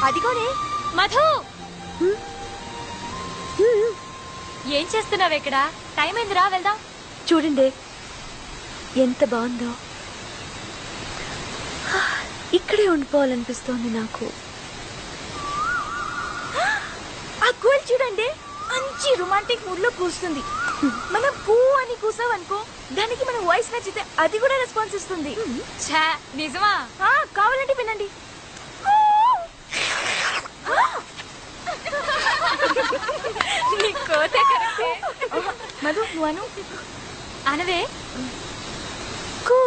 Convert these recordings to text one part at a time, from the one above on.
అదిగోనే మధు. ఏం చేస్తున్నావు ఇక్కడ? టైం అయిందిరా, వెళ్దాం. చూడండి ఎంత బాగుందో. ఇక్కడే ఉండిపోవాలనిపిస్తోంది నాకు. ఆ గోల్ చూడండి, మంచి రొమాంటిక్ మూడ్ లో కూస్తుంది. మనం పూ అని కూసావనుకో, దానికి మన వాయిస్ నచ్చితే అది కూడా రెస్పాన్స్ ఇస్తుంది. నిజమా? కావాలంటే వినండి. మధు నువ్వు అను. అనవే. కూ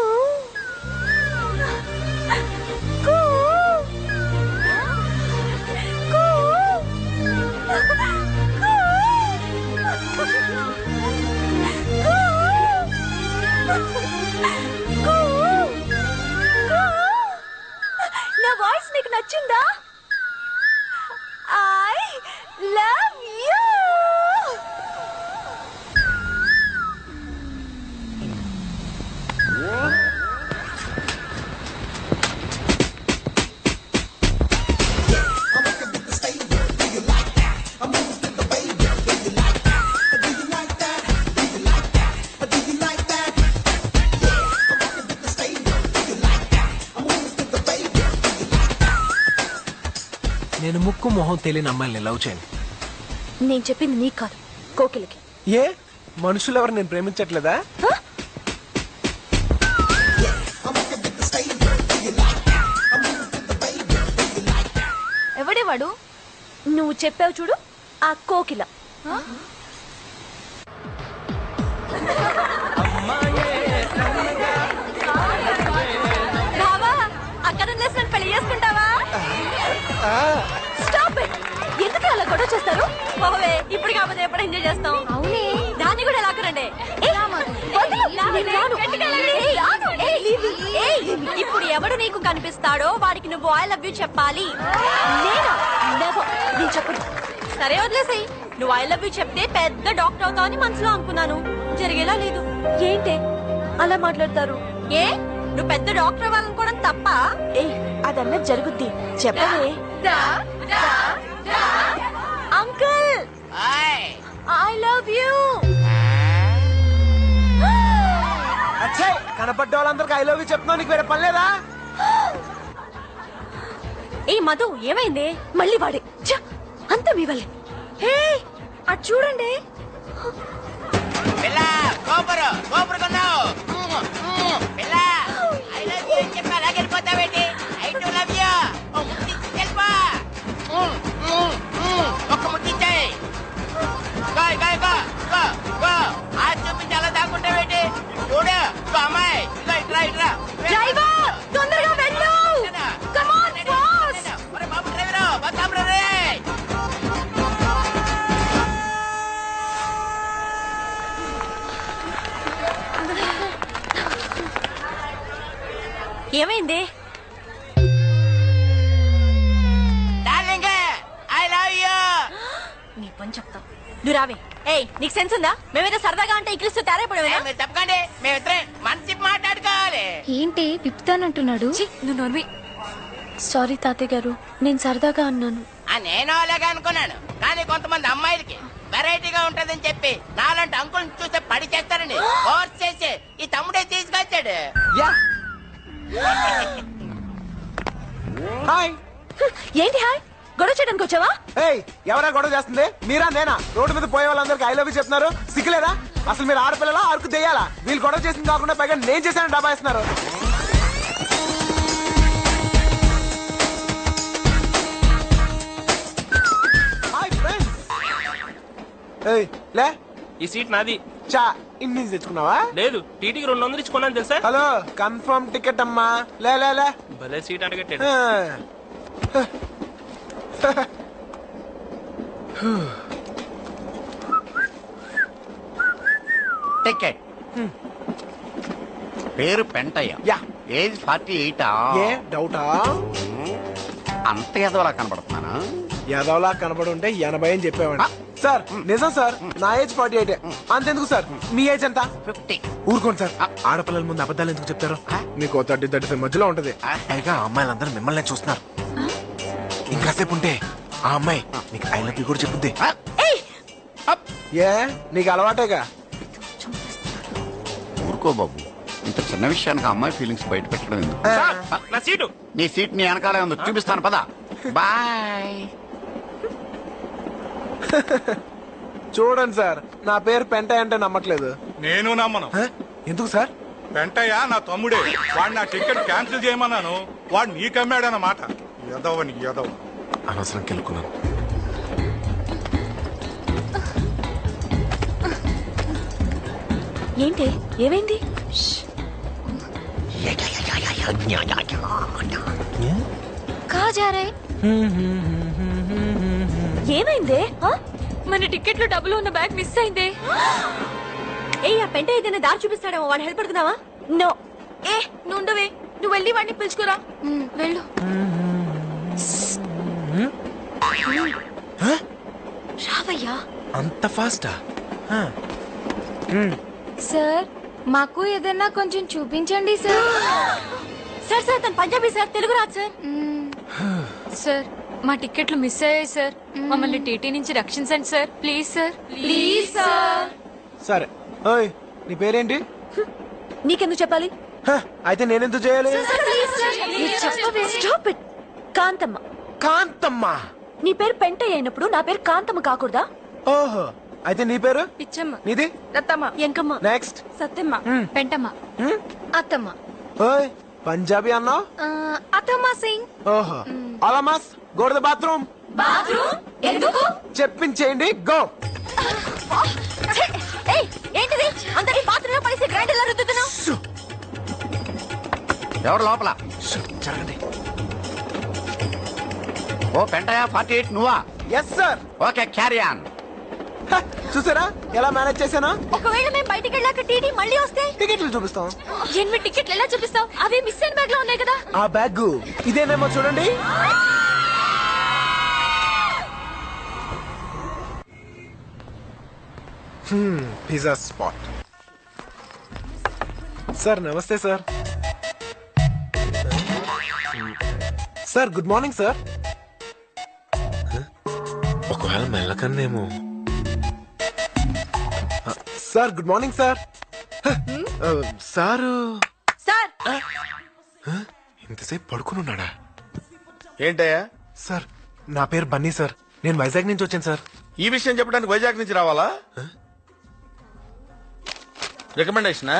కూ నా వాయిస్ నీకు నచ్చిందా? I love you. నేను ముక్కు మొహం తెలియని అమ్మాయిని లవ్ చేయను. నేను చెప్పింది నీకు కాదు, కోకిలకి. ఏ మనుషులు ఎవరు నేను ప్రేమించట్లేదా? ఎవడేవాడు? నువ్వు చెప్పావు చూడు, ఆ కోకిల. అక్కడ నన్ను పెళ్లి చేసుకుంటావా? Stop it. ఎందుకు అలా గొడవ చేస్తారు? పోవే, ఇప్పుడు కాకపోతే ఎప్పుడు ఎంజాయ్ చేస్తాం. అవునే, దాన్ని కూడా లాక్కరండి. ఇప్పుడు ఎవడు నీకు కనిపిస్తాడో వాడికి నువ్వు ఐ లవ్ యూ చెప్పాలి. నేను చెప్పను. సరే వదిలేసాయి. నువ్వు ఐ లవ్ యూ చెప్తే పెద్ద డాక్టర్ అవుతావని మనసులో అనుకున్నాను. జరిగేలా లేదు. ఏంటి అలా మాట్లాడతారు? ఏ నువ్వు పెద్ద డాక్టర్ అవ్వాలనుకోవడం తప్ప? అదన్నా జరుగుద్ది. చెప్పవే. Uncle, I love you. కనపడ్డ వాళ్ళందరికి ఐ లవ్ యూ చెప్తున్నావు, నీకు వేరే పని లేదా? ఏ మధు, ఏమైంది? మళ్ళీ వాడే. అంతా మీ వల్లే. హే అటు చూడండి. తొందరగా వెళ్ళు. Come on, fast. ఏమైంది? నీ పని చెప్తా. నువ్వు రావే. ఏయ్, నీకు సెన్స్ ఉందా? మేమైతే సరదాగా అంటే ఇక్కిలిస్తూ తేరైపోయావేనా? తప్పకండి, మేమిద్దరే మంచి మాట్లాడుకోవాలి. ఏంటి విప్పుతానంటున్నాడు? నువ్వు నోర్వి. సారీ తాతయ్య గారు, నేను సరదాగా అన్నాను. నేను అలాగే అనుకున్నాను, కానీ కొంతమంది అమ్మాయిలకి వెరైటీగా ఉంటదని చెప్పి నాలాంటి అంకుల్ చూస్తే పడి చేస్తారండి. ఫోర్స్ చేసి ఈ తమ్ముడే తీసుకొచ్చాడు. హాయ్. ఏంటి హాయ్? గొడవ చేయడానికి వచ్చావా? ఏయ్, ఎవరా గొడవ చేస్తుంది? మీరా నేనా? రోడ్డు మీద పోయే వాళ్ళందరికి ఐ లవ్ యూ చెప్తున్నారు, సిగ్గులేదా? అసలు మీరు ఆడపిల్లలా అరకు దెయ్యాలా? వీళ్ళు గొడవ చేసింది కాకుండా పైగా నేను చేశాను డబ్బా ఇస్తున్నారు. Hi friends. ఏయ్ లే, ఈ సీట్ నాది. చా ఇన్ని తెచ్చుకున్నావా? లేదు, టీటీకి 200 ఇచ్చుకున్నాను తెలుసా? హలో, కన్ఫర్మ్ టికెట్ అమ్మా. లే లే లే. భలే సీట్ అడగట్టాడు. టికెట్. పేరు పెంటయ్య. యా. ఏజ్ 48. ఏ డౌటా? అంత ఎదవలా కనబడుతున్నానా? యాదవ్లా కనబడి ఉంటే 80 అని చెప్పేవాడు సార్. నిజం సార్, నా ఏజ్ 48. అంతెందుకు సార్, మీ ఏజ్ ఎంత? 50. ఊరుకోండి సార్, ఆడపిల్లల ముందు అబద్ధాలు ఎందుకు చెప్తారు? మీకు 30-35 మధ్యలో ఉంటది. పైగా అమ్మాయిలందరూ మిమ్మల్ని చూస్తున్నారు. ఇంకాసేపు ఉంటే ఆ అమ్మాయి నీకు ఐ లవ్ యూ కూడా చెప్పుద్ది. ఏ నీకు అలవాటేగా. ఊరుకో బాబు, ఇంత చిన్న విషయానికి అమ్మాయి ఫీలింగ్స్ బయట పెట్టడం ఎందుకు? సార్, నా సీటు. నీ సీట్ నీ వెనకాలే ఉంది, చూపిస్తాను పద. బాయ్. చూడండి సార్, నా పేరు పెంటయ్య అంటే నమ్మట్లేదు. నేను నమ్మను. ఎందుకు సార్? వెంటయ్య నా తమ్ముడే. వాడు నా టికెట్ క్యాన్సిల్ చేయమన్నాను, వాడు నీకమ్మాడన్నమాట. ఎదవని ఎదవ. అనవసరం కెలుకున్నాను. ఏంటి ఏమైంది? ఏమైందే? మన టికెట్ లో డబ్బులు ఉన్న బ్యాగ్ మిస్ అయిందే. ఏ ఆ పెంట ఏదైనా దారి చూపిస్తాడేమో, వాడు హెల్ప్ పడుతున్నావా? నో. ఏ నువ్వు ఉండవే, నువ్వు వెళ్ళి వాడిని పిలుచుకురా. వెళ్ళు. రావయ్యా. అంత ఫాస్టా? సార్ మాకు ఏదైనా కొంచెం చూపించండి సార్. సార్ సార్ తను పంజాబీ సార్, తెలుగు రాదు సార్. సార్ మా టికెట్లు మిస్ అయ్యాయి సార్. మమ్మల్ని టీటీ నుంచి రక్షించండి sir, please sir. Please sir. సరే. ఓయ్ నీ పేరేంటి? నీకెందుకు చెప్పాలి? అయితే నేనెందుకు చేయాలి? Stop it. కాంతమ్మ. కాంతమ్మ. నీ పేరు పెంటయ్య అయినప్పుడు నా పేరు కాంతమ్మ కాకూడదా? ఓహో, అయితే నీ పేరు? పిచ్చమ్మ. నీది? రత్తమ్మ. ఎంకమ్మ. నెక్స్ట్. సత్యమ్మ. పెంటమ్మ. అత్తమ్మ. ఓయ్ పంజాబీ అన్నావు? అత్తమ్మ సింగ్. ఓహో. అలామాస్ go to the bathroom. Bathroom ఎందుకు? చెప్పించేయండి, గో. ఏంటిది? అందరి బాత్రూమ్ పడిసి గ్రైండర్ లా రుద్దుతున్నావు. ఎవరు లోపల? జరగండి. ఓ పెంటయా 48 నువ్వా? Yes sir. Okay, carry on. చూసారా ఎలా మేనేజ్ చేశాను? ఒకవేళ మేము బయటికి వెళ్ళాక టీటీ మళ్ళీ వస్తే టికెట్లు చూపిస్తాం. 8 టికెట్లు ఎలా చూపిస్తావు? అవి మిస్ అయిన బ్యాగ్ లో ఉన్నాయి కదా. ఆ బ్యాగ్ ఇదేనేమో చూడండి. Pizza spot. సార్ నమస్తే sir. Sir good morning sir. ఒకవేళ మెల్లకన్నేమో. Sir good morning sir. Sir sir ఇంతసేపు పడుకుని ఉన్నాడా? ఏంటయ్యా? సార్ నా పేరు బన్నీ సార్, నేను వైజాగ్ నుంచి వచ్చాను సార్. ఈ విషయం చెప్పడానికి వైజాగ్ నుంచి రావాలా? రికమెండేషన్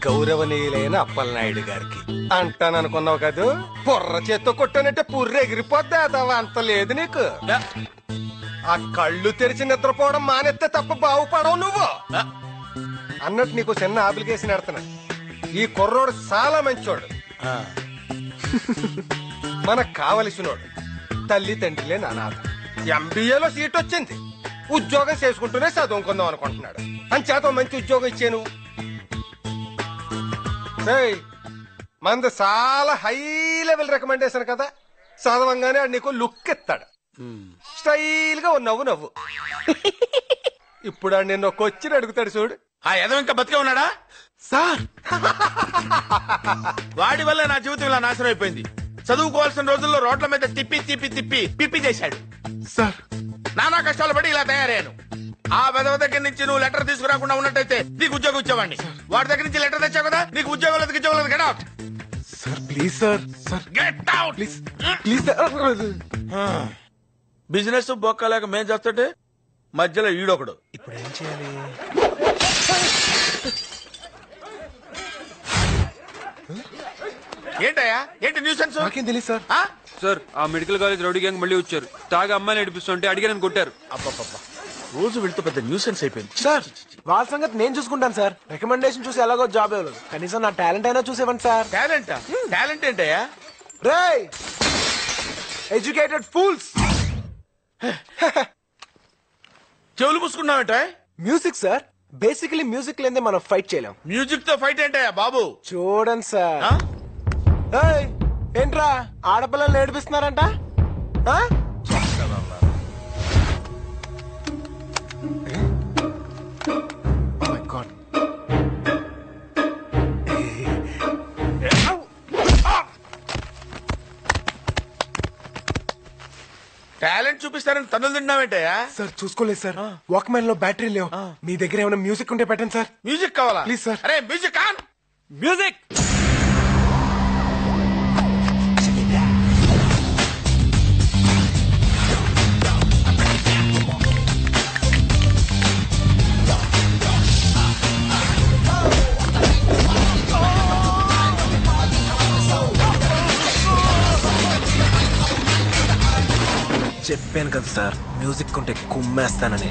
గౌరవనీయులైన అప్పలనాయుడు గారికి అంటాననుకున్నావు కదూ, బుర్ర చేత్తో కొట్టానంటే పుర్రె ఎగిరిపోద్ది. అదవా అంత లేదు నీకు. ఆ కళ్ళు తెరిచి నిద్రపోవడం మానేస్తే తప్ప బాగుపడవు నువ్వు. అన్నట్టు నీకు చిన్న అప్లికేషన్ ఎడతాను. ఈ కుర్రోడు చాలా మంచోడు, మనకు కావలసినోడు, తల్లి తండ్రి లేని అనాథ. ఎంబీఏలో సీట్ వచ్చింది, ఉద్యోగం చేసుకుంటూనే చదువుకుందాం అనుకుంటున్నాడు. అంచేత మంచి ఉద్యోగం ఇచ్చాను. మంది చాలా హై లెవెల్ రికమెండేషన్ కదా, చదవంగానే ఆడు నీకు లుక్ ఇస్తాడు. స్టైల్ గా నవ్వు నవ్వు. ఇప్పుడు ఆడు నిన్న ఒక వచ్చి అడుగుతాడు చూడు. ఆ ఎదవ ఇంకా బతికే ఉన్నాడా? సార్ వాడి వల్ల నా జీవితం ఇలా నాశనం అయిపోయింది. చదువుకోవాల్సిన రోజుల్లో రోడ్ల మీద తిప్పి తిప్పి తిప్పి పిప్పి చేశాడు. సార్ నానా కష్టాలు పడి ఇలా తయారయ్యాను. ఆ వెదవ దగ్గర నుంచి నువ్వు లెటర్ తీసుకురాకుండా ఉన్నట్టయితే నీకు ఉద్యోగం ఇచ్చేవాడిని. వాడి దగ్గర నుంచి లెటర్ తెచ్చావు కదా, నీకు ఉద్యోగం లేదు. Get out sir, please sir. Sir get out please please sir. Business బొక్కలేక మేం చేస్తుంటే మధ్యలో ఈడొకడు. ఇప్పుడు ఏం చేయాలి? ఏంటయ్యా, ఏంటి న్యూసెన్స్? నాకేం తెలియదు సార్. సార్ ఆ మెడికల్ కాలేజ్ రౌడీ గ్యాంగ్ మళ్ళీ వచ్చారు. తాగా అమ్మాయిని నడిపిస్తుంటే అడిగానని కొట్టారు. అబ్బబ్బబ్బా, రోజు వెళ్తూ పెద్ద న్యూసెన్స్ అయిపోయింది. సార్ వాళ్ళ సంగతి నేను చూసుకుంటాను సార్. రికమెండేషన్ చూసి ఎలాగో జాబ్ ఇవ్వలేదు, కనీసం నా టాలెంట్ అయినా చూసేవండి సార్. టాలెంట్? టాలెంట్ ఏంటయ్యా? రేయ్ ఎడ్యుకేటెడ్ ఫూల్స్. చెవులు పూసుకున్నావేంట? మ్యూజిక్ సార్, బేసికలీ మ్యూజిక్ లేదే మనం ఫైట్ చేయలేం. మ్యూజిక్ తో ఫైట్ ఏంటయ్యా బాబు? చూడండి సార్. ఏయ్, ఏంట్రా ఆడపిల్లలు ఏడిపిస్తున్నారంట? ఆ? Oh my God. టాలెంట్ చూపిస్తారని తన్నులు తిన్నావేంటయ్యా? సార్ చూసుకోలేదు సార్, వాక్మ్యాన్ లో బ్యాటరీ లేవు. మీ దగ్గర ఏమైనా మ్యూజిక్ ఉంటే పెట్టండి సార్. మ్యూజిక్ కావాలా? Please sir. అరే మ్యూజిక్ ఆన్. మ్యూజిక్. చెప్పాను కదా సార్, మ్యూజిక్ ఉంటే కుమ్మేస్తానని.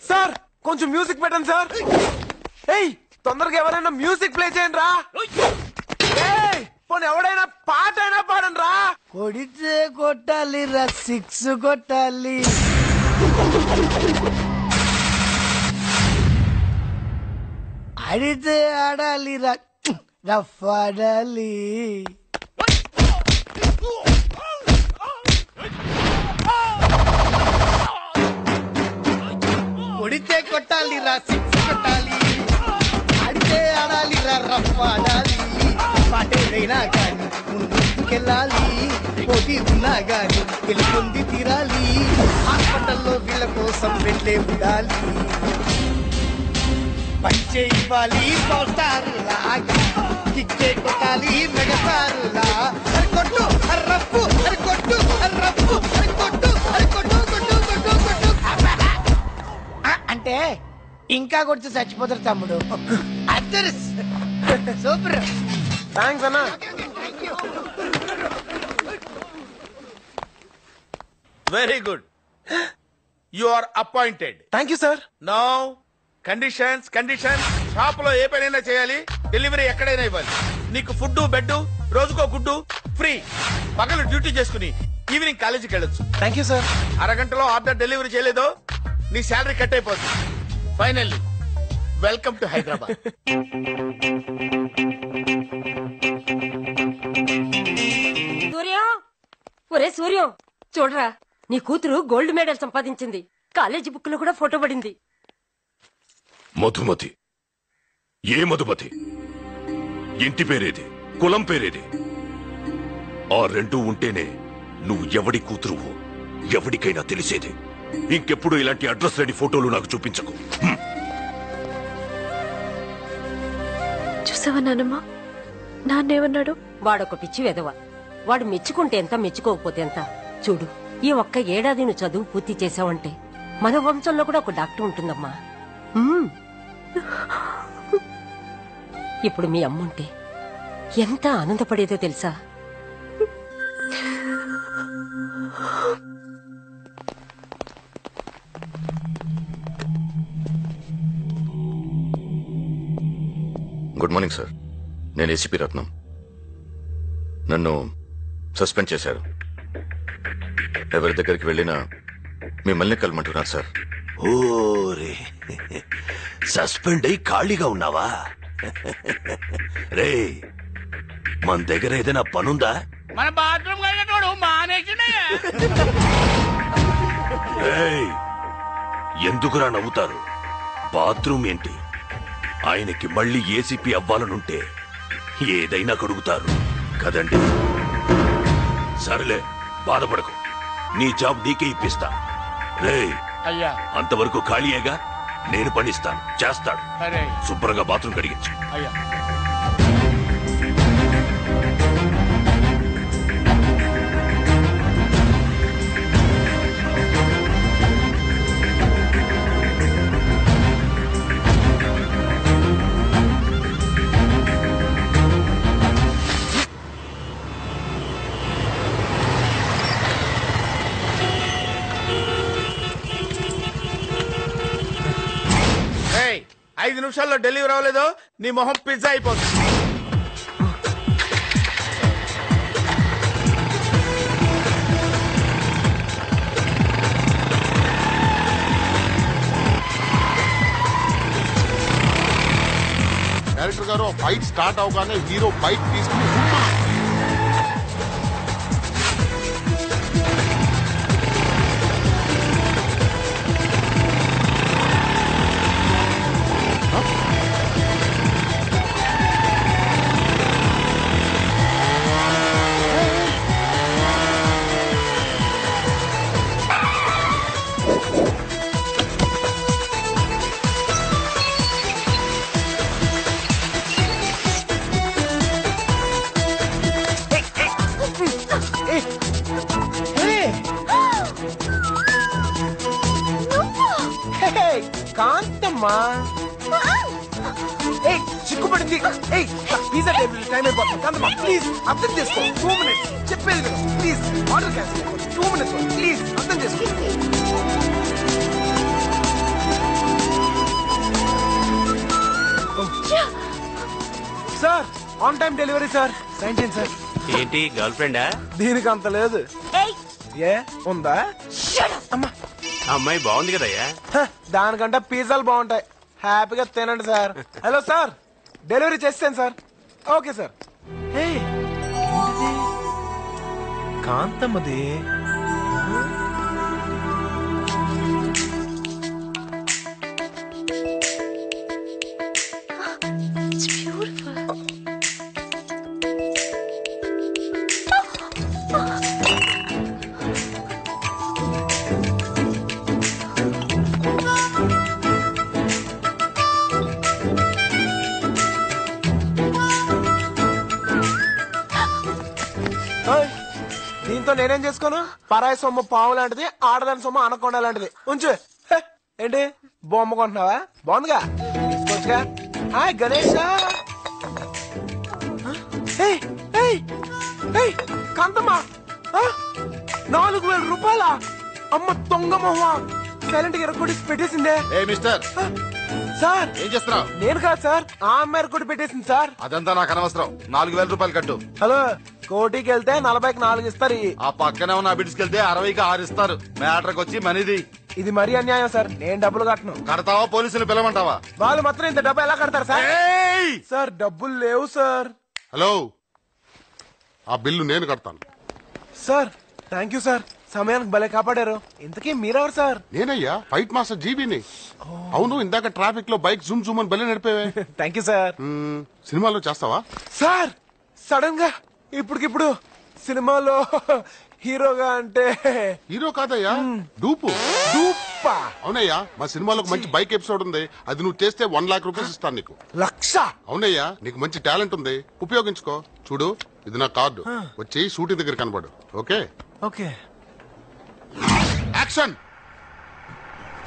సార్ కొంచెం మ్యూజిక్ పెట్టండి సార్. ఏయ్ తొందరగా ఎవరైనా మ్యూజిక్ ప్లే చేయండి రా. పోనీ ఎవడైనా పాట అయినా పాడండి రా. కొడితే కొట్టాలి రా, 6 కొట్టాలి. ఆడితే ఆడాలి రా, రఫ్ ఆడాలి. కొడితే కొట్టాలి రా, 6 కొట్టాలి. ఆడితే ఆడాలి రా, రఫ్ ఆడాలి. పాటేదైనా కానీ ముందుకెళ్ళాలి, పోటీ ఉన్నా గాని గెలుపొంది తీరాలి. హాస్పిటల్లో వీళ్ళ కోసం వెళ్ళే ఉండాలి. పంచే ఇవ్వాలి పోస్టారులా, కిక్కే కొట్టాలి మెగసారులా. అరి కొట్టు అర్రప్పు, అరి కొట్టు అర్రప్పు, అరి కొట్టు అరి కొట్టు కొట్టు కొట్టు కొట్టు. అంటే ఇంకా కొడితే చచ్చిపోతారు తమ్ముడు. Others super. థ్యాంక్స్ అన్నా. Very good. You are appointed. Thank you sir. Now conditions conditions. Shop లో ఏ పనైనా చేయాలి, డెలివరీ ఎక్కడైనా ఇవ్వాలి. నీకు ఫుడ్ బెడ్, రోజుకో గుడ్డు ఫ్రీ. పగలు డ్యూటీ చేసుకుని ఈవినింగ్ కాలేజీకి వెళ్ళొచ్చు. Thank you sir. అరగంటలో ఆర్డర్ డెలివరీ చేయలేదో నీ శాలరీ కట్ అయిపోతుంది. Finally welcome to Hyderabad. Suryam, ఒరే సూర్యం చూడరా, నీ కూతురు గోల్డ్ మెడల్ సంపాదించింది. కాలేజీ బుక్ లో కూడా ఫోటో పడింది. మధుమతి? ఏ మధుమతి? ఇంటి పేరేది, కులం పేరేది? ఆ రెండూ ఉంటేనే నువ్వు ఎవడి కూతురువో ఎవడికైనా తెలిసేది. ఇంకెప్పుడు ఇలాంటి అడ్రస్ లేని ఫోటోలు నాకు చూపించకు. చూసావా నానమ్మ, నాన్నేమన్నాడు? వాడొక పిచ్చి వెధవ. వాడు మెచ్చుకుంటే ఎంత, మెచ్చుకోకపోతే ఎంత. చూడు, ఈ ఒక్క ఏడాది నువ్వు చదువు పూర్తి చేసావంటే మన వంశంలో కూడా ఒక డాక్టర్ ఉంటుందమ్మా. ఇప్పుడు మీ అమ్ముంటే ఎంత ఆనందపడేదో తెలుసా? Good morning sir. నేను ఏసీపీ రత్నం. నన్ను సస్పెండ్ చేశారు. ఎవరి దగ్గరికి వెళ్ళినా మిమ్మల్ని కలమంటున్నారు సార్. ఓరే, సస్పెండ్ అయి ఖాళీగా ఉన్నావా? రే, మన దగ్గర ఏదైనా పనుందా? మన బాత్రూమ్ కడిగేటోడు మానేసినయ్యా. ఎందుకురా నవ్వుతారు? బాత్రూమ్ ఏంటి? ఆయనకి మళ్ళీ ఏసీపీ అవ్వాలనుంటే ఏదైనా కడుగుతారు కదండి. సరేలే, బాధపడకు, నీ జాబ్ నీకే ఇప్పిస్తా. రే అయ్యా, అంతవరకు ఖాళీయేగా, నేను పనిస్తాను, చేస్తాడు. సరే శుభ్రంగా బాత్రూమ్ కడిగించు. అయ్యా. 5 నిమిషాల్లో డెలివరీ అవ్వలేదు నీ మొహం పిజ్జా అయిపోతుంది. డైరెక్టర్ గారు ఫైట్ స్టార్ట్ అవగానే హీరో బైక్ తీసుకుని కాంతమ్మా చిక్కుపడింది. పిజ్జా టేబుల్ టైం అయిపోతుంది. కాంతమ్మా ప్లీజ్ అర్థం చేసుకో. 2 minutes చెప్పేది కదా. Please order cancel. 2 minutes please అర్థం చేసుకో. Sir on time delivery sir. Sign చేయండి సార్. ఏంటి గర్ల్ ఫ్రెండా? దీనికి అంత లేదు. ఏ ఉందా? అమ్మా అమ్మాయి బాగుంది కదయ్యా. దానికంటే పిజ్జాలు బాగుంటాయి. హ్యాపీగా తినండి సార్. హలో సార్, డెలివరీ చేస్తాను సార్. Okay sir. కాంతమ్మది. దీంతో నేనేం చేసుకోను? పరాయి సొమ్ము పావు లాంటిది, ఆడదాని సొమ్ము అనకొండ లాంటిది. ఉంచు. ఏంటి బొమ్మ కొంటున్నావా? బాగుందిగా, తీసుకోవచ్చుగా. హాయ్ గణేష్. కాంతమ్మా 4,000 రూపాయల? అమ్మ దొంగ మొహ. సైలెంట్ గా ఎరగొట్టి పెట్టేసిందే. మిస్టర్ సార్ ఏం చేస్తున్నావు? నేను కాదు సార్, ఆ అమ్మాయి ఎరగొట్టి పెట్టేసింది సార్. అదంతా నాకు అనవసరం. 4,000 రూపాయలు కట్టు. హలో, కోటికి వెళ్తే 40కి 4 ఇస్తారు. ఆ పక్కనే ఉన్న బిడ్స్కి వెళ్తే 60కి 6 ఇస్తారు. మ్యాటర్కి వచ్చి మనీది. ఇది మరీ అన్యాయం సార్. నేను డబ్బులు కట్టను. కడతావా పోలీసులు పిలవమంటావా? వాళ్ళు మాత్రం ఇంత డబ్బు ఎలా కడతారు సార్? సార్ డబ్బులు లేవు సార్. హలో, ఆ బిల్లు నేను కడతాను. సార్ థ్యాంక్ యూ సార్, సమయానికి భలే కాపాడారు. ఇంతకీ మీరెవరు సార్? నేనయ్యా ఫైట్ మాస్టర్ జీబీని. అవును, ఇందాక ట్రాఫిక్ లో బైక్ జూమ్ జూమ్ అని భలే నడిపేవే. Thank you sir. సినిమాలో చేస్తావా? సార్ సడన్ గా ఇప్పటికిప్పుడు సినిమాలో హీరోగా అంటే? హీరో కాదయ్యా, డూపు. డూపా? అవునయ్యా, మా సినిమాలో మంచి బైక్ ఎపిసోడ్ ఉంది. అది నువ్వు చేస్తే 1 lakh రూపీస్ ఇస్తాను నీకు. 1,00,000? అవునయ్యా, నీకు మంచి టాలెంట్ ఉంది, ఉపయోగించుకో. చూడు, ఇది నా కార్డు. వచ్చి షూటింగ్ దగ్గర కనబడు. Okay okay. Action.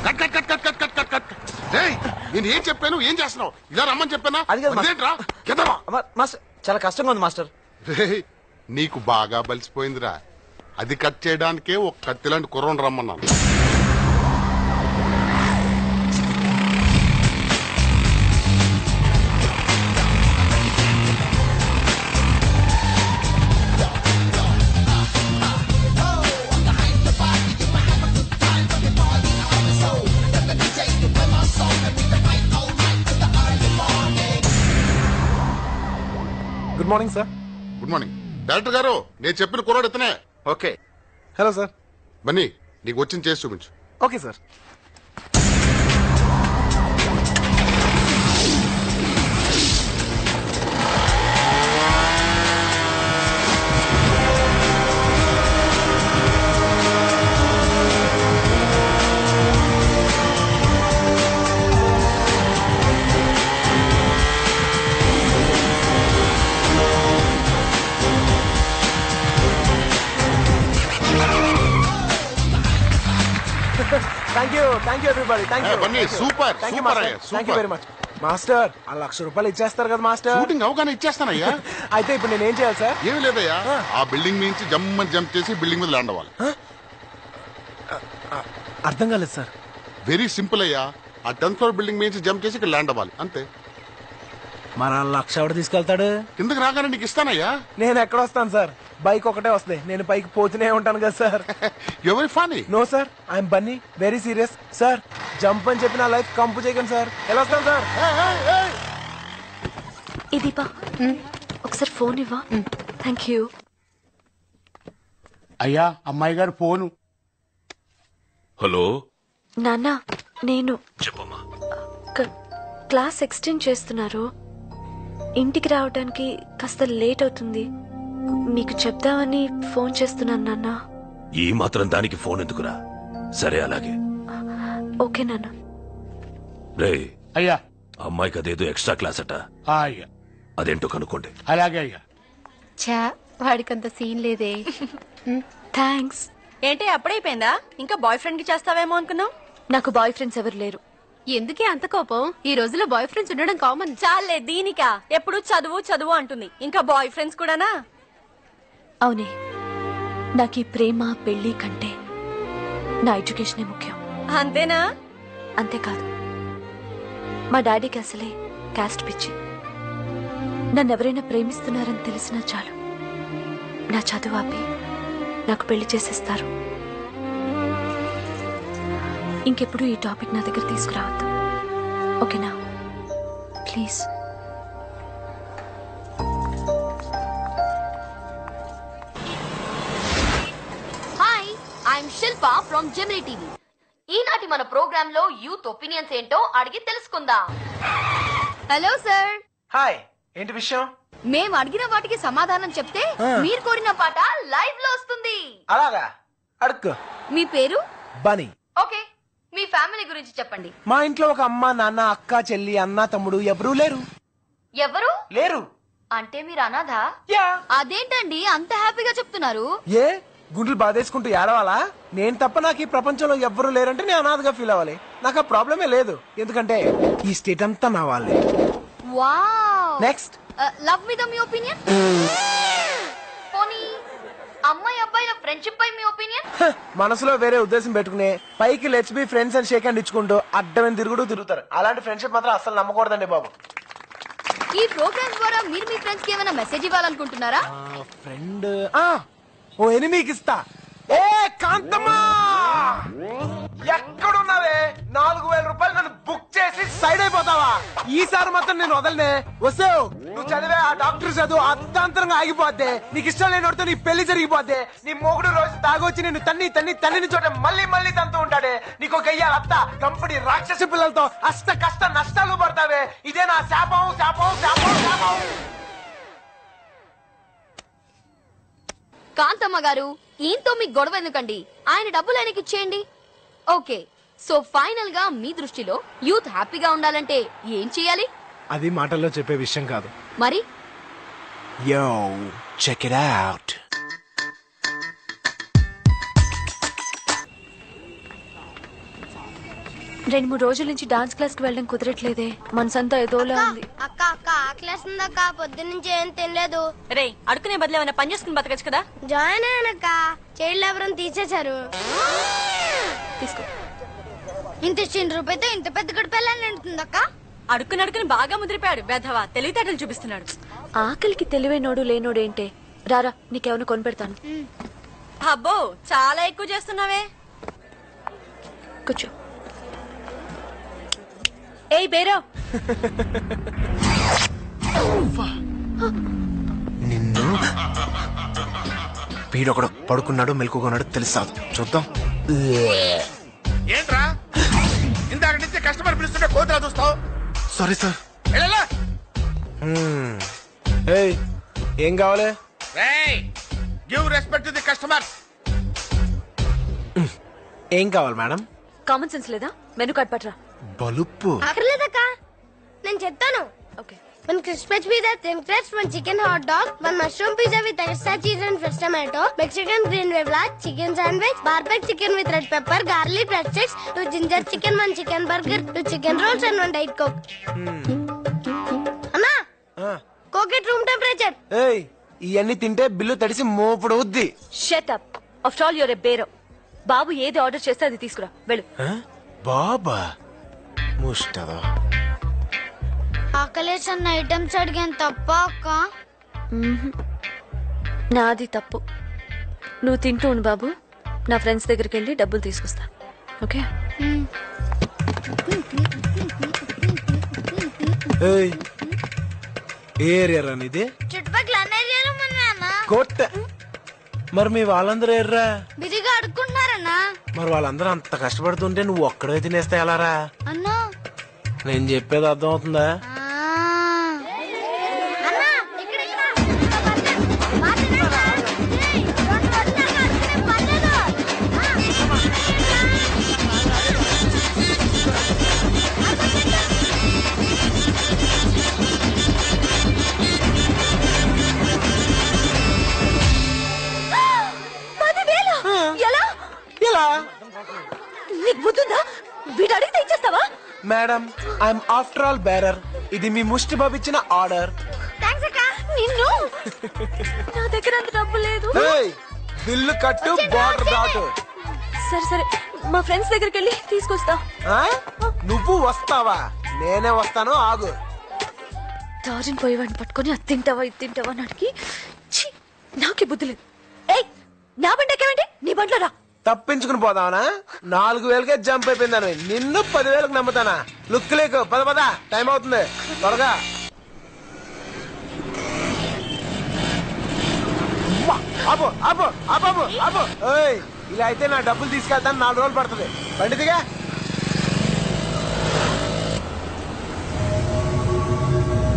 Cut cut cut cut cut cut cut. నేను ఏం చెప్పాను, ఏం చేస్తున్నావు? ఇలా రమ్మని చెప్పానా? అదేంట్రా? చాలా కష్టంగా ఉంది మాస్టర్. నీకు బాగా బలిసిపోయిందిరా. అది కట్ చేయడానికే ఒక కత్తిలాంటి కుర్రం రమ్మన్నాను. Good morning sir. Good morning. Director గారు, నేను చెప్పిన కుర్రాడు ఇతనే. ఓకే. Hello sir. బన్నీ, నీకు వచ్చింది చేసి చూపించు. Okay sir. Thank you everybody. Thank you. Super. Thank you master. Thank you very much master. ఆ 1,00,000 రూపాయలు ఇచ్చేస్తారు కదా మాస్టర్? షూటింగ్ అవగానే ఇచ్చేస్తానయ్యా. అయితే ఇప్పుడు నేను ఏం చేయాలి సార్? ఏమి లేదయ్యా, ఆ బిల్డింగ్ నుంచి జంప్ చేసి బిల్డింగ్ మీద ల్యాండ్ అవ్వాలి. అర్థం కాలేదు సార్. వెరీ సింపుల్ అయ్యా. ఆ 10th ఫ్లోర్ బిల్డింగ్ మీద జంప్ చేసి ఇక్కడ ల్యాండ్ అవ్వాలి అంతే. మరి 1,00,000 ఎవడు తీసుకెళ్తాడు? కిందకి రాగానే నీకు ఇస్తానయ్యా. నేను ఎక్కడ వస్తాను సార్, బైక్ ఒకటే వస్తాయి, నేను పైకి పోతూనే ఉంటాను కదా సార్. ఎవరి funny? No sir, I'm Bunny, very serious sir. Jump అని చెప్పి నా లైఫ్ కంపు చేయకండి సార్. ఎలా వస్తాను సార్? ఇది ఒకసారి ఫోన్ ఇవ్వా. Thank you. అయ్యా అమ్మాయి గారు ఫోను. హలో నాన్న, నేను చెప్పమ్మా. క్లాస్ ఎక్స్టెండ్ చేస్తున్నారు, ఇంటికి రావడానికి కాస్త లేట్ అవుతుంది, మీకు చెప్దామని ఫోన్ చేస్తున్నాను నాన్న. ఈ మాత్రం దానికి ఫోన్ ఎందుకురా? సరే అలాగే. ఓకే నాన్న. రే అయ్యా, అమ్మాయికి అదేదో ఎక్స్ట్రా క్లాస్ అట, అయ్యా అదేంటో కనుక్కోండి. అలాగే అయ్యా. చా, వాడికంత సీన్ లేదే. థ్యాంక్స్. ఏంటి అప్పుడైపోయిందా? ఇంకా బాయ్ ఫ్రెండ్ కి చేస్తావేమో అనుకున్నావు. నాకు బాయ్ ఫ్రెండ్స్ ఎవరు లేరు. ఎందుకే అంత కోపం? ఈ రోజుల్లో బాయ్ ఫ్రెండ్స్ ఉండడం కామన్. చాలే దీనికా ఎప్పుడు చదువు చదువు అంటుంది, ఇంకా బాయ్ ఫ్రెండ్స్ కూడానా? అవునే, నాకు ఈ ప్రేమ పెళ్లి కంటే నా ఎడ్యుకేషనే ముఖ్యం. అంతేనా? అంతేకాదు, మా డాడీకి అసలే క్యాస్ట్ పిచ్చి. నన్ను ఎవరైనా ప్రేమిస్తున్నారని తెలిసినా చాలు, నా చదువు ఆపి నాకు పెళ్లి చేసేస్తారు. ఇంకెప్పుడు ఈ టాపిక్ నా దగ్గర తీసుకురావద్దు, ఓకేనా? Please. Hi, I'm Shilpa from Gemini TV. ఈనాటి మన ప్రోగ్రామ్ లో యూత్ ఒపీనియన్స్ ఏంటో అడిగి తెలుసుకుందాం. Hello sir. హాయ్, ఏంటి విషయం? మేము అడిగిన వాటికి సమాధానం చెప్తే మీరు కోరిన పాట లైవ్ లో వస్తుంది. అలాగా, అడుక్కో. మీ పేరు? బనీ. ఓకే, మీ ఫ్యామిలీ గురించి చెప్పండి. మా ఇంట్లో ఒక అమ్మ, నాన్న, అక్క, చెల్లి, అన్న, తమ్ముడు ఎవరూ లేరు. ఎవరు లేరు? అంటే మీరు అనాథ? అదేంటండి అంత హ్యాపీగా చెప్తున్నారు? ఏ గుండెలు బాధేసుకుంటూ ఏడవాలా? నేను తప్ప నాకు ఈ ప్రపంచంలో ఎవ్వరూ లేరంటే నేను అనాథగా ఫీల్ అవ్వాలి. నాకు ఆ ప్రాబ్లమే లేదు, ఎందుకంటే ఈ స్టేట్ అంతా నా వాళ్ళే. వావ్. నెక్స్ట్. లవ్ మీద మీ ఒపీనియన్? పోనీ అమ్మాయి అబ్బాయిల ఫ్రెండ్షిప్ పై మీ ఒపీనియన్? మనసులో వేరే ఉద్దేశం పెట్టుకునే పైకి లెట్స్ బి ఫ్రెండ్స్ అని షేక్ హ్యాండ్ ఇచ్చుకుంటూ అడ్డమైన తిరుగుతారు. అలాంటి ఫ్రెండ్షిప్ మాత్రం అసలు నమ్మకూడదండి బాబు. ఈ ప్రోగ్రామ్ ద్వారా మీరు మీ ఫ్రెండ్స్ కి ఏమైనా మెసేజ్ ఇవ్వాలనుకుంటున్నారా? ఫ్రెండ్ ఓ ఎనిమికి ఇస్తా. ఏ కాంతమ్మా, ఎక్కడున్నావే? 4,000 రూపాయలు నన్ను బుక్ చేసి సైడ్ అయిపోతావా? ఈసారి మాత్రం నేను వదలనే. వస్తావు నువ్వు చదివే ఆ డాక్టర్ చదువు అర్ధాంతరంగా ఆగిపోద్ది. నీకు ఇష్టం లేనివాడితో నీ పెళ్లి జరిగిపోద్ది. నీ మొగుడు రోజు తాగొచ్చి నేను తల్లిని చోట మళ్ళీ తంతూ ఉంటాడే. నీకు గయ్యాల అత్త కంపెనీ రాక్షసి పిల్లలతో అష్ట కష్ట నష్టాలు పడతావే. ఇదే నా శాపం శాపం శాపం శాపం. కాంతమ్మ గారు, ఈయనతో మీకు గొడవ ఎందుకండి? ఆయన డబ్బులు ఆయనకి ఇచ్చేయండి. ఓకే, సో ఫైనల్ గా మీ దృష్టిలో యూత్ హ్యాపీగా ఉండాలంటే ఏం చేయాలి? అది మాటల్లో చెప్పే విషయం కాదు. మరి యో చెక్ ఇట్ అవుట్. రెండు మూడు రోజుల నుంచి డాన్స్ క్లాస్ కి వెళ్ళడం కుదరట్లేదే, మనసంతా ఏదోలా ఉంది. అక్క అక్క ఆకలేస్ ఉందక్క, పొద్దున్నుంచి ఏం తినలేదు. రే, అడుకునే బదులు ఏమైనా పని చేసుకుని బతకచ్చు కదా. జాయిన్ అయ్యానక్క, చైల్డ్ లేబర్ తీసేశారు. తీసుకో. ఇంత చిన్న రూపాయితో ఇంత పెద్ద గడిపెళ్ళని ఉంటుందక్క. అడుక్కుని బాగా ముదిరిపోయాడు బెధవా, తెలివితేటలు చూపిస్తున్నాడు. ఆకలికి తెలివైనోడు లేనోడు ఏంటే? రారా, నీకేమైనా కొనిపెడతాను. అబ్బో, చాలా ఎక్కువ చేస్తున్నావే. కూర్చో. ఏయ్ బేరో, నిన్ను వీడొకడు పడుకున్నాడు మెలుకున్నాడు తెలుసాదు. చూద్దాం. ఏంట్రా ఇందాక నుంచి కస్టమర్ పిలుస్తుంటే కోతరా చూస్తావు? Sorry sir. ఏం కావాలి? Give respect to the customer. ఏం కావాలి మేడం? కామన్ సెన్స్ లేదా? మెనూ కార్డ్ పట్రా. బలుపు అక్కర్లేదక్క, నేను చెప్తాను. Okay. 1 crispy pizza, 10 crepes, 1 chicken hot dog, 1 mushroom pizza with extra cheese and fresh tomato, Mexican green webla, chicken sandwich, barbecue chicken with red pepper, garlic bread sticks, 2 ginger chicken, 1 chicken burger, 2 chicken rolls and 1 diet coke. అన్నా, కోకెట్ room temperature. ఏయ్, ఇవన్నీ తింటే bill తడిసి మోపుడు అవుద్ది. Shut up. After all your a bearer. బాబు ఏది order చేస్తే అది తీసుకురా, వెళ్ళు. బాబా ముష్టదా ఆకలేసన్న ఐటమ్స్ అడిగాను తప్ప అక్క. నాది తప్పు. నువ్వు తింటూ ఉండు బాబు, నా ఫ్రెండ్స్ దగ్గరికి వెళ్ళి డబ్బులు తీసుకొస్తా. ఓకే? ఏ ఏరియా రానిది? చుట్టుపక్కల అన్న ఏరియాలో ఉన్నానా? కోట. మరి మీ వాళ్ళందరూ ఎర్రా? బిరిగా అడుక్కుంటున్నారన్నా. మరి వాళ్ళందరూ అంత కష్టపడుతుంటే నువ్వు ఒక్కడే తినేస్తే ఎలారా? అన్నా నేను చెప్పేది అర్థం అవుతుందా? నీకు బుద్ధుందా? వీడు అడిగితే ఇచ్చేస్తావా? Madam, I'm after all bearer. ఇది మీ ముష్టి బాబు ఇచ్చిన ఆర్డర్. నిన్ను నా దగ్గర అంత డబ్బు లేదు. బిల్లు కట్టు, బార్డర్ దాటు. సరే సరే, మా ఫ్రెండ్స్ దగ్గరికి వెళ్ళి తీసుకొస్తా. నువ్వు వస్తావా? నేనే వస్తాను, ఆగు. దారిని పోయేవాడిని పట్టుకొని అది తింటావా ఇది తింటావా అని అడిగి నాకే బుద్ధి లేదు. ఏయ్, నా బండి ఎక్కవండి, నీ బండిలో రా. తప్పించుకుని పోదావనా? 4,000కే జంప్ అయిపోయిందని నిన్ను 10,000కి నమ్ముతానా? లుక్ లేకు, పద పద, టైం అవుతుంది, త్వరగా. ఆపు ఆపు ఆపు ఆపు ఆపు. ఇలా అయితే నా డబ్బులు తీసుకెళ్తాను, 4 రోజులు పడుతుంది. బండి దిగా.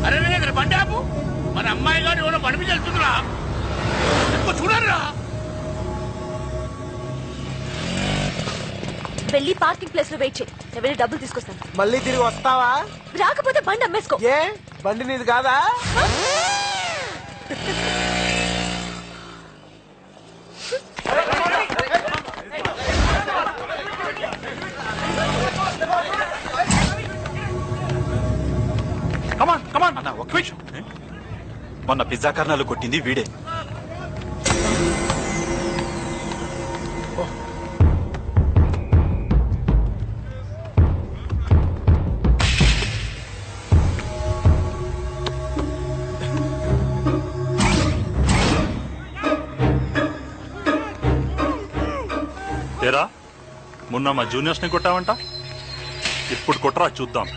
అరే బండి ఆపు. మన అమ్మాయి గారు ఎవరో బండి మీద వెళ్తుందిరా, చూడరా. వెళ్ళి పార్కింగ్ ప్లేస్ లో వెయిట్ చేయి, నేను వెళ్ళి డబ్బులు తీసుకొస్తాను. మళ్ళీ తిరిగి వస్తావా? రాకపోతే బండి అమ్మేసుకో. ఏ బండి నీది కాదా? కమాన్ కమాన్ అన్న, ఒక్క నిమిషం. మొన్న పిజ్జా కార్నాలు కొట్టింది వీడే. ఏరా, మొన్న మా జూనియర్స్ ని కొట్టావంట, ఇప్పుడు కొట్టరా చూద్దాం.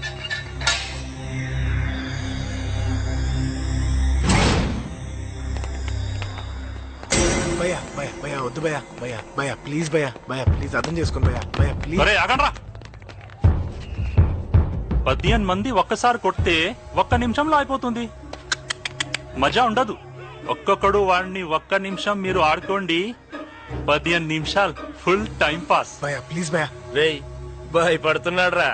భయ్యా భయ్యా భయ్యా వద్దు భయ్యా, భయ్యా భయ్యా ప్లీజ్, భయ్యా భయ్యా ప్లీజ్ అర్థం చేసుకోండి భయ్యా, భయ్యా ప్లీజ్. అరే ఆగండ్రా. 15 మంది ఒక్కసారి కొడితే 1 నిమిషంలో అయిపోతుంది, మజా ఉండదు. ఒక్కొక్కడు వాడిని 1 నిమిషం మీరు ఆడుకోండి, 15 నిమిషాలు ఫుల్ టైం పాస్. భయ్యా ప్లీజ్ భయ్యా. రేయ్ భయపడుతున్నాడు రా.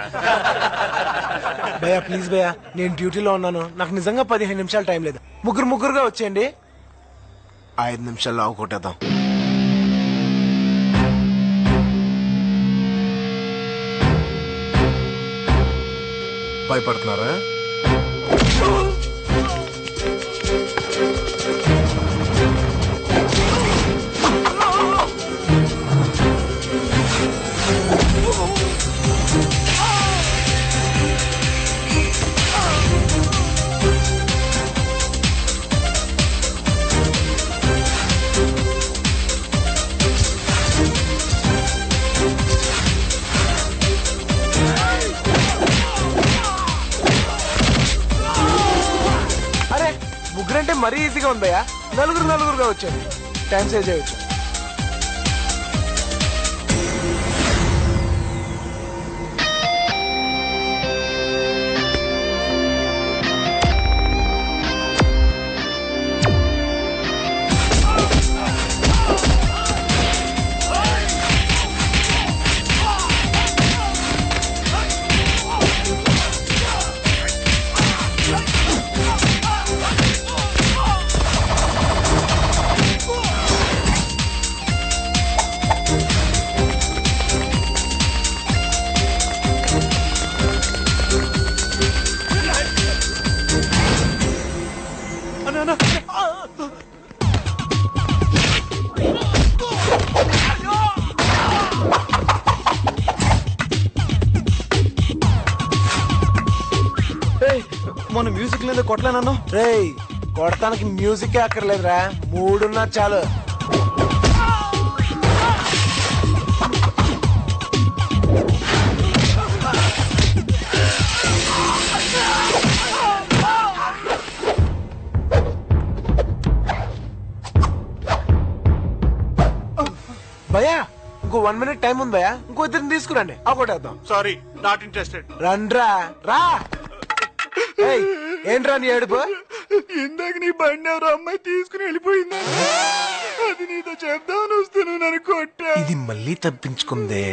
భయ్యా ప్లీజ్ భయ్యా, నేను డ్యూటీలో ఉన్నాను, నాకు నిజంగా 15 నిమిషాలు టైం లేదు. ముగ్గురుగా వచ్చేయండి, 5 నిమిషాల్లో ఆవు కొట్టేద్దాం. భయపడుతున్నారా? అరే ముగ్గురంటే మరీ ఈజీగా ఉంది భయ్యా, నలుగురుగా వచ్చాడు, టైం సేవ్ చేయొచ్చు. మొన్న మ్యూజిక్ లేదా కొట్టలేనన్నా. రేయ్ కొడతానికి మ్యూజిక్ అక్కర్లేదురా, మూడున్నా చాలు. భయ్యా ఇంకో 1 minute టైం ఉంది భయ్యా, ఇంకో ఇద్దరిని తీసుకురండి, అవకొట్టేద్దాం. Sorry, not interested. రండ్రా రా. ఏయ్, ఏంట్రా నీ ఏడుపు? ఇందాక నీ బండి ఎవరో అమ్మాయి తీసుకుని వెళ్ళిపోయింది, అది నీతో చెప్దామని వస్తాను, నన్ను కొట్టా. ఇది మళ్ళీ తప్పించుకుందే.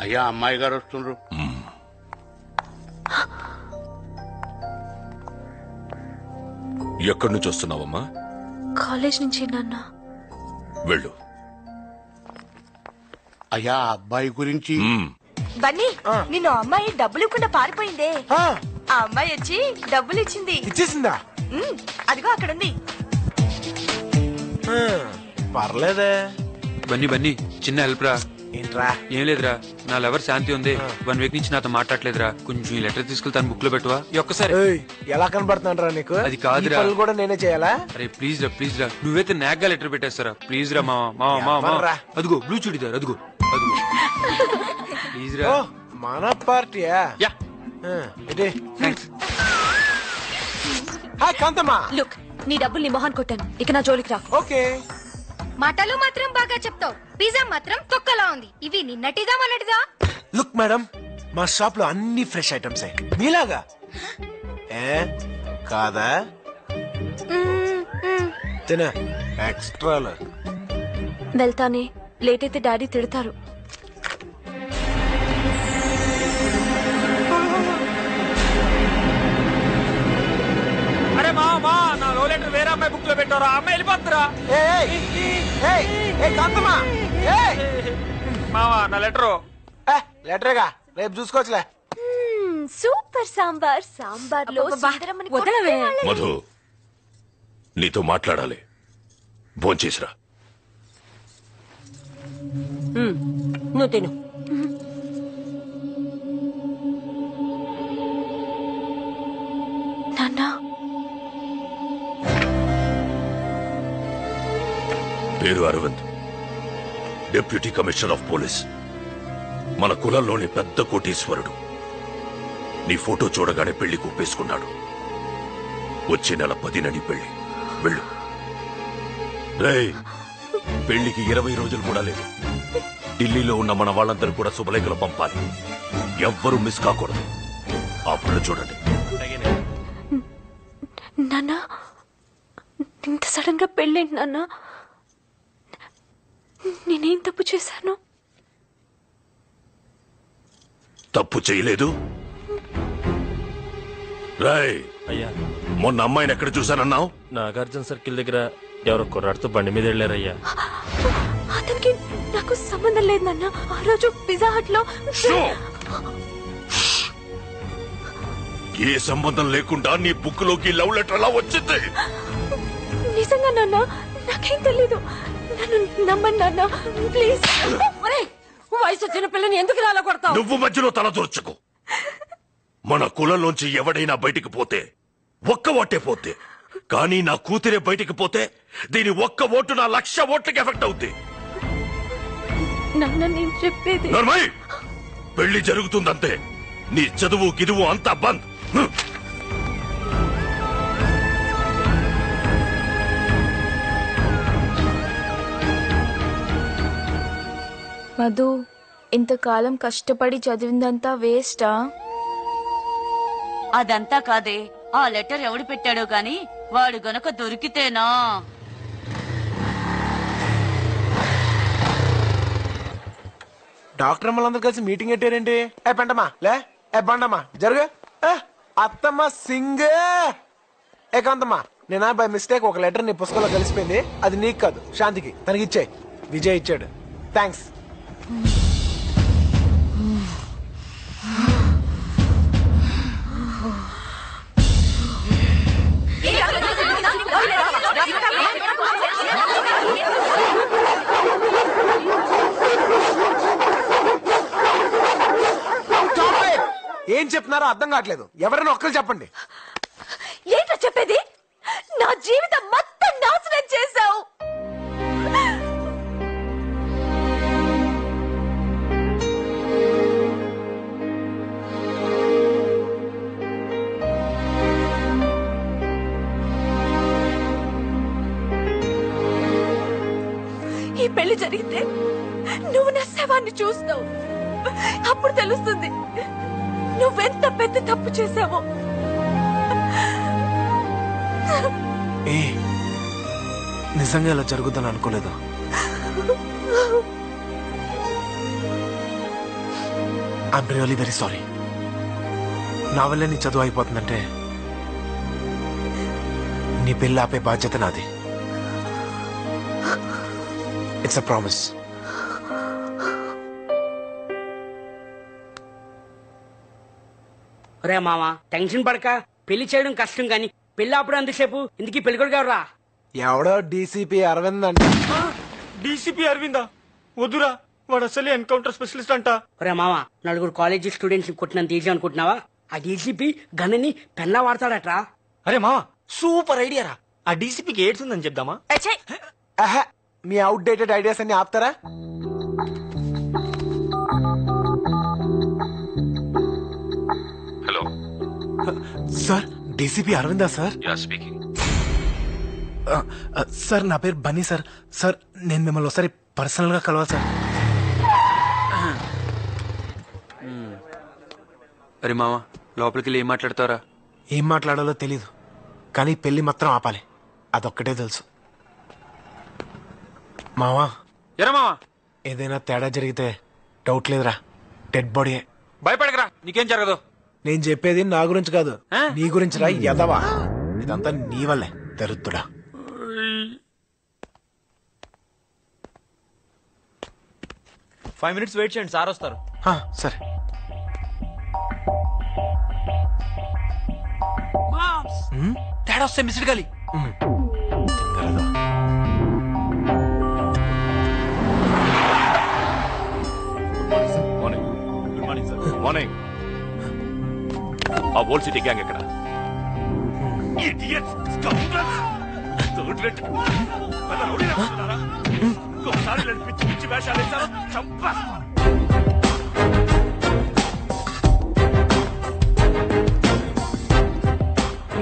అయ్యా అమ్మాయి గారు వస్తుండ్రు. ఎక్కడి నుంచి వస్తున్నావమ్మా? కాలేజ్ నుంచి నాన్న. వెళ్ళు. అయ్యా అబ్బాయి గురించి. బన్నీ నిన్ను అమ్మాయి డబ్బులు ఇవ్వకుండా పారిపోయిందే, ఆ అమ్మాయి వచ్చి డబ్బులు ఇచ్చింది. ఇచ్చేసిందా? అదిగో అక్కడ ఉంది. పర్లేదే. బన్నీ బన్నీ, చిన్న హెల్ప్ రా. ఏంట్రా? ఏం లేదురా, నా లవర్ శాంతి ఉంది, 1 week నుంచి నాతో మాట్లాడలేదురా. కొంచెం ఈ లెటర్ తీసుకెళ్లి తన బుక్ లో పెట్టువా ఒక్కసారి. ఎలా కనబడుతున్నారా నీకు? అది కాదురా, కూడా నేనే చేయాలా? అరే ప్లీజ్ రా ప్లీజ్ రా, నువ్వైతే నాగ్గా లెటర్ పెట్టేస్తారా ప్లీజ్ రా. మావా అదిగో బ్లూ చుడిదార్, అదిగో అదిగో ప్లీజ్ రా. మన పార్టీయా? Yeah thanks. Hi Kantamma. Look, నీ డబ్బులు నీ మొహాన్ కొట్టాను, ఇక నా జోలికి రా. ఓకే. మాటలు మాత్రం బాగా చెప్తావు, పిజ్జా మాత్రం తొక్కలా ఉంది. ఇవి నిన్నటిదా మొన్నటిదా? లుక్ మేడం, మా షాప్ లో అన్ని ఫ్రెష్ ఐటమ్స్ మీలాగా. కాదా? తిన ఎక్స్ట్రా. వెళ్తానే, లేట్ అయితే డాడీ తిడతారు. అరే మా నా లో లెటర్ వేరే అమ్మాయి బుక్ లో పెట్టారా, అమ్మాయి వెళ్ళిపోతురా. మావా నా లెటరు. లెటరేగా, రేపు చూసుకోవచ్చులే. సూపర్ సాంబార్, సాంబార్ లో వదలవే. మధు, నీతో మాట్లాడాలి, భోంచేసిరా. నువ్వు తిను. నాన్నా, పేరు Aravind, deputy commissioner of police. మన కులంలోని పెద్ద కోటీశ్వరుడు. నీ ఫోటో చూడగానే పెళ్లి కుప్పేసుకున్నాడు. వచ్చే నెల 10న పెళ్లి. వెళ్ళు. రేయ్, పెళ్లికి 20 రోజులు కూడా లేదు. ఢిల్లీలో ఉన్న మన వాళ్ళందరూ కూడా శుభలేఖలు పంపాలి. ఎవ్వరూ మిస్ కాకూడదు. ఆ పిల్ల చూడండి. నాన్నా, ఇంత సడన్ గా పెళ్ళేంటి నాన్న? నేనేం తప్పు చేశాను? తప్పు చేయలేదు. రాయ్ అయ్యా, మొన్న అమ్మాయిని ఎక్కడ చూశానన్నావు? నాగార్జున సర్కిల్ దగ్గర ఎవరో కుర్రాడితో బండి మీద వెళ్ళారయ్యా. అతనికి నాకు సంబంధం లేదు నాన్న. ఆ రోజు పిజ్జా హట్ లో. ఏ సంబంధం లేకుండా నీ బుక్ లోకి లవ్ లెటర్ ఎలా వచ్చింది? నిజంగా నాన్న, నాకేం తెలీదు. నన్ను నమ్మండి నాన్న, ప్లీజ్. వయసు వచ్చిన పిల్లని ఎందుకు రాలా కొడతావు? నువ్వు మధ్యలో తల దూర్చకు. మన కులంలోంచి ఎవడైనా బయటికి పోతే ఒక్క ఓటే పోతే, కానీ నా కూతురే బయటికి పోతే దీని ఒక్క ఓటు నా 1,00,000 ఓట్లకి ఎఫెక్ట్ అవుద్ది. నాన్న, నేను చెప్పేది. నర్మయ్, పెళ్లి జరుగుతుందంతే. నీ చదువు గిదువు అంతా బంద్. మధు, ఇంతకాలం కష్టపడి చదివిందంతా వేస్టా? అదంతా కాదే, ఆ లెటర్ ఎవడు పెట్టాడో గాని వాడు గనక దొరికితేనా. డాక్టర్ అమ్మలందరూ కలిసి మీటింగ్ పెట్టారేంటి? ఏ పెంటమ్మా లే, ఏ బండమ్మా జరుగు. అత్తమ్మ సింగ్. ఏకాంతమ్మా, నేను బై మిస్టేక్ ఒక లెటర్ నీ పుస్తకంలో కలిసిపోయింది. అది నీకు కాదు, శాంతికి. తనకి ఇచ్చే. విజయ్ ఇచ్చాడు. థ్యాంక్స్. ఏం చెప్తున్నారో అర్థం కావట్లేదు. ఎవరైనా ఒక్కరు చెప్పండి. ఏంటో చెప్పేది? నా జీవితం మొత్తం నాశనం చేశావు. ఈ పెళ్లి జరిగితే నువ్వు నా శవాన్ని చూస్తావు. అప్పుడు తెలుస్తుంది నువ్వెంత పెద్ద తప్పు చేశావో. ఏ నిజంగా ఇలా జరుగుతుందని అనుకోలేదు. I'm really very sorry. నా వల్లే నీ చదువు అయిపోతుందంటే నీ పెళ్ళి ఆపే బాధ్యత నాది. It's a promise. ఒరే మామ, టెన్షన్ పడక. పెళ్లి చేయడం కష్టం గాని పెళ్లి అప్పుడు అంతసేపు ఇందుకీ పెళ్ళికొడుకు ఎవరా? ఎవడో డీసీపీ అరవింద్ అంట. డీసీపీ అరవిందా? వద్దురా, వాడు అసలే ఎన్కౌంటర్ స్పెషలిస్ట్ అంట. ఒరే మామ, నలుగురు కాలేజీ స్టూడెంట్స్ కొట్టినంత ఈజీ అనుకుంటున్నావా? ఆ డీసీపీ గన్నని పెన్లా వాడతాడట్రా. అరే మామ, సూపర్ ఐడియా రా. ఆ డీసీపీకి ఎయిడ్స్ ఉందని చెప్దామా? మీ అవుట్ డేటెడ్ ఐడియాస్ అన్ని ఆపుతారా? Hello sir, DCP Aravinda sir? Yeah speaking. Sir, నా పేరు బన్నీ సార్. సార్, నేను మిమ్మల్ని ఒకసారి పర్సనల్ గా కలవాలి సార్. అరే మామ, లోపలికి వెళ్ళి ఏం మాట్లాడతారా? ఏం మాట్లాడాలో తెలీదు, కానీ పెళ్లి మాత్రం ఆపాలి. అదొక్కటే తెలుసు. మావా, ఎరా మావా, ఏదైనా తేడా జరిగితే డౌట్ లేదురా, డెడ్ బాడీ. భయపడకరా, నీకేం జరగదు. నేను చెప్పేది నా గురించి కాదు, నీ గురించి రా యదవా. ఇదంతా నీ వల్లే, దరిద్రుడా. ఫైవ్ మినిట్స్ వెయిట్ చేయండి, సార్ వస్తారు. సరే. తేడా వస్తే మిస్డ్ గాలి. Morning. Good morning sir. Morning. ఆ ఓల్డ్ సిటీ గ్యాంగ్ ఎక్కడ?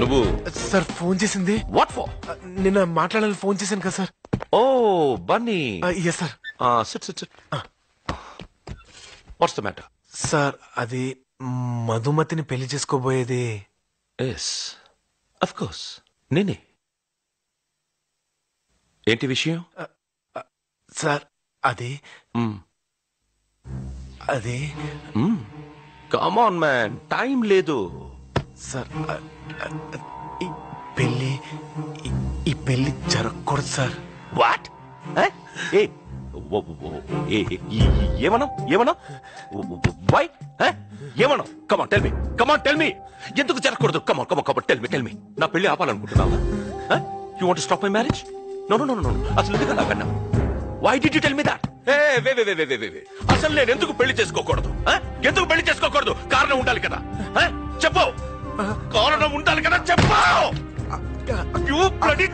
నువ్వు సార్ ఫోన్ చేసింది? What for? నిన్న మాట్లాడాలని ఫోన్ చేశాను కదా సార్. ఓ Bunny. Yes sir. Sit sit sit. What's the matter? Sir, అది మధుమతిని పెళ్లి చేసుకోబోయేది. ఎస్ అఫ్ కోర్స్, నేనే. ఏంటి విషయం? సార్, అది అది కమ్ ఆన్ మ్యాన్, టైం లేదు. సార్, ఈ పెళ్లి జరగకూడదు సార్. వాట్? ఏమన్నా ఏమన్నా వై ఏమన్నా? Come on tell me, come on tell me. ఎందుకు జరగకూడదు? Come on come on come on tell me, tell me. నా పెళ్లి ఆపాలనుకుంటున్నావా? You want to stop my marriage? No no no no. అసలు ఎందుకు నాకన్నా? Why did you tell me that? అసలు నేను ఎందుకు పెళ్లి చేసుకోకూడదు? ఎందుకు పెళ్లి చేసుకోకూడదు? కారణం ఉండాలి కదా. చెప్పు, కారణం ఉండాలి కదా, చెప్పు.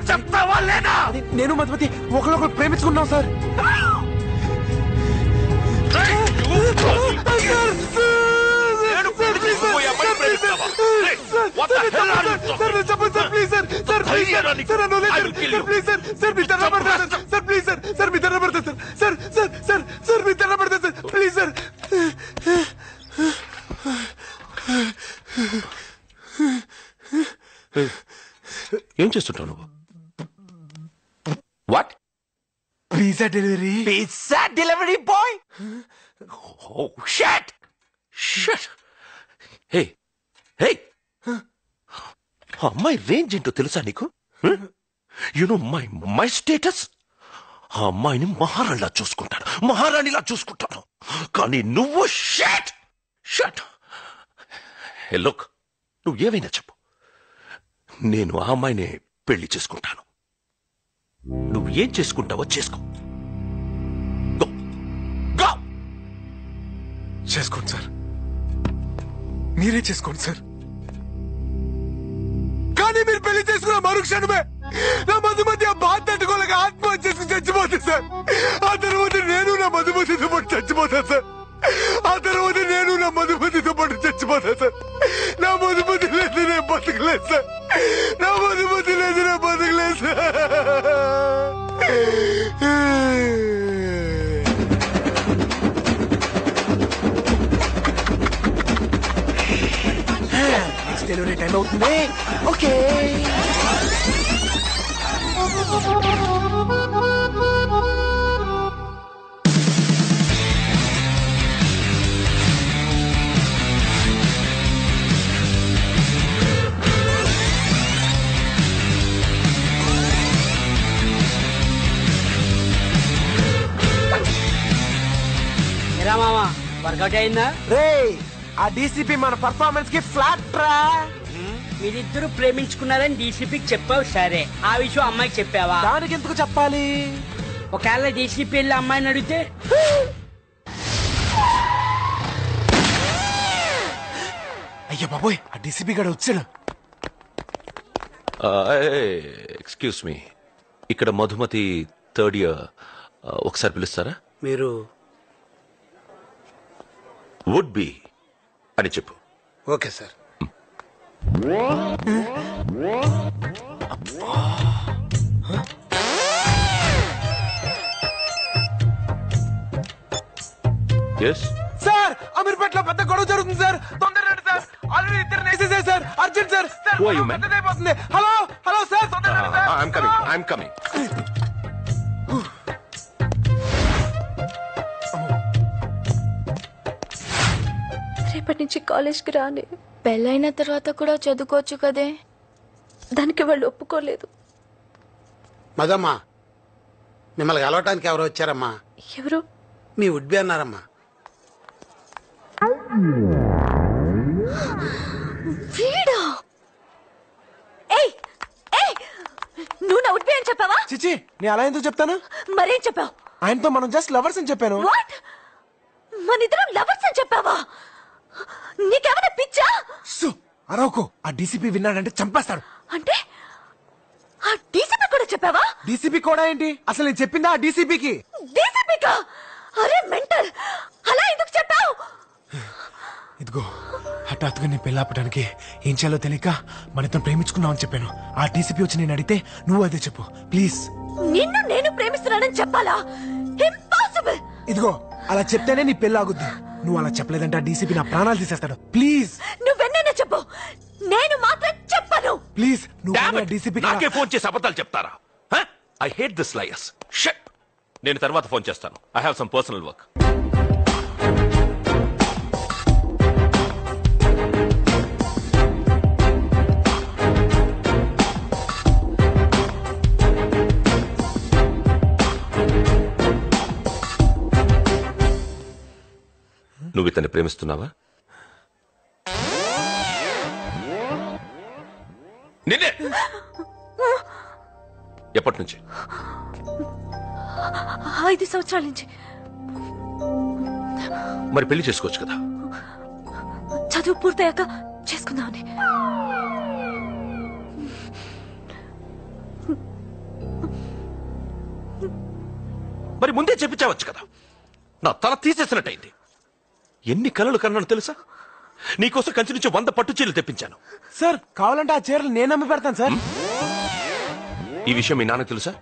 చెప్తావా లేదా? నేను మధుమతి ఒకరినొకరు ప్రేమించుకున్నాం సార్. ఏం చేస్తుంటావు నువ్వు? What? Pizza delivery. Pizza delivery boy? Oh shut shut. Hey hey, ఆ అమ్మాయి రేంజ్ ఏంటో తెలుసా నీకు? You know my status. ఆ అమ్మాయిని మహారాణిలా చూసుకుంటాను, మహారాణిలా చూసుకుంటాను. కానీ నువ్వు షట్ షట్. లుక్, నువ్వు ఏమైనా చెప్పు, నేను ఆ అమ్మాయిని పెళ్లి చేసుకుంటాను. నువ్వు ఏం చేసుకుంటావో చేసుకో. చేసుకోండి సార్, మీరే చేసుకోండి సార్. కానీ మీరు పెళ్లి చేసుకున్న మరుక్షణమే నా మధుమతి ఆ బాధ తట్టుకోలేక ఆత్మహత్య చేసుకుని చచ్చిపోతుంది సార్. ఆ తర్వాత నేను నా మధుమతితో పాటు చచ్చిపోతాను సార్. ఆ తర్వాత నేను నా మధుమతితో పాటు చచ్చిపోతాను సార్. నా మధుమతి లేదు, నేను బతకలేదు సార్. నా మధుమతి లేదు, నేను బతకలేదు సార్. నెక్స్ట్ డెలివరీ టైం అవుతుంది. ఓకే. ఎరా మామా, వర్కౌట్ అయిందా? రే, ఆ డీసీపీ మన పర్ఫార్మెన్స్ కి ఫ్లాట్ రా. మీరిద్దరు ప్రేమించుకున్నారని డీసీపీకి చెప్పావు సరే, ఆ విషయం అమ్మాయికి చెప్పావా? దానికి ఎందుకు చెప్పాలి? ఒకవేళ డీసీపీ వెళ్ళి అమ్మాయిని అడిగితే? అయ్యా బాబోయ్, ఆ డీసీపీ గడు వచ్చాడు. ఎక్స్క్యూజ్ మీ, ఇక్కడ మధుమతి థర్డ్ ఇయర్, ఒకసారి పిలుస్తారా? మీరు వుడ్ బి అని చెప్పు. Okay sir. ఎస్ సార్, అమీర్పేటలో పెద్ద గొడవ జరుగుతుంది సార్. తొందరగా రండి సార్. ఆల్రెడీ ఇద్దరు వేసేసారు sir. Urgent sir. Sir, Who are you, man? పెద్దదైపోతుంది. హలో హలో సార్, తొందరగా రండి సార్. I'm coming. రేపటి నుంచి కాలేజ్కి రాని. పెళ్ళైన తర్వాత కూడా చదువుకోవచ్చు కదే. దానికి వాళ్ళు ఒప్పుకోలేదు. మదమ్మా, మిమ్మల్ని కలవటానికి ఎవరు వచ్చారమ్మా? ఎవరు? మీ ఉడ్బి అన్నారమ్మా. వీడా? ఏయ్ ఏయ్, నువ్వు నా ఉడ్బి అని చెప్పావా? చిచి, నేను అలా ఎందుకు చెప్తాను? మరేం చెప్పావు? ఆయనతో మనం జస్ట్ లవర్స్ అని చెప్పాను. వాట్? మనిద్దరం లవర్స్ అని చెప్పావా? నీకేమైనా పిచ్చా? అరవకు, ఆ డీసీపీ విన్నాడంటే చంపేస్తాడు. అంటే ఆ డీసీపీ కూడా చెప్పావా? డీసీపీ కూడా ఏంటి? అసలు నేను చెప్పిందా ఆ డీసీపీకి? డీసీపీకా? అరే మెంటల్, అలా ఎందుకు చెప్పావు? ఇదిగో, హఠాత్తుగా నేను పెళ్ళాపడానికి ఏం చేయాలో తెలియక మనతో ప్రేమించుకున్నావు అని చెప్పాను. ఆ డీసీపీ వచ్చి నేను అడిగితే నువ్వు అదే చెప్పు ప్లీజ్. నిన్ను నేను ప్రేమిస్తున్నానని చెప్పాలా? ఇంపాసిబుల్. ఇదిగో, అలా చెప్తేనే నీ పెళ్ళి ఆగుద్ది. నువ్వు అలా చెప్పలేదంటే ఆ డీసీపీ నా ప్రాణాలు తీసేస్తాడు. ప్లీజ్ నువ్వెన్నైనా చెప్పు, నేను మాత్రం చెప్పను. ప్లీజ్ నువ్వు డీసీపీ నాకే ఫోన్ చేసి అబద్ధాలు చెప్తారా? I hate this liars. Shut. నేను తర్వాత ఫోన్ చేస్తాను. I have some personal work. నువ్వు ఇతన్ని ప్రేమిస్తున్నావా? నిన్నే. ఎప్పటి నుంచి? 5 సంవత్సరాల నుంచి. మరి పెళ్లి చేసుకోవచ్చు కదా. చదువు పూర్తయ్యాక చేసుకుందామని. మరి ముందే చెప్పించవచ్చు కదా. నా తల తీసేసినట్టయింది. ఎన్ని కలలు కన్నాను తెలుసా? నీకోసం కంచి నుంచి 100 పట్టు చీరలు తెప్పించాను. సార్, కావాలంటే ఆ చీరలు నేను అమ్మి పెడతాను సార్. ఈ విషయం మీ నాన్నకు తెలుసా?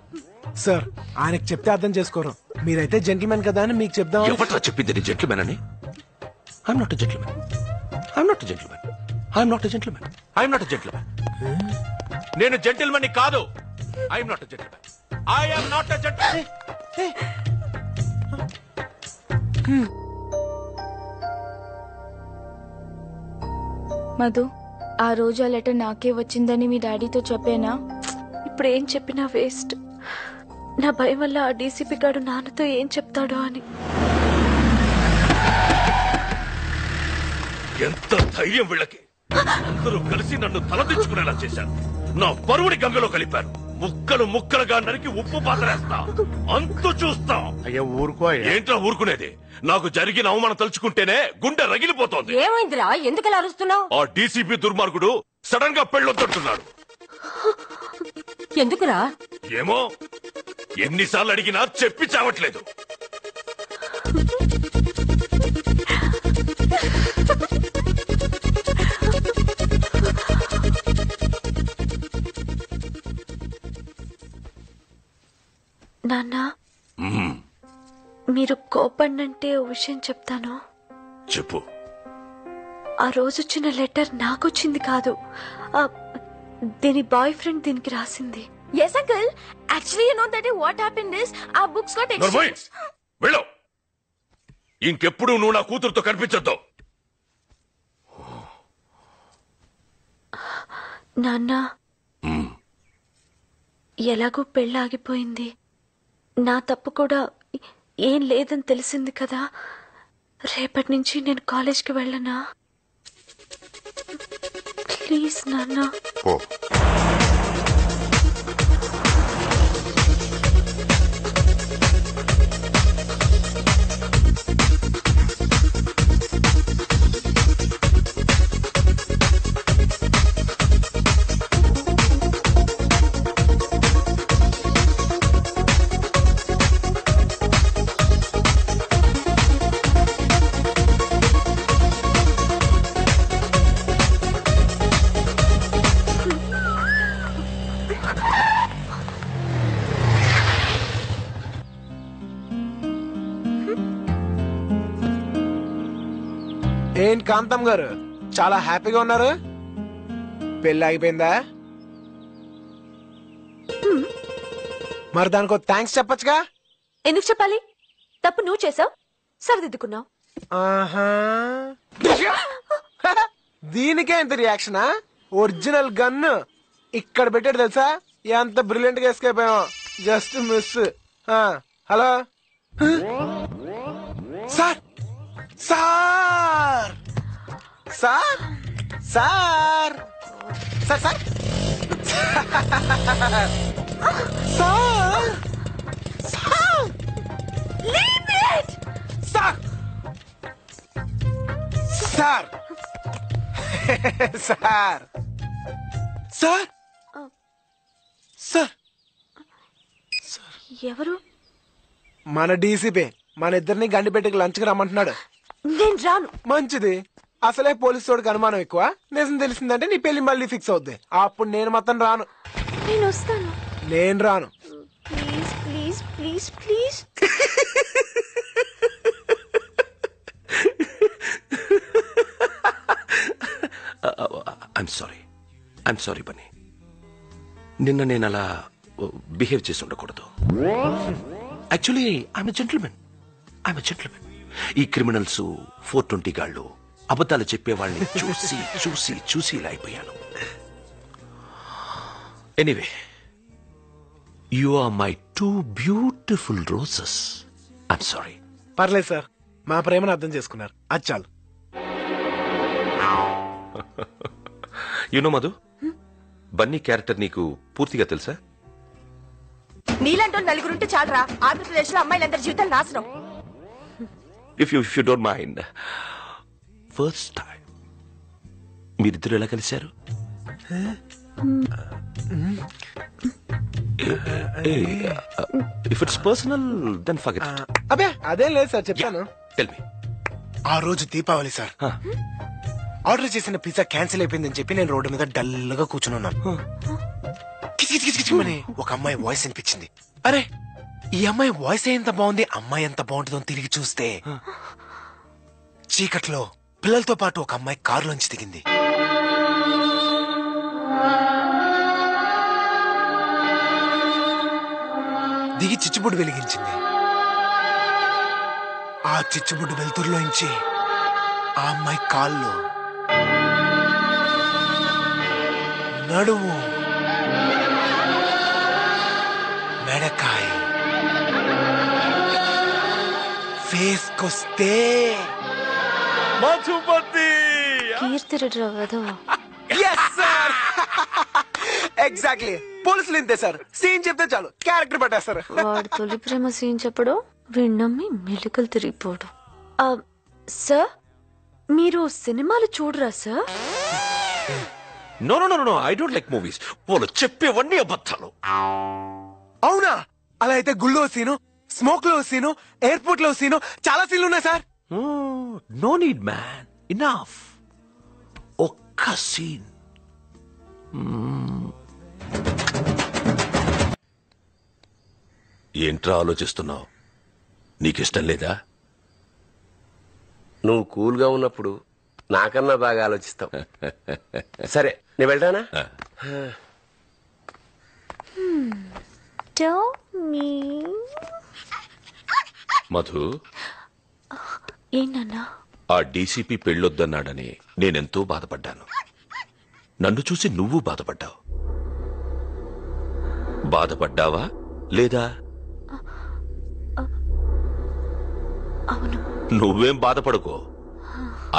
సార్, ఆయనకు చెప్తే అర్థం చేసుకోరు. మీరైతే జెంటిల్మెన్ కదా అని మీకు చెప్దాం. ఎవట్రా చెప్పింది నీ జెంటిల్మెన్ అని? I'm not a gentleman. I'm not a gentleman. I'm not a gentleman. I'm not a gentleman. నేను జెంటిల్మెన్ కాదు. I'm not a gentleman. I'm not a gentleman. Madhu, ఆ రోజు ఆ లెటర్ నాకే వచ్చిందని మీ డాడీతో చెప్పానా? ఇప్పుడు ఏం చెప్పినా వేస్ట్. నా భయం వల్ల ఆ డీసీపీ గారు నాన్నతో ఏం చెప్తాడో అని. ఎంత ధైర్యం వీళ్ళకి! అందరూ కలిసి నన్ను తలదించుకునేలా చేశారు. నా పరువుని గంగలో కలిపారు. ముక్కలు ముక్కలుగా నరికి ఉప్పు పాతరేస్తా. అంతు చూస్తా. అయ్యా ఊరుకో. ఏంట్రా ఊరుకునేది? నాకు జరిగిన అవమానం తలుచుకుంటేనే గుండె రగిలిపోతోంది. ఏమైందిరా? ఎందుకలా అరుస్తున్నావు? ఆ డీసీపీ దుర్మార్గుడు సడన్ గా పెళ్ళొద్దంటున్నాడు. ఎందుకురా? ఏమో, ఎన్నిసార్లు అడిగినా చెప్పి చావట్లేదు. నాన్న, మీరు కోపన్నంటే ఓ విషయం చెప్తాను. చెప్పు. ఆ రోజు వచ్చిన లెటర్ నాకొచ్చింది కాదు, దీని బాయ్ ఫ్రెండ్ దీనికి రాసింది. Yes, uncle. Actually, you know that what happened is our books got exchanged. వెళ్ళు. ఇంకెప్పుడు నువ్వు నా కూతురుతో కనిపించొద్దు. నాన్న, ఎలాగో పెళ్ళాగిపోయింది. నా తప్పు కూడా ఏం లేదని తెలిసింది కదా. రేపటి నుంచి నేను కాలేజ్కి వెళ్ళనా? ప్లీజ్ నాన్న. ఏంటి కాంతం గారు చాలా హ్యాపీగా ఉన్నారు? పెళ్ళి ఆగిపోయిందా? మరి దానికో థ్యాంక్స్ చెప్పొచ్చుగా. ఎందుకు చెప్పాలి? తప్పు నువ్వు చేసావు, సరిదిద్దుకున్నావు. దీనికే ఇంత రియాక్షనా? ఒరిజినల్ గన్ ఇక్కడ పెట్టాడు తెలుసా? ఎంత బ్రిలియంట్ గా ఎస్కేప్ అయ్యాం. Just miss. Hello sir, sir sir sir sir sir sir sir leave it. Sir sir sir sir sir ఎవరు? మన డీసీపీ మన ఇద్దరిని గండిపెట్టుకు లంచ్కి రమ్మంటున్నాడు. నేను రాను. మంచిది. అసలే పోలీసు తోడికి అనుమానం ఎక్కువ. నిజం తెలిసిందంటే నీ పెళ్లి మళ్ళీ ఫిక్స్ అవుద్ది. అప్పుడు నేను మొత్తం రాను. నేను వస్తాను. నేను రాను. Please please please please. I'm sorry Bunny. నిన్న నేను అలా బిహేవ్ చేసి ఉండకూడదు. Actually I'm gentleman. ఈ క్రిమినల్స్ 420 గాళ్ళు అబద్ధాలు చెప్పేవాళ్ళని చూసి చూసి చూసి ఇలా అయిపోయాను. Anyway, you are my 2 beautiful roses. I'm sorry. పర్లేదు సార్, మా ప్రేమను అర్థం చేసుకున్నారు. అది చాలు. యునో మధు, బన్నీ క్యారెక్టర్ నీకు పూర్తిగా తెలుసా? నీలంటూ నలుగురుంటే చాలరా, ఆంధ్రప్రదేశ్ లో అమ్మాయిలందరి జీవితాలు నాశనం. If you don't mind, first time మీరిద్దరు ఎలా కలిశారు? If it's personal then forget it. అబే అదేం లేదు సార్, చెప్తాను. Tell me. ఆ రోజు దీపావళి సార్. ఆర్డర్ చేసిన పిజ్జా క్యాన్సిల్ అయిపోయిందని చెప్పి నేను రోడ్డు మీద డల్ గా కూర్చుని ఉన్నాను. కిచకిచకిచమని ఒక అమ్మాయి వాయిస్ అనిపించింది. అరే, ఈ అమ్మాయి వాయిస్ ఎంత బాగుంది, అమ్మాయి ఎంత బాగుంటుందో తిరిగి చూస్తే చీకట్లో పిల్లలతో పాటు ఒక అమ్మాయి కారులోంచి దిగింది. దిగి చిచ్చుబుడ్డు వెలిగించింది. ఆ చిచ్చుబుడ్డు వెలుతురులోంచి ఆ అమ్మాయి కాల్లో నడుము, మెడకాయ, ఫేస్ కొస్తే మధుపతి. కీర్తి ఎగ్జాక్ట్లీ పోలీసులు ఇంతే సార్. సీన్ చెప్తే చాలు క్యారెక్టర్ పెట్టేస్తారు. వాడు తొలి ప్రేమ సీన్ చెప్పడం విన్నమ్మి మెలికలు తిరిగిపోవడం. సార్ మీరు సినిమాలు చూడరా sir? No no no no, I don't like movies. వాళ్ళు చెప్పేవన్నీ అబద్ధాలు. అవునా? అలా అయితే గుళ్ళో సీను, స్మోక్ లో సీను, ఎయిర్పోర్ట్ లో సీను, చాలా సీన్లు ఉన్నాయి sir. No need man, enough. ఒక్క సీన్. ఏంట్రా ఆలోచిస్తున్నావు? నీకిష్టం లేదా? నువ్వు కూల్గా ఉన్నప్పుడు నాకన్నా బాగా ఆలోచిస్తావు. సరే నేను వెళ్తానా? మధు, ఏంటన్నా? ఆ డీసీపీ పెళ్ళొద్దన్నాడని నేనెంతో బాధపడ్డాను. నన్ను చూసి నువ్వు బాధపడ్డావు. బాధపడ్డావా లేదా? అవును. నువ్వేం బాధపడుకో.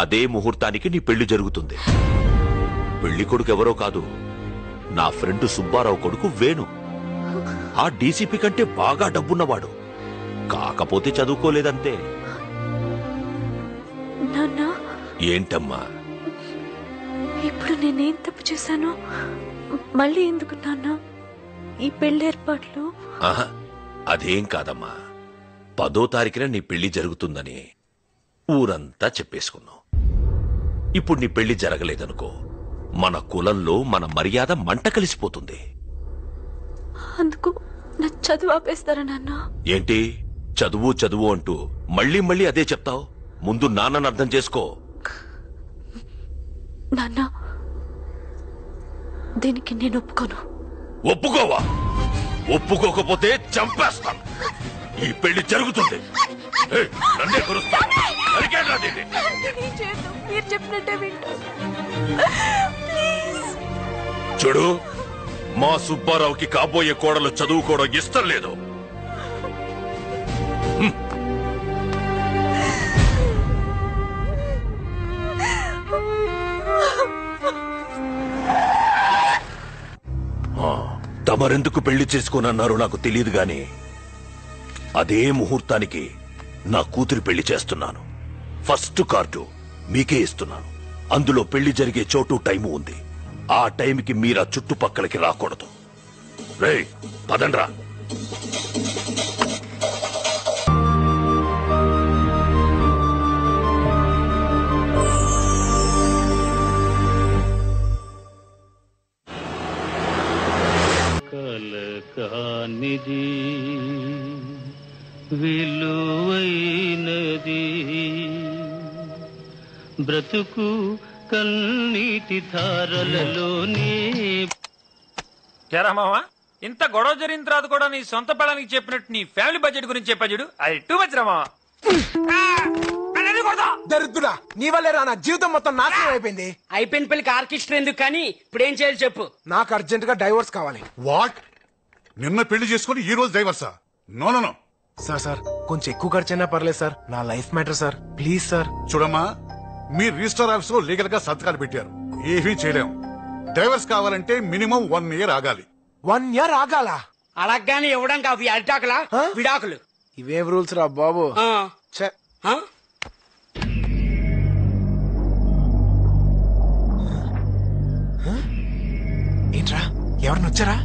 అదే ముహూర్తానికి నీ పెళ్లి జరుగుతుంది. పెళ్లి కొడుకు ఎవరో కాదు, నా ఫ్రెండ్ సుబ్బారావు కొడుకు వేణు. ఆ డీసీపీ కంటే బాగా డబ్బున్నవాడు. కాకపోతే చదువుకోలేదంతే. నాన్నా, ఏంటమ్మా? ఇప్పుడు నేనేం తప్పు చేశాను? మళ్ళీ ఎందుకు నాన్న ఈ పెళ్లి ఏర్పాట్లు? ఆహా, అదేం కాదమ్మా. 10వ తారీఖున నీ పెళ్లి జరుగుతుందని ఊరంతా చెప్పేసుకున్నాం. ఇప్పుడు నీ పెళ్లి జరగలేదనుకో, మన కులంలో మన మర్యాద మంట కలిసిపోతుంది. అందుకు నా చదువు ఆపేస్తారా నాన్న? ఏంటి చదువు చదువు అంటూ మళ్ళీ మళ్ళీ అదే చెప్తావు? ముందు నాన్నను అర్థం చేసుకో. నాన్న, దీనికి నేను ఒప్పుకోను. ఒప్పుకోవా? ఒప్పుకోకపోతే చంపేస్తాను. ఈ పెళ్లి జరుగుతుంది. ఏయ్, నన్నే కొరుస్తాను. నరికేడ్రా దీన్ని. మీరు చెప్పినట్టే వింటాను. చూడు, మా సుబ్బారావుకి కాబోయే కోడలు చదువుకోవడం ఇష్టం లేదు. తమరెందుకు పెళ్లి చేసుకోనన్నారో నాకు తెలియదు గాని అదే ముహూర్తానికి నా కూతురి పెళ్లి చేస్తున్నాను. ఫస్ట్ కార్డు మీకే ఇస్తున్నాను. అందులో పెళ్లి జరిగే చోటు టైము ఉంది. ఆ టైంకి మీరా చుట్టుపక్కలకి రాకూడదు. రేయ్, పదండ్రా. కలకానిది విలువైనది బ్రతుకు కన్నీటి ధారలలోనే. కేరా మావా, ఇంత గొడవ జరిగిన తర్వాత కూడా నీ సొంత పెళ్ళానికి చెప్పినట్టు నీ ఫ్యామిలీ బడ్జెట్ గురించి చెప్పా చూడు, అది టూ మచ్ రా మావా. దరిద్రుడా, నీ వల్లే రా నా జీవితం మొత్తం నాశనం అయిపోయింది. అయిపోయిన పెళ్లికి ఆర్కెస్ట్రా ఎందుకు కానీ ఇప్పుడు ఏం చేయాలి చెప్పు. నాకు అర్జెంట్ గా డైవోర్స్ కావాలి. వాట్? నిన్న పెళ్లి చేసుకుని ఈ రోజు డైవర్సా? No no no. సార్ కొంచెం ఎక్కువ ఖర్చైనా పర్లేదు సార్. నా life matter sir, please sir. చూడమ్మా, మీ రిజిస్టర్ ఆఫీస్ లో లీగల్ గా సంతకాలు పెట్టారు. ఏమీ చేయలేం. డైవర్స్ కావాలంటే మినిమం 1 year ఆగాలి. 1 year ఆగాల? అలాగానే ఇవ్వడం కాదు, అరిటాకులా విడాకులు. ఇవేం రూల్స్ రా బాబు. ఏంట్రా, ఎవరిని వచ్చారా?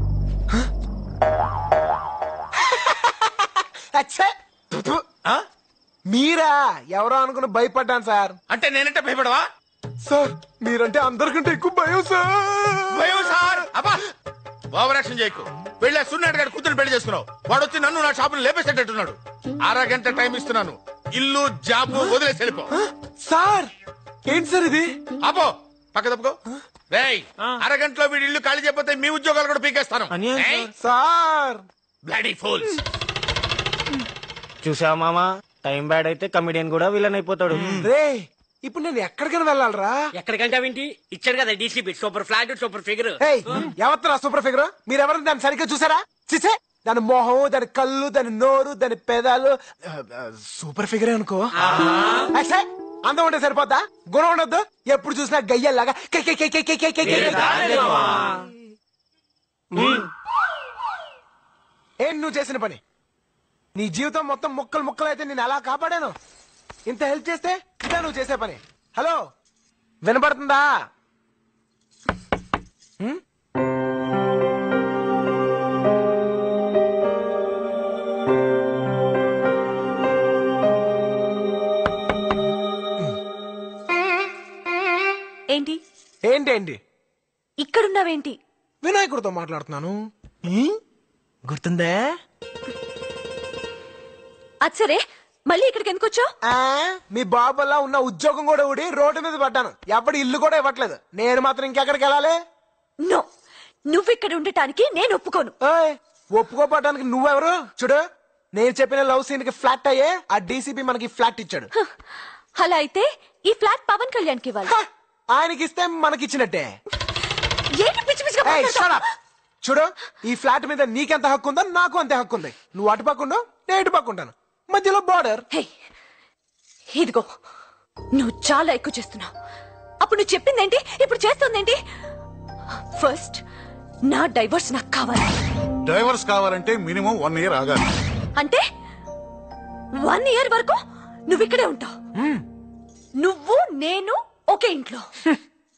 మీరా? ఎవరో అనుకుని భయపడ్డాను సార్. అంటే నేనంటే భయపడవా? సార్ మీరంటే అందరికంటే ఎక్కువ భయం సార్. భయం సార్? అబ్బా, ఓవర్ యాక్షన్ చేయకు. పెళ్ళే సున్నాడు గారు కూతురు పెళ్లి చేసుకున్నావు. వాడు వచ్చి నన్ను నా షాపును లేపేసేటట్టున్నాడు. 1/2 గంట టైం ఇస్తున్నాను. ఇల్లు జాబు వదిలేసి వెళ్ళిపో. సార్ ఏంటి సార్ ఇది? అపో, పక్క తప్పుకో. రేయ్, 1/2 గంటలో వీడి ఇల్లు ఖాళీ చేయకపోతే మీ ఉద్యోగాలు కూడా పీకేస్తాను. Sir bloody fools. చూసావా మామా, టైం బ్యాడ్ అయితే కమిడియన్ కూడా విలన్ అయిపోతాడు. రే, ఇప్పుడు నేను ఎక్కడికైనా వెళ్ళాలరా? ఎక్కడికంటావేంటి? ఇచ్చాడు కదా DCP, super flat super figure. ఎవరు సూపర్ ఫిగర్? మీరెవరు దాన్ని సరిగ్గా చూసారా? చూసే దాని మొహం, దాని కళ్ళు, దాని నోరు, దాని పెదాలు సూపర్ ఫిగరే అనుకో. అందం ఉంటే సరిపోతా, గుణం ఉండొద్దు. ఎప్పుడు చూసినా గయ్యల్లాగా ఏం నువ్వు చేసిన పని? నీ జీవితం మొత్తం ముక్కలు ముక్కలు అయితే నేను అలా కాపాడాను. ఇంత హెల్ప్ చేస్తే ఇదా నువ్వు చేసే పని? హలో, వినపడుతుందా? ఏంటి ఏంటేంటి? ఇక్కడున్నావేంటి? వినాయకుడితో మాట్లాడుతున్నాను. గుర్తుందే? అది సరే, మళ్ళీ ఇక్కడికి ఎందుకు వచ్చావు? మీ బాబు వల్ల ఉన్న ఉద్యోగం కూడా ఊడి రోడ్డు మీద పడ్డాను. ఎప్పుడు ఇల్లు కూడా ఇవ్వట్లేదు. నేను మాత్రం ఇంకెక్కడికి వెళ్ళాలి? నో, నువ్వు ఇక్కడ ఉండటానికి నేను ఒప్పుకోను. ఒప్పుకోపడడానికి నువ్వెవరు? చూడు, నేను చెప్పిన లవ్ సీన్ కి ఫ్లాట్ అయ్యే ఆ డీసీపీ మనకి ఫ్లాట్ ఇచ్చాడు. అలా అయితే ఈ ఫ్లాట్ పవన్ కళ్యాణ్ కి ఇవ్వాలి. ఆయనకి ఇస్తే మనకి ఇచ్చినట్టే. ఏంటి పిచ్చి పిచ్చిగా మాట్లాడుతున్నావ్? చూడు, ఈ ఫ్లాట్ మీద నీకెంత హక్కు ఉందో నాకు అంతే హక్కు ఉంది. నువ్వు అటు పక్కుండు, నేను ఇటు పక్కుంటాను. మధ్యలో బార్డర్. ఇదిగో, నువ్వు చాలా ఎక్కువ చేస్తున్నావు. అప్పుడు నువ్వు చెప్పిందేంటి, ఇప్పుడు చేస్తుందేంటి? ఫస్ట్ నా డైవర్స్ నాకు కావాలి. డైవర్స్ కావాలంటే మినిమం 1 year ఆగాలి. అంటే 1 year వరకు నువ్వు ఇక్కడే ఉంటావు. నువ్వు నేను ఒకే ఇంట్లో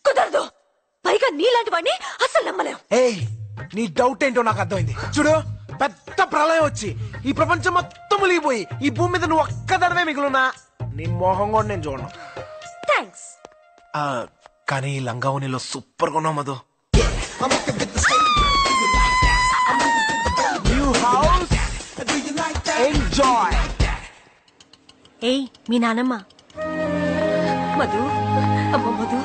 కుదరదు. పైగా నీలాంటి వాడిని అసలు నమ్మలేవు. నీ డౌట్ ఏంటో నాకు అర్థమైంది. చూడు, పెద్ద ప్రళయం వచ్చి ఈ ప్రపంచం మొత్తం మునిగిపోయి ఈ భూమి మీద నువ్వు ఒక్కదానివే మిగులున్నా నీ మొహం కూడా నేను చూడను. థాంక్స్. కానీ ఈ లంగావనిలో సూపర్ గా ఉన్నావు మధు. New house, enjoy. ఏయ్, మీ నానమ్మ. మధు, అమ్మ మధు,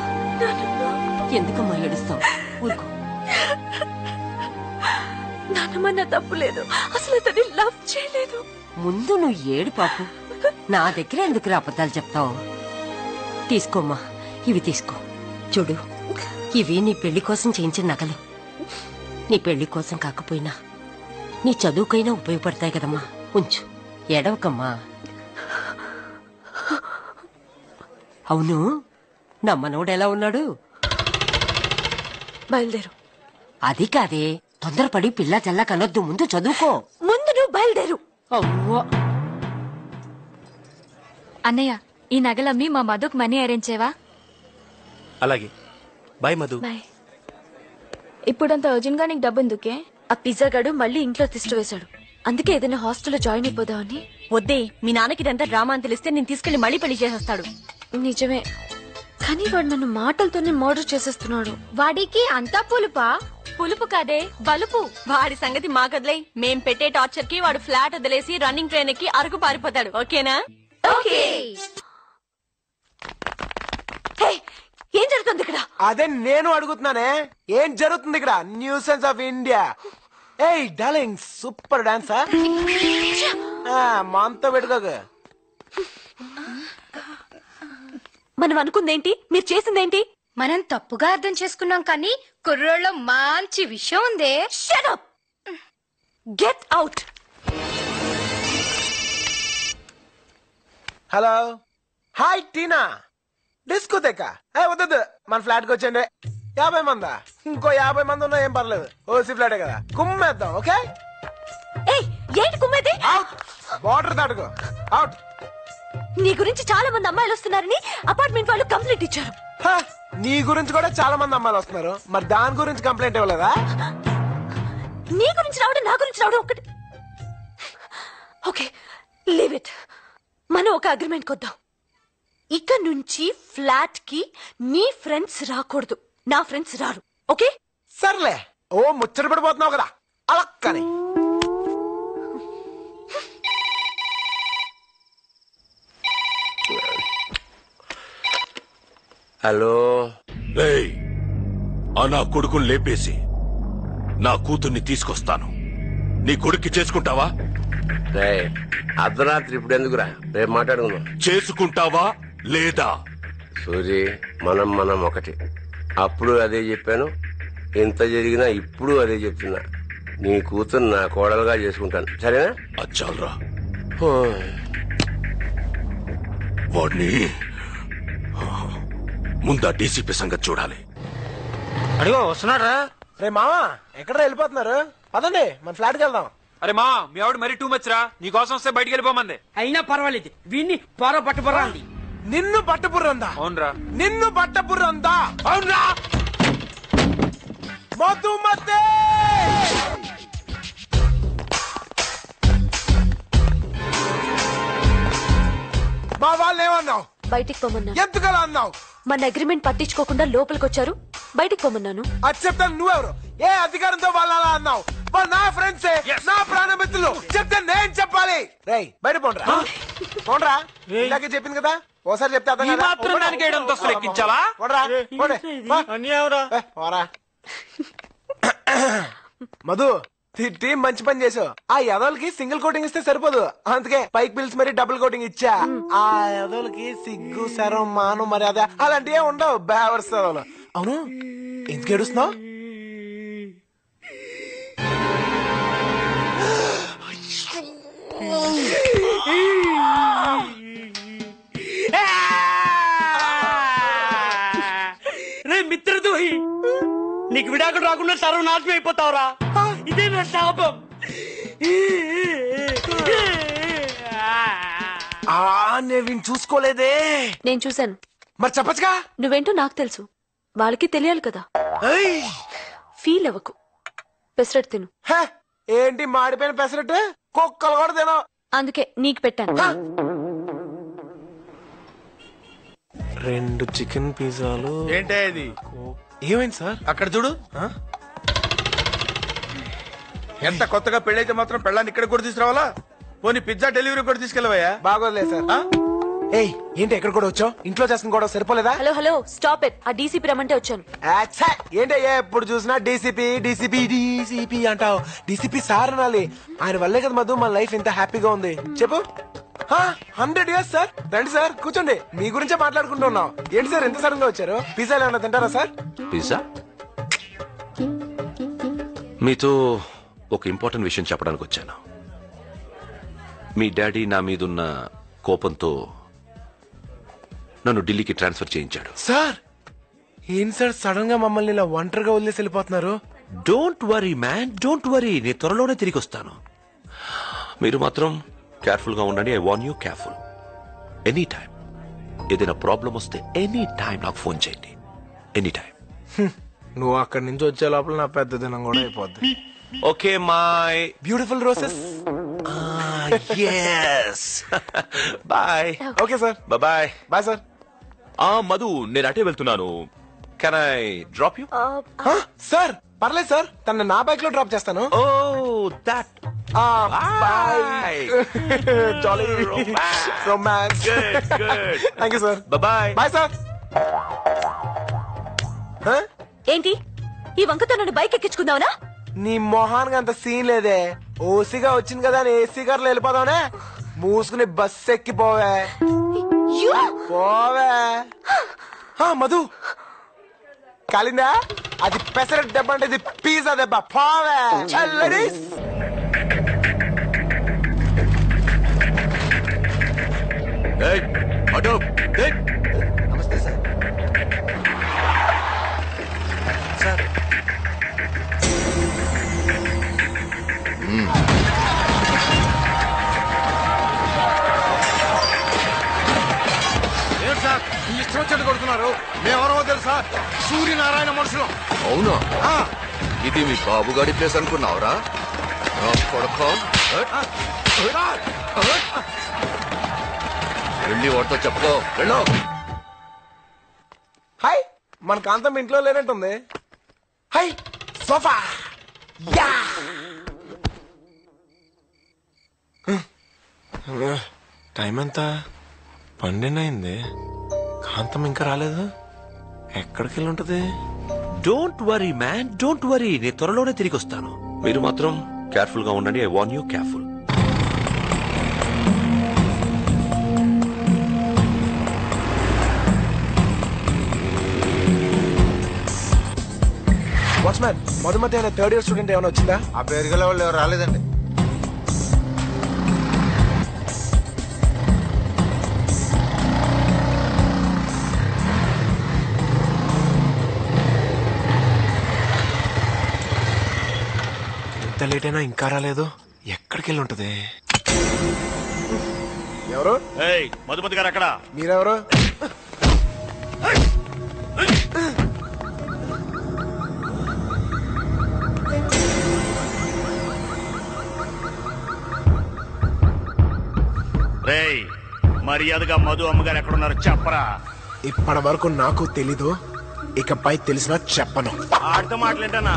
ఎందుకమ్మా ఏడుస్తావు? ఊరుకో. నాన్నమ్మ, నా తప్పు లేదు. అసలు అతన్ని లవ్ చేయలేదు. ముందు నువ్వు ఏడు పాపు. నా దగ్గర ఎందుకు అబద్ధాలు చెప్తావు? తీసుకోమ్మా, ఇవి తీసుకో. చూడు, ఇవి నీ పెళ్లి కోసం చేయించిన నగలు. నీ పెళ్లి కోసం కాకపోయినా నీ చదువుకైనా ఉపయోగపడతాయి కదమ్మా. ఉంచు, ఏడవకమ్మా. అవును, నా మనవడు ఎలా ఉన్నాడు? బయలుదేరు. అది కాదే, తొందరపడి పిల్ల చల్ల కనొద్దు. ముందు చదువుకో. ముందు నువ్వు బయలుదేరు. అవ్వా. అన్నయ్య, ఈ నగలమ్మి మా మధుకు మనీ అరేంజ్ చేయవా? అలాగే. బాయ్ మధు. బాయ్. ఇప్పుడంత అర్జెంట్ గా నీకు డబ్బు ఎందుకే? ఆ పిజ్జా గాడు మళ్ళీ ఇంట్లో తిష్ట వేశాడు. అందుకే ఏదైనా హాస్టల్లో జాయిన్ అయిపోదామని. వద్దే, మీ నాన్నకి ఇదంతా డ్రామా అని తెలిస్తే నేను తీసుకెళ్లి మళ్ళీ పెళ్లి చేసేస్తాడు. నిజమే, కానీ వాడు నన్ను మాటలతోనే మర్డర్ చేసేస్తున్నాడు. వాడికి అంతా పులుపా? పులుపు కాదే, బలుపు. వాడి సంగతి మాకదిలే. మేం పెట్టే టార్చర్ కి వాడు ఫ్లాట్ వదిలేసి రన్నింగ్ ట్రైన్ ఎక్కి అరకు పారిపోతాడు. ఓకేనా? ఓకే. ఏం జరుగుతుంది ఇక్కడ? అదే నేను అడుగుతున్నానే, ఏం జరుగుతుంది ఇక్కడ? Nuisance of India. ఏయ్ డార్లింగ్, సూపర్ డాన్సా. మనతో పెట్టుకోక. మనం అనుకుందేంటి, మీరు చేసిందేంటి? మనం తప్పుగా అర్థం చేసుకున్నాం, కానీ కుర్రోళ్ళలో మంచి విషయం ఉందే. Shut up! Get out! Hello, hi Tina. Disco తెక్క వద్దు, మన ఫ్లాట్ కి వచ్చండి. 50 మందా? ఇంకో 50 మంది ఉన్నా ఏం పర్లేదు. ఓసీ ఫ్లాటే కదా, కుమ్మేద్దాం. ఓకే? ఏంటి కుమ్మేది? బార్డర్ దాటుకో. అవుట్. నీ గురించి చాలా మంది అమ్మాయిలు వస్తున్నారని అపార్ట్మెంట్ వాళ్ళు కంప్లైంట్ ఇచ్చారు. నీ గురించి కూడా చాలా మంది అమ్మాయిలు వస్తున్నారు. మరి దాని గురించి కంప్లైంట్ ఇవ్వలేదా? నీ గురించి రావడం, నా గురించి రావడం ఒకటి. Okay, leave it. మనం ఒక అగ్రిమెంట్ కొద్దాం. ఇక నుంచి ఫ్లాట్ కి నీ ఫ్రెండ్స్ రాకూడదు, నా ఫ్రెండ్స్ రారు. ఓకే? సర్లే. ఓ ముచ్చట పడిపోతున్నావు కదా, అలా కానీ. హలో. ఆ నా కొడుకుని లేపేసి నా కూతుర్ని తీసుకొస్తాను. నీ కొడుక్కి చేసుకుంటావా? అర్ధరాత్రి ఇప్పుడు ఎందుకురా, రేపు మాట్లాడుకుందాం. చేసుకుంటావా లేదా? సూరి, మనం ఒకటి. అప్పుడు అదే చెప్పాను, ఎంత జరిగినా ఇప్పుడు అదే చెప్తున్నా. నీ కూతురు నా కోడలుగా చేసుకుంటాను, సరేనా? అచ్చాలరా, వాడిని ముందా డీసీపీ సంగతి చూడాలి. అడిగో వస్తున్నాడా? రే మామా, ఎక్కడ వెళ్ళిపోతున్నారు? పదండి మన ఫ్లాట్కి వెళ్దాం. అరే మా మీ ఆవిడ మరీ టూ మచ్ రా. నీ కోసం వస్తే బయటికి వెళ్ళిపోమంది. అయినా పర్వాలేదు, వీడిని పోర పట్టుబర్రా అంది. నిన్ను పట్టపుర్రందా? అవునరా. నిన్ను పట్టపుర్రందా? అవునరా. మధుమతి మా వాళ్ళు ఏమన్నావు? బయటికి పొమ్మన్నాను. ఎందుకలా అన్నావు? మన అగ్రిమెంట్ పట్టించుకోకుండా లోపలికి వచ్చారు, బయటికి పొమ్మన్నాను. అది చెప్తాను. నువ్వెవరు? ఏ అధికారంతో వాళ్ళు అలా అన్నావు? వాళ్ళు నా ఫ్రెండ్సే, నా ప్రాణమిత్రులు. చెప్తే నేను చెప్పాలి. రేయ్ బయట పోండ్రా, పోండ్రా. ఇలాగే చెప్పింది కదా, ఓసారి చెప్తే అర్థం కాదా? మాత్రం దానికి ఏడు అంతస్తులు ఎక్కించావా? పోండ్రా, పోరా. మధు, టీం మంచి పని చేసావు. ఆ యదోలకి సింగిల్ కోటింగ్ ఇస్తే సరిపోదు, అందుకే పైకి పిలిచి మరి డబుల్ కోటింగ్ ఇచ్చా. ఆ యదోలకి సిగ్గు, శరం, మానం, మర్యాద అలాంటివే ఉండవు. బేవర్స్ యదోలు. అవును, ఎందుకు ఏడుస్తున్నావు? రే మిత్రద్రోహి, నీకు విడాకులు రాకుండా సర్వనాశనం అయిపోతావురా. ఇదే నా శాపం. నేను చూసుకోలేదే. నేను చూశాను. మరి చెప్పచ్చుగా. నువ్వేంటో నాకు తెలుసు, వాళ్ళకి తెలియాలి కదా. ఫీల్ అవ్వకు, పెసరట్టు తిను. ఏంటి మాడిపోయిన పెసరట్టు? కుక్కలు కూడా తిన. అందుకే నీకు పెట్టాను. 2 చికెన్ పిజ్జాలు. ఏంటే ఇది? ఏమైంది సార్? అక్కడ చూడు. ఎంత కొత్తగా పెళ్ళైతే మాత్రం పెళ్ళాన్ని ఇక్కడ కూడా తీసుకురావాలా? పోనీ పిజ్జా డెలివరీ కూడా తీసుకెళ్ళవయ్యా? బాగోలేదు సార్. ఏయ్ ఏంటి ఎక్కడ కూడా వచ్చావు? ఇంట్లో చేస్తున్న కూడా సరిపోలేదా? Hello stop it. ఆ డీసీపీ రమ్మంటే వచ్చాను. ఏంటయ్యా ఎప్పుడు చూసినా డీసీపీ డీసీపీ డీసీపీ అంటావు? డీసీపీ సార్ అనాలి. ఆయన వల్లే కదా మధు మన లైఫ్ ఎంత హ్యాపీగా ఉంది. చెప్పు. 100 years సార్. రండి సార్, కూర్చోండి. మీ గురించే మాట్లాడుకుంటున్నాం. ఏంటి సార్ ఎంత సడన్ గా వచ్చారు? పిజ్జాలు ఏమన్నా తింటారా సార్? పిజ్జా? మీతో ఒక ఇంపార్టెంట్ విషయం చెప్పడానికి వచ్చాను. మీ డాడీ నా మీదున్న కోపంతో నన్ను ఢిల్లీకి ట్రాన్స్ఫర్ చేయించాడు. సార్ ఏం సార్ సడన్ గా మమ్మల్ని ఇలా ఒంటరిగా వదిలేసి వెళ్ళిపోతున్నారు? Don't worry man, don't worry. నేను త్వరలోనే తిరిగి వస్తాను. మీరు మాత్రం కేర్ఫుల్ గా ఉండండి. I warn you, careful. Any time ఏదైనా ప్రాబ్లం వస్తే ఎనీ టైం నాకు ఫోన్ చేయండి. Any time. నువ్వు అక్కడి నుంచి వచ్చే లోపల నా పెద్ద దినం కూడా అయిపోద్ది. Okay my beautiful roses. yes. Bye. Okay sir. Bye. Bye sir. Madhu, నేను అటే వెళ్తున్నాను. Can I drop you? Sir పర్లేదు సార్, తన నా బైక్ లో డ్రాప్ చేస్తాను. Oh that. Bye. Jolly romance. Thank you sir. Bye. Bye sir. ఏంటి ఈ వంకతో నన్ను బైక్ ఎక్కించుకుందావునా? నీ మొహానికి అంత సీన్ లేదే. ఓసీగా వచ్చింది కదా అని ఏసీ కార్లో వెళ్ళిపోదావునే. మూసుకుని బస్ ఎక్కిపోవే. పోవే. మధు కాలిందా? అది పెసరట్ దెబ్బ అంటే ఇది పిజ్జా దెబ్బ. పోవే. లేడీస్ నమస్తే సార్. సార్ ఏంటి సార్ ఇష్టం వచ్చేట్టు కొడుతున్నారు? మేమెవరో తెలుసా? సూర్యనారాయణ మనుషులు. అవునా? ఇది మీ బాబుగాడి ప్లేస్ అనుకున్నావురా? వెళ్ళి వాడితో చెప్పుకో. వెళ్ళు. హాయ్, మన కాంతం ఇంట్లో లేనట్టుంది. Hi sofa. యా టైం ఎంత? 12 అయింది. కాంతం ఇంకా రాలేదు. ఎక్కడికి వెళ్ళి ఉంటది? Don't worry man, don't worry. నేను త్వరలోనే తిరిగి వస్తాను. మీరు మాత్రం కేర్ఫుల్ గా ఉండండి. I warn you, careful. Watchman Madhumathi అనే 3rd year స్టూడెంట్ ఏమైనా వచ్చిందా? ఆ పేరు గల వాళ్ళు ఎవరు రాలేదండి. ఎంత లేట్ అయినా ఇంకా రాలేదు. ఎక్కడికి వెళ్ళి ఉంటది? ఎవరు? మధుమతి గారు అక్కడ. మీరెవరు? రేయ్, మర్యాదగా మధు అమ్మగారు ఎక్కడున్నారు చెప్పరా. ఇప్పటి వరకు నాకు తెలీదు, ఇకపై తెలిసినా చెప్పను. ఆడితో మాట్లాడేంటనా?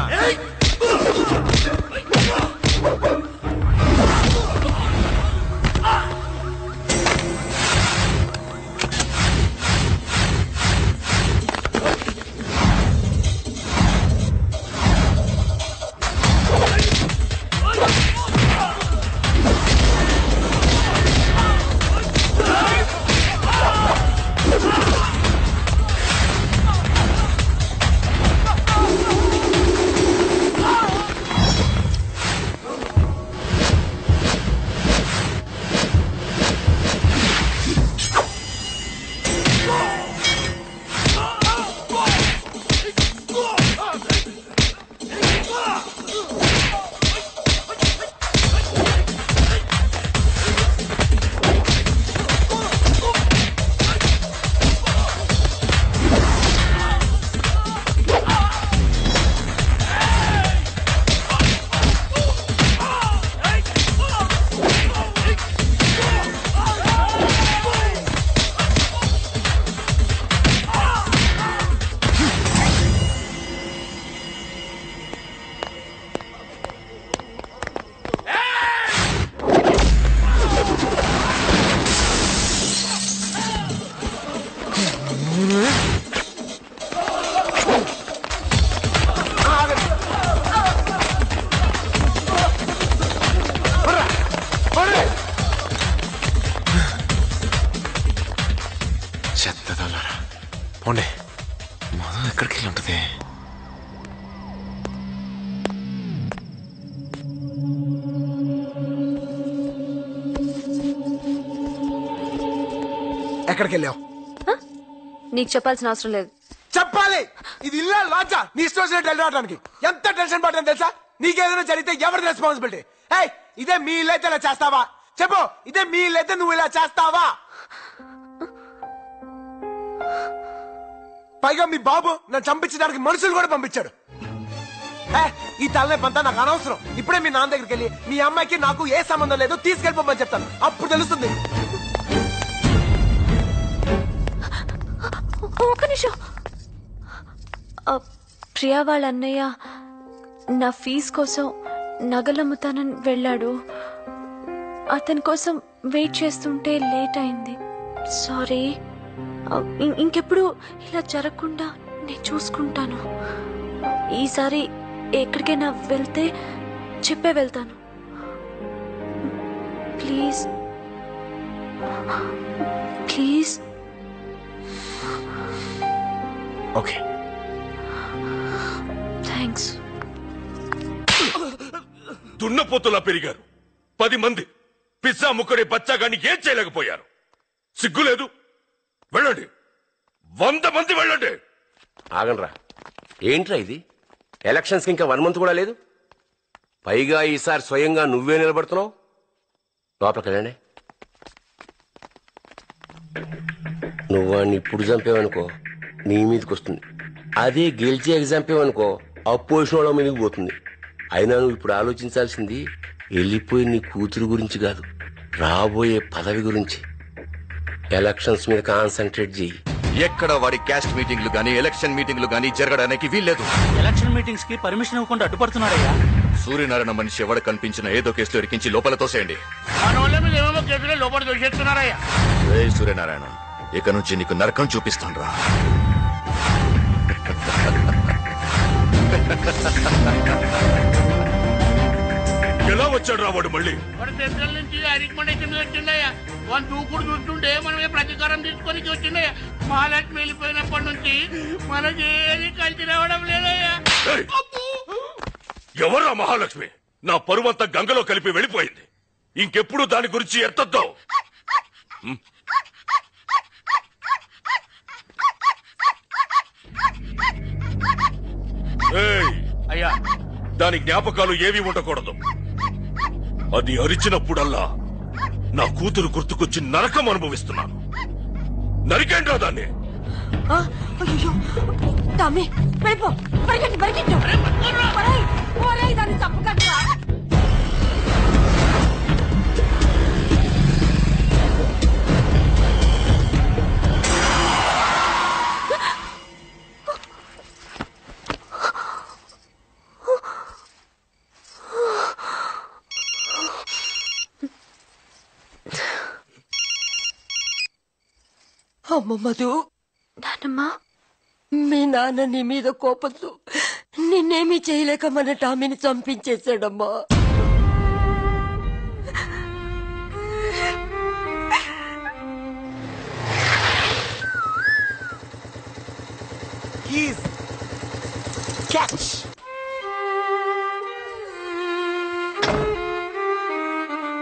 చెత్తదల్లారా పోండి. మధు ఎక్కడికి వెళ్ళి ఉంటది? ఎక్కడికి వెళ్ళావు? నీకు చెప్పాల్సిన అవసరం లేదు. చెప్పాలి. ఇది ఇల్లా లాచా నీ ఇష్టం వచ్చినట్టు వెళ్ళడానికి ఎంత టెన్షన్ పడ్డాను తెలుసా? నీకేదైనా జరిగితే ఎవరిది రెస్పాన్సిబిలిటీ? ఇదే మీ ఇల్లు అయితే ఇలా చేస్తావా? చెప్పు, ఇదే మీ ఇల్లు అయితే నువ్వు ఇలా చేస్తావా? పైగా మీ బాబు నన్ను చంపించడానికి మనుషులు కూడా పంపించాడు. ఈ తలనొప్పంతా నాకు అనవసరం. ఇప్పుడే మీ నాన్న దగ్గరికి వెళ్ళి మీ అమ్మాయికి నాకు ఏ సంబంధం లేదు తీసుకెళ్ళిపోమని చెప్తాను. అప్పుడు తెలుస్తుంది. ఒక నిమిషం. ప్రియా వాళ్ళ అన్నయ్య నా ఫీజు కోసం నగలమ్ముతానని వెళ్ళాడు. అతని కోసం వెయిట్ చేస్తుంటే లేట్ అయింది. సారీ. ఇంకెప్పుడు ఇలా జరగకుండా నేను చూసుకుంటాను. ఈసారి ఎక్కడికైనా వెళ్తే చెప్పే వెళ్తాను. Please please. Okay, thanks. దున్నపోతులా పెరిగారు. 10 మంది పిజ్జా ముక్కడే బచ్చాగాని ఏం చేయలేకపోయారు. సిగ్గులేదు? వెళ్ళండి, 100 మంది వెళ్ళండి. ఆగండ్రా, ఏంట్రా ఇది? ఎలక్షన్స్ కి ఇంకా 1 month కూడా లేదు. పైగా ఈసారి స్వయంగా నువ్వే నిలబడుతున్నావు. లోపలికి వెళ్ళండి. నువ్వు వాడిని ఇప్పుడు చంపేవనుకో నీ మీదకి వస్తుంది. అదే గెలిచి ఎగ్జాంపేవనుకో అపోజిషన్ వాళ్ళ మీదకి పోతుంది. అయినా నువ్వు ఇప్పుడు ఆలోచించాల్సింది వెళ్ళిపోయి నీ కూతురు గురించి కాదు, రాబోయే పదవి గురించి. ఎలక్షన్స్ మీద కాన్సన్ట్రేట్ చేయి. ఎక్కడ వాడి క్యాస్ట్ మీటింగ్లు గానీ ఎలక్షన్ మీటింగ్లు గానీ జరగడానికి వీల్లేదు. ఎలక్షన్ మీటింగ్స్ కి పర్మిషన్ ఇవ్వకుండా అడ్డుపడుతున్నాడయ్యా. సూర్యనారాయణ మనిషి ఎవడ కనిపించిన ఏదో కేసులో ఇరికించి లోపల తోసేయండి. లోపల దొరికేస్తున్నారయ్యా. సూర్యనారాయణ, ఇక నుంచి నీకు నరకం చూపిస్తాను రా. ఎలా వచ్చాడు రా వాడు మళ్ళీ? వాడు సెంట్రల్ నుంచి రికమెండేషన్ వచ్చిందయ్యా. వాడు దూకుడు చూస్తుంటే మనమే ప్రతీకారం తీసుకొని వచ్చిందయ్యా. మహాలక్ష్మి వెళ్ళిపోయినప్పటి నుంచి మనకి ఏది కలిసి రావడం లేదయ్యా. ఎవరా మహాలక్ష్మి? నా పరువంతా గంగలో కలిపి వెళ్ళిపోయింది. ఇంకెప్పుడు దాని గురించి ఎత్తద్దు. అయ్యా, దాని జ్ఞాపకాలు ఏవి ఉండకూడదు. అది అరిచినప్పుడల్లా నా కూతురు గుర్తుకొచ్చి నరకం అనుభవిస్తున్నాను. నరికేంట్రా దాన్ని? టామీ వెళ్ళిపో, పరిగెట్టు పరిగెట్టు. ఒరేయ్, ఒరేయ్, దాన్ని చంపకట్రా. అమ్మ మధు, నానమ్మా, మీ నాన్న నీ మీద కోపంతో నిన్నేమీ చేయలేక మన టామీని చంపించేశాడమ్మా.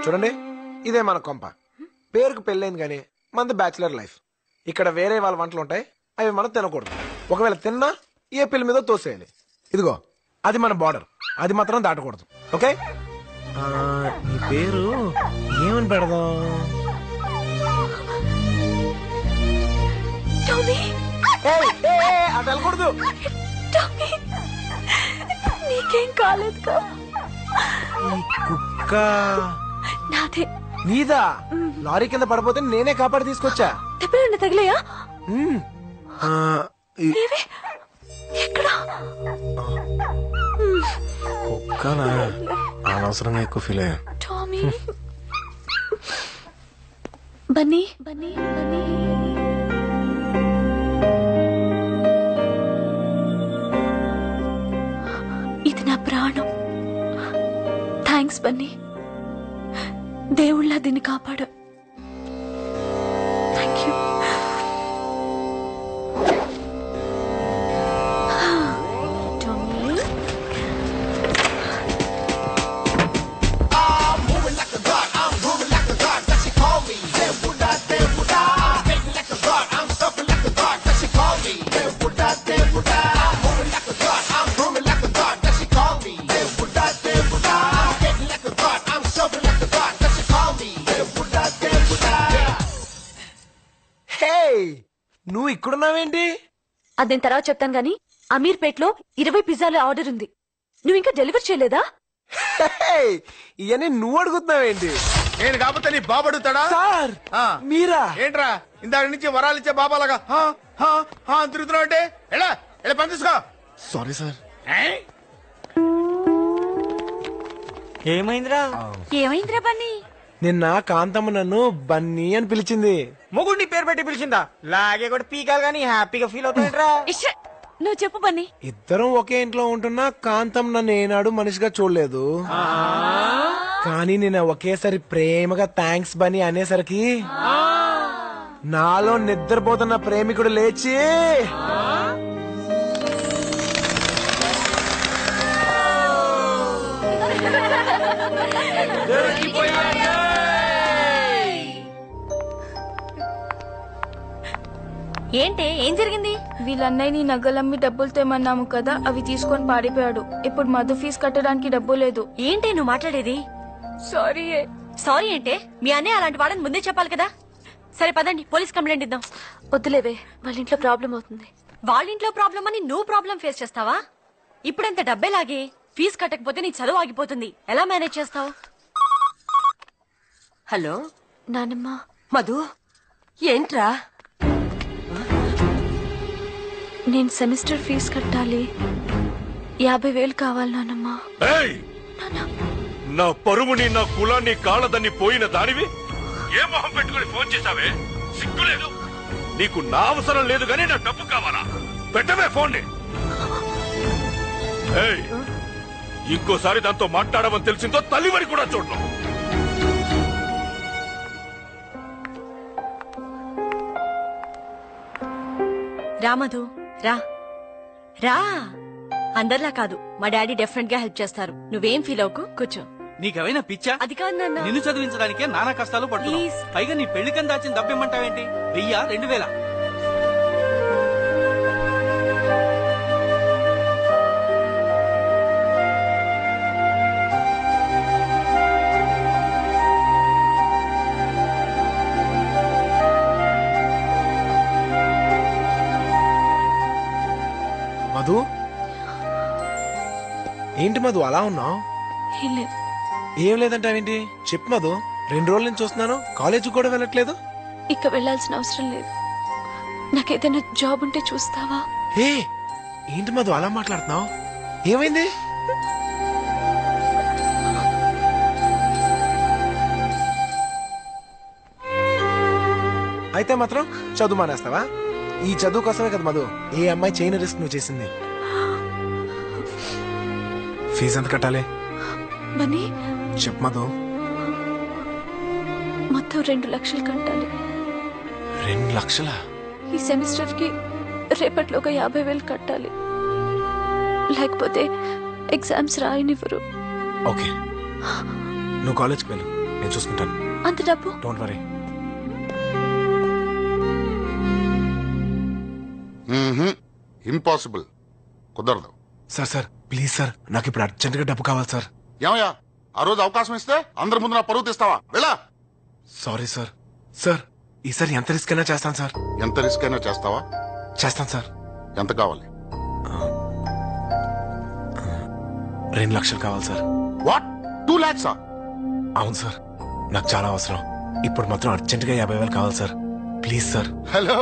చూడండి, ఇదే మన కొంప. పేరుకు పెళ్ళైంది కానీ మనది బ్యాచిలర్ లైఫ్. ఇక్కడ వేరే వాళ్ళ వంటలు ఉంటాయి, అవి మనం తినకూడదు. ఒకవేళ తిన్నా ఏ పిల్ల మీద తోసేయాలి. ఇదిగో అది మన బార్డర్, అది మాత్రం దాటకూడదు. ఓకే? నీ పేరు ఏమని పెడదాం? అటు వెళ్ళకూడదు. నీకేం కాలేదు. ఈ కుక్క నాదే. నీదా? లారీ కింద పడిపోతే నేనే కాపాడి తీసుకొచ్చా. దెబ్బలు తగిలేయా? కుక్కనా? అనవసరంగా ఎక్కువ ఫీల్ అయ్యా. టామీ, బన్నీ బన్నీ బన్నీ, ఇది నా ప్రాణం. థ్యాంక్స్ బన్నీ, దేవుళ్ళ దీన్ని కాపాడు. Thank you. నువ్వు ఇక్కడున్నావేంటి? అదేం తర్వాత చెప్తాను గానీ, అమీర్పేట్లో 20 పిజ్జాల ఆర్డర్ ఉంది. నువ్వు ఇంకా డెలివర్ చేయలేదా? ఇవన్నీ నువ్వు అడుగుతున్నావేంటి? నేను కాకపోతే నీ బాబు అడుగుతాడా? సార్ మీరా? ఏంట్రా ఇందాక నుంచి వరాలు ఇచ్చే బాబాలాగా తిరుగుతున్నావు అంటే? ఎలా ఎలా పని తీసుకో. Sorry sir. ఏమైందిరా? ఏమైందిరా బన్నీ? నిన్న కాంతమ్మ నన్ను బన్నీ అని పిలిచింది. మొగుడిని పేరు పెట్టి పిలిచిందా? లాగే కూడా పీకాలు గానీ హ్యాపీగా ఫీల్ అవుతాయంట్రా. నువ్వు చెప్పు బన్నీ. ఇద్దరం ఒకే ఇంట్లో ఉంటున్నా కాంతం నన్ను ఏనాడు మనిషిగా చూడలేదు. కానీ నేను ఒకేసారి ప్రేమగా థ్యాంక్స్ బన్నీ అనేసరికి నాలో నిద్రపోతున్న ప్రేమికుడు లేచి ఏంటే, ఏం జరిగింది? వీళ్ళన్నయ్యని నగలమ్మి డబ్బులు తెమ్మన్నాము కదా, అవి తీసుకొని పారిపోయాడు. ఇప్పుడు మధు ఫీజు కట్టడానికి డబ్బు లేదు. ఏంటే నువ్వు మాట్లాడేది? సారీ. సారీ ఏంటే? మీ అన్నయ్య అలాంటి వాడని ముందే చెప్పాలి కదా. సరే పదండి, పోలీస్ కంప్లైంట్ ఇద్దాం. వద్దులేవే, వాళ్ళ ఇంట్లో ప్రాబ్లం అవుతుంది. వాళ్ళ ఇంట్లో ప్రాబ్లం అని నువ్వు ప్రాబ్లం ఫేస్ చేస్తావా? ఇప్పుడెంత డబ్బే లాగే, ఫీజు కట్టకపోతే నీ చదువు ఆగిపోతుంది. ఎలా మేనేజ్ చేస్తావు? హలో నానమ్మ. మధు, ఏంట్రా? నేను సెమిస్టర్ ఫీజు కట్టాలి. 50,000 కావాలి నానమ్మ. నా పరువుని, నా కులాన్ని కాళ్ళదని పోయిన దానివి ఏ మొహం పెట్టుకుని ఫోన్ చేశావే? సిగ్గులేదు నీకు? నా అవసరం లేదు గానీ నా డబ్బు కావాలా? పెట్టవే ఫోన్ ని. ఇంకోసారి దాంతో మాట్లాడమని తెలిసిందో తల్లివని కూడా చూడను. రామధు రా రా, అందరిలా కాదు, మా డాడీ డెఫినెట్ గా హెల్ప్ చేస్తారు. నువ్వేం ఫీల్ అవ్వకు, కూర్చో. నీకేమైనా పిచ్చా? అది కాదు నాన్న. నిన్ను చదివించడానికే నానా కష్టాలు పడుతున్నావు. Please. పైగా నీ పెళ్లికని దాచిన డబ్బేమంటావేంటి? 1000, 2000? మధు, ఏంటి మధు అలా ఉన్నావు? ఏం లేదు. ఏం లేదంటావేంటి? చెప్పు మధు, 2 రోజుల నుంచి చూస్తున్నాను, కాలేజ్ కూడా వెళ్ళట్లేదు. ఇక వెళ్ళాల్సిన అవసరం లేదు. నాకేదైనా జాబ్ ఉంటే చూస్తావా? ఏ ఏంటి మధు అలా మాట్లాడుతున్నావు? ఏమైంది? అయితే మాత్రం చదువు మానేస్తావా? ఈ చదువు కోసమే కదా మధు ఏ అమ్మాయి చేయని రిస్క్ నువ్వు చేసింది. ఫీజు ఎంత కట్టాలి? మనీ చెప్పు మధు. మొత్తం 2 లక్షలు కట్టాలి. 2 లక్షలా? ఈ సెమిస్టర్ కి రేపట్లోగా 50,000 కట్టాలి. లేకపోతే ఎగ్జామ్స్ రాయనివ్వరు. ఓకే, నువ్వు కాలేజ్కి వెళ్ళు, నేను చూసుకుంటాను. అంత డబ్బు? Don't worry. ఇంపాసిబుల్, కుదరదు. సార్ ప్లీజ్ సార్, నాకు ఇప్పుడు అర్జెంట్ గా డబ్బు కావాలి సార్. ఏమయ్యా, ఆ రోజు అవకాశం ఇస్తే అందరి ముందు నా పరువు తీస్తావా? వెళ్ళా. Sorry sir. సార్ ఈసారి ఎంత రిస్క్ అయినా చేస్తాను సార్. ఎంత రిస్క్ అయినా చేస్తావా? చేస్తాను సార్. ఎంత కావాలి? 2 లక్షలు కావాలి సార్. What, 2 lakhs? అవును సార్, నాకు చాలా అవసరం. ఇప్పుడు మాత్రం అర్జెంట్ గా 50,000 కావాలి sir. Please sir. Hello,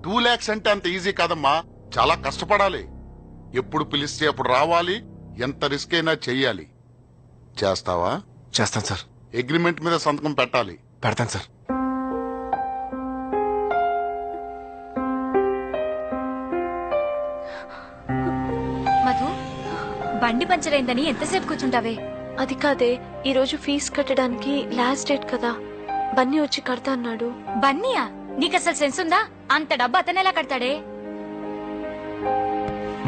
2 lakhs అంటే అంత ఈజీ కాదమ్మా, చాలా కష్టపడాలి. ఎప్పుడు పిలిస్తే అప్పుడు రావాలి, ఎంత రిస్క్ అయినా చెయ్యాలి. చేస్తావా? చేస్తాను సార్. అగ్రిమెంట్ మీద సంతకం పెట్టాలి. పెడతాను సార్. మధు, బండి పంచర్ అయిందని ఎంతసేపు కూర్చుంటావే? అది కాదే, ఈ రోజు ఫీజు కట్టడానికి లాస్ట్ డేట్ కదా. బన్నీ వచ్చి కడతా అన్నాడు. బన్నీయా? నీకు అసలు సెన్స్ ఉందా? అంత డబ్బు అతనేలా కడతాడే?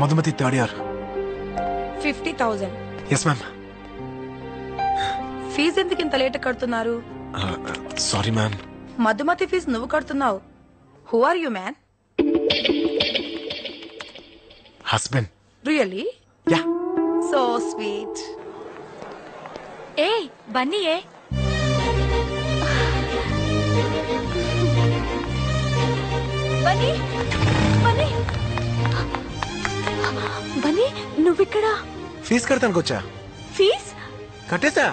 Madhumathi 3rd year. 50,000. Yes ma'am. Fee ఎందుకు ఇంత లేట్ కడుతున్నారు? Sorry ma'am. మధుమతి ఫీజు నువ్వు కడుతున్నావు. Who are you man? Husband. Really? Yeah. So sweet. ఏ బన్నీ ఏ బన్నీ, బన్నీ, బన్నీ నువ్విక్కడ? ఫీజు కడతానికి వచ్చా. ఫీజ్ కట్టేసా.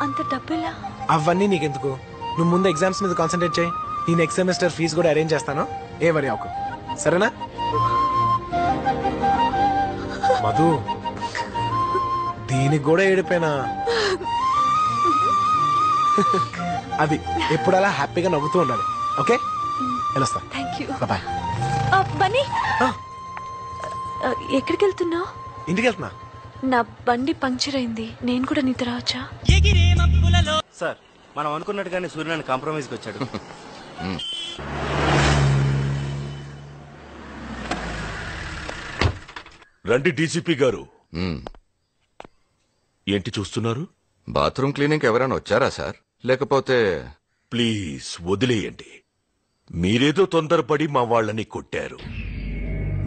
అంత డబ్బులా? అవన్నీ నీకెందుకు, నువ్వు ముందు ఎగ్జామ్స్ మీద కాన్సన్ట్రేట్ చేయి. ఈ నెక్స్ట్ సెమిస్టర్ ఫీజు కూడా అరేంజ్ చేస్తాను, ఏ వరి అవ్వకు, సరేనా? మధు, దీనికి కూడా ఏడిపోయినా. అది ఎప్పుడు అలా హ్యాపీగా నవ్వుతూ ఉండాలి. ఓకే, వెళ్ళొస్తా. Thank you. బాయ్. బన్నీ, ఎక్కడికి వెళ్తున్నావు? ఇంటికి వెళ్తున్నా. నా బండి పంక్చర్ అయింది, నేను కూడా నీతో రావచ్చా? సార్, మనం అనుకున్నట్టుగానే సూర్యనారాయణ కాంప్రమైజ్ కి వచ్చాడు. రండి డీసీపీ గారు. ఏంటి చూస్తున్నారు? బాత్రూమ్ క్లీనింగ్ ఎవరైనా వచ్చారా సార్? లేకపోతే ప్లీజ్ వదిలేయండి. మీరేదో తొందరపడి మా వాళ్ళని కొట్టారు.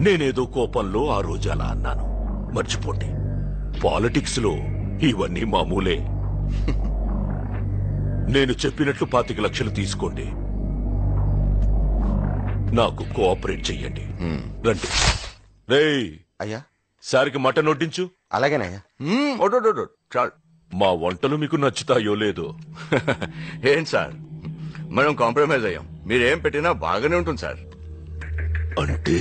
నేనేదో కోపంలో ఆ రోజు అలా అన్నాను, మర్చిపోండి. పాలిటిక్స్ లో ఇవన్నీ మామూలే. నేను చెప్పినట్లు 25 లక్షలు తీసుకోండి, నాకు కోఆపరేట్ చెయ్యండి. రండి. రేయ్ అయ్యా, సారికి మటన్ వడ్డించు. అలాగేనయ్యా. మా వంటలు మీకు నచ్చుతాయో లేదో. ఏం సార్, మనం కాంప్రమైజ్ అయ్యాం. మీరేం పెట్టినా బాగానే ఉంటుంది సార్. అంటే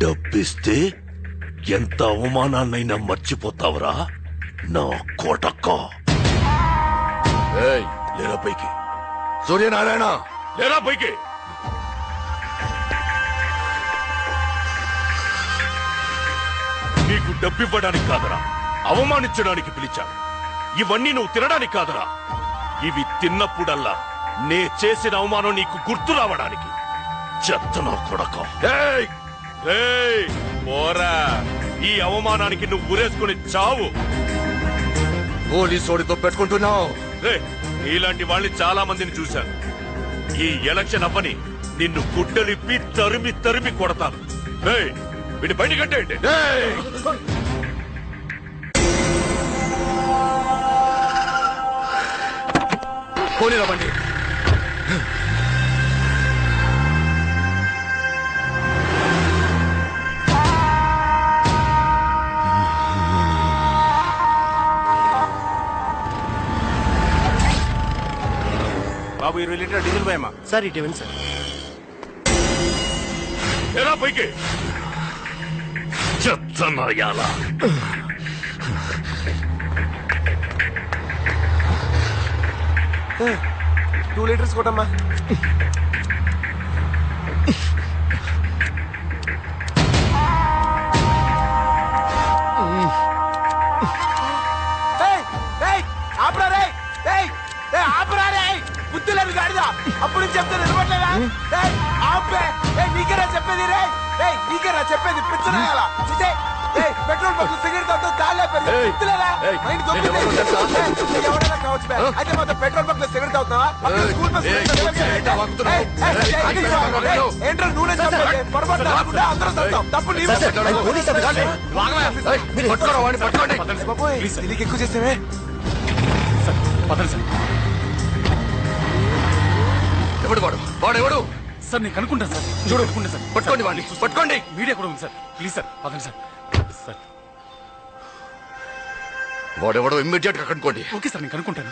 డబ్బిస్తే ఎంత అవమానాన్నైనా మర్చిపోతావరా నా కోటక్క? లేరా పైకి. సూర్యనారాయణ, లేరా పైకి. నీకు డబ్బివ్వడానికి కాదరా, అవమానించడానికి పిలిచాను. ఇవన్నీ నువ్వు తినడానికి కాదరా, ఇవి తిన్నప్పుడల్లా నే చేసిన అవమానం నీకు గుర్తు రావడానికి. చెత్తనా కొడక పోరా, ఈ అవమానానికి నువ్వు ఊరేసుకుని చావు. పోలీసోడితో పెట్టుకుంటున్నావు. ఇలాంటి వాళ్ళని చాలా మందిని చూశాను. ఈ ఎలక్షన్ అవ్వని నిన్ను గుడ్డలిప్పి తరిమి తరిమి కొడతాను. వీడి బయట కట్టేయండి. పోనీరా బండి. బాబు 20 లీటర్ డీజిల్ పోయమ్మా. సార్ ఇటు ఇవ్వండి సార్. ఎలా పైకి చెత్తనాయాలా. 2 లీటర్స్ కొట్టమ్మా. బుద్ధి లేదు గాడిదా. అప్పుడు చెప్తే నిలబడలేదా? ఆపే. నీకేరా చెప్పేది రే. నీకేరా చెప్పేది పిచ్చనాయాలా. పెట్రోల్ బంక్ సిగరెట్ తాగుతూ తాలే ఎవరైనా కావచ్చు. అయితే మాత్రం పెట్రోల్ బంక్ లో సిగరెట్ తాగుతావా? స్కూల్ బస్ ఏంట్రా నూనె పొరపాటు కాకుండా అందరూ తాగుతాం. తప్పు నీకు ఎక్కువ చేసేవే. ఎవడు వాడెవడు సార్? నేను కనుక్కుంటాను సార్. చూడకుండా సార్. పట్టుకోండి వాడిని, పట్టుకోండి. మీడియా కూడా ఉంది సార్. ప్లీజ్ సార్, పదండి సార్. సార్ వాడెవడో ఇమ్మీడియట్ గా కనుక్కోండి. ఓకే సార్, నేను కనుక్కుంటాను.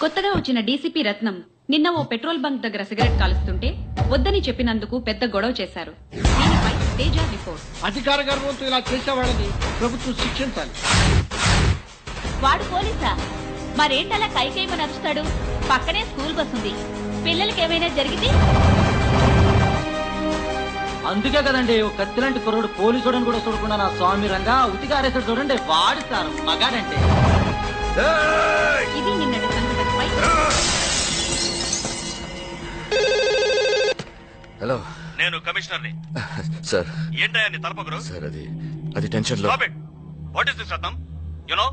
కొత్తగా వచ్చిన డీసీపీ రత్నం నిన్న ఓ పెట్రోల్ బంక్ దగ్గర సిగరెట్ కాలుస్తుంటే వద్దని చెప్పినందుకు పెద్ద గొడవ చేశారు. దీనిపై తేజ రిపోర్ట్. అధికార గర్వంతో ఇలా చేసేవాళ్ళని ప్రభుత్వం శిక్షించాలి. వాడు పోలీసా? మరేంటలా కైకేయమని నడుస్తాడు? పక్కనే స్కూల్ బస్ ఉంది. పిల్లలకి ఏమైనా జరిగితే? అందుకే కదండి ఓ కత్తిలాంటి కుర్రోడు పోలీసుడని కూడా చూడకుండా నా స్వామి రంగా ఉతికారేసాడు చూడండి. వాడు సార్ మగాడంటే. ఇది నిన్నటి సంఘటనపై. హలో, నేను కమిషనర్ని. సార్ ఏంటయ్యా నీ తలపగురు? సార్ అది టెన్షన్ లో. What is this Ratnam? You know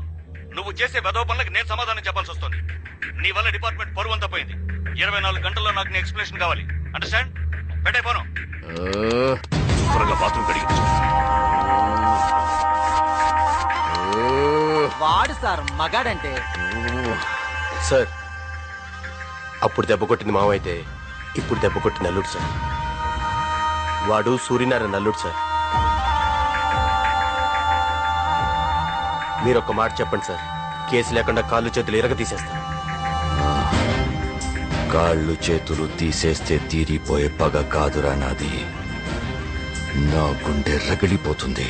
నువ్వు చేసే వెధవ పనులకు నేను సమాధానం చెప్పాల్సి వస్తుంది. నీ వల్ల డిపార్ట్మెంట్ పరువు అంతా పోయింది. 24 గంటల్లో నాకు నీ ఎక్స్ప్లెనేషన్ కావాలి. అండర్స్టాండ్? పెట్టైపోను. త్వరగా బాత్రూమ్ కడిగి. వాడు సార్ మగాడంటే. సార్ అప్పుడు దెబ్బ కొట్టింది మావైతే ఇప్పుడు దెబ్బ కొట్టింది అల్లుడు సార్. వాడు సూర్యనారాయణ అల్లుడు సార్. మీరు ఒక్క మాట చెప్పండి సార్, కేసు లేకుండా కాళ్ళు చేతులు ఇరగ తీసేస్తాను. కాళ్ళు చేతులు తీసేస్తే తీరిపోయే పగ కాదురా నాది. నా గుండె రగిలిపోతుంది.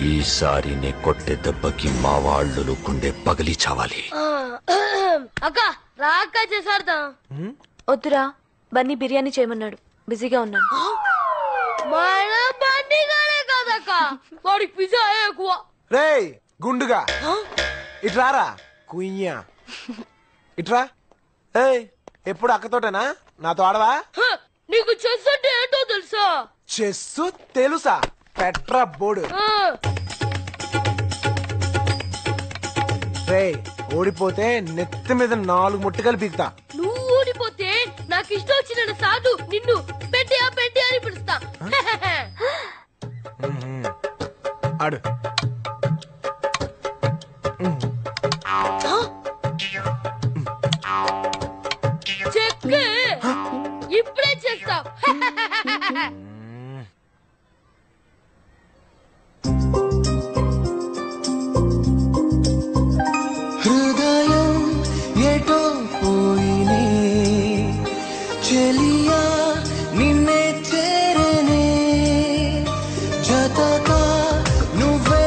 ఈసారి నే కొట్టే దెబ్బకి మా వాళ్ళు గుండె పగిలి చావాలి. అక్క రా అక్క చేసాడతాం. వద్దురా, బన్నీ బిర్యానీ చేయమన్నాడు. బిజీగా ఉన్నాను. మన బండిగానే కాదక్క, వాడికి పిజ్జా ఎక్కువ. రే గుండుగా ఇట్రారా కుయ్యా ఇట్రా. ఎప్పుడు అక్కతోటేనా? నాతో ఆడవా? నీకు చెస్ అంటే ఏంటో తెలుసా? చెస్సు తెలుసా? Petra board. రే ఓడిపోతే నెత్తి మీద 4 ముట్టికలు పీకుతా. నువ్వు ఓడిపోతే నాకు ఇష్టం వచ్చిన సాధు నిన్ను పెట్టియా పెట్టి అని పిలుస్తా. ఆడు చెక్కే ఇప్పుడే చేస్తా. హృదయం ఎటో పోయినే చెలియా నిన్నే చేరనే జతగా నువ్వే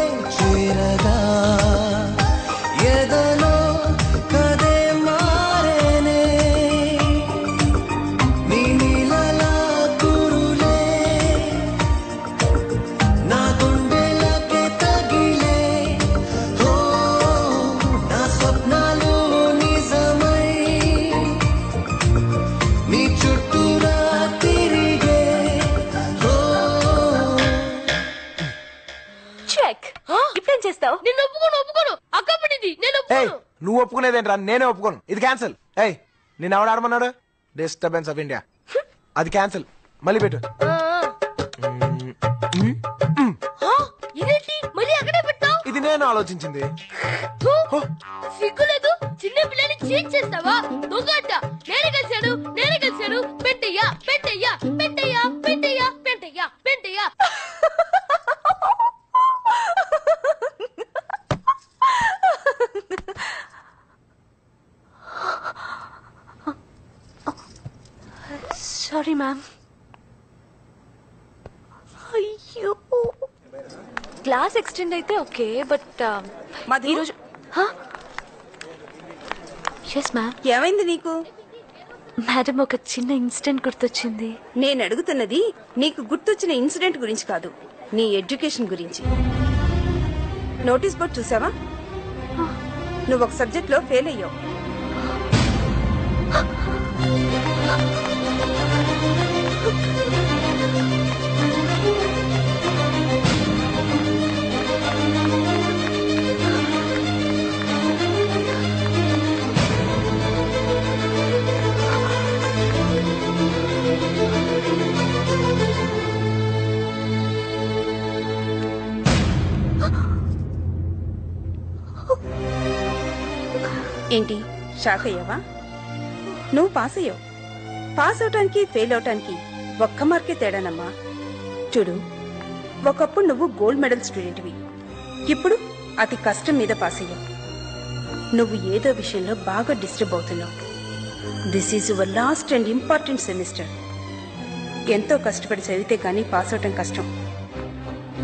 ఏయ్ నువ్వు ఒప్పుకునేదేంట్రా? నేనే ఒప్పుకోను. ఇది క్యాన్సిల్. ఏయ్ నేను ఎవడు ఆడమన్నాడు? Disturbance of India. అది క్యాన్సిల్. మళ్ళీ పెట్టు. ఇదేంటి మళ్ళీ అక్కడే పెట్టావు? ఇది నేను ఆలోచించింది. సిగ్గులేదు, చిన్న పిల్లని చీట్ చేస్తావా? దొంగట. నేనే కలిసాడు. పెట్టయ్యా పెట్టయ్యా పెట్టయ్యా పెట్టయ్యా పెట్టయ్యా పెట్టయ్యా. Sorry ma'am. అయ్యో క్లాస్ ఎక్స్టెండ్ అయితే ఓకే, బట్ ఈరోజు ఎస్ మ్యామ్. ఏమైంది నీకు? మేడం ఒక చిన్న ఇన్సిడెంట్ గుర్తొచ్చింది. నేను అడుగుతున్నది నీకు గుర్తొచ్చిన ఇన్సిడెంట్ గురించి కాదు, నీ ఎడ్యుకేషన్ గురించి. నోటీస్ బోర్డ్ చూసావా? నువ్వు ఒక సబ్జెక్ట్ లో ఫెయిల్ అయ్యావు. ఏంటి షాక్ అయ్యావా? నువ్వు పాస్ అయ్యావు. పాస్ అవటానికి ఫెయిల్ అవటానికి ఒక్క మార్కే తేడానమ్మా. చూడు, ఒకప్పుడు నువ్వు గోల్డ్ మెడల్ స్టూడెంట్వి, ఇప్పుడు అతి కష్టం మీద పాస్ అయ్యావు. నువ్వు ఏదో విషయంలో బాగా డిస్టర్బ్ అవుతున్నావు. This is your last and important semester. ఎంతో కష్టపడి చదివితే కానీ పాస్ అవటం కష్టం.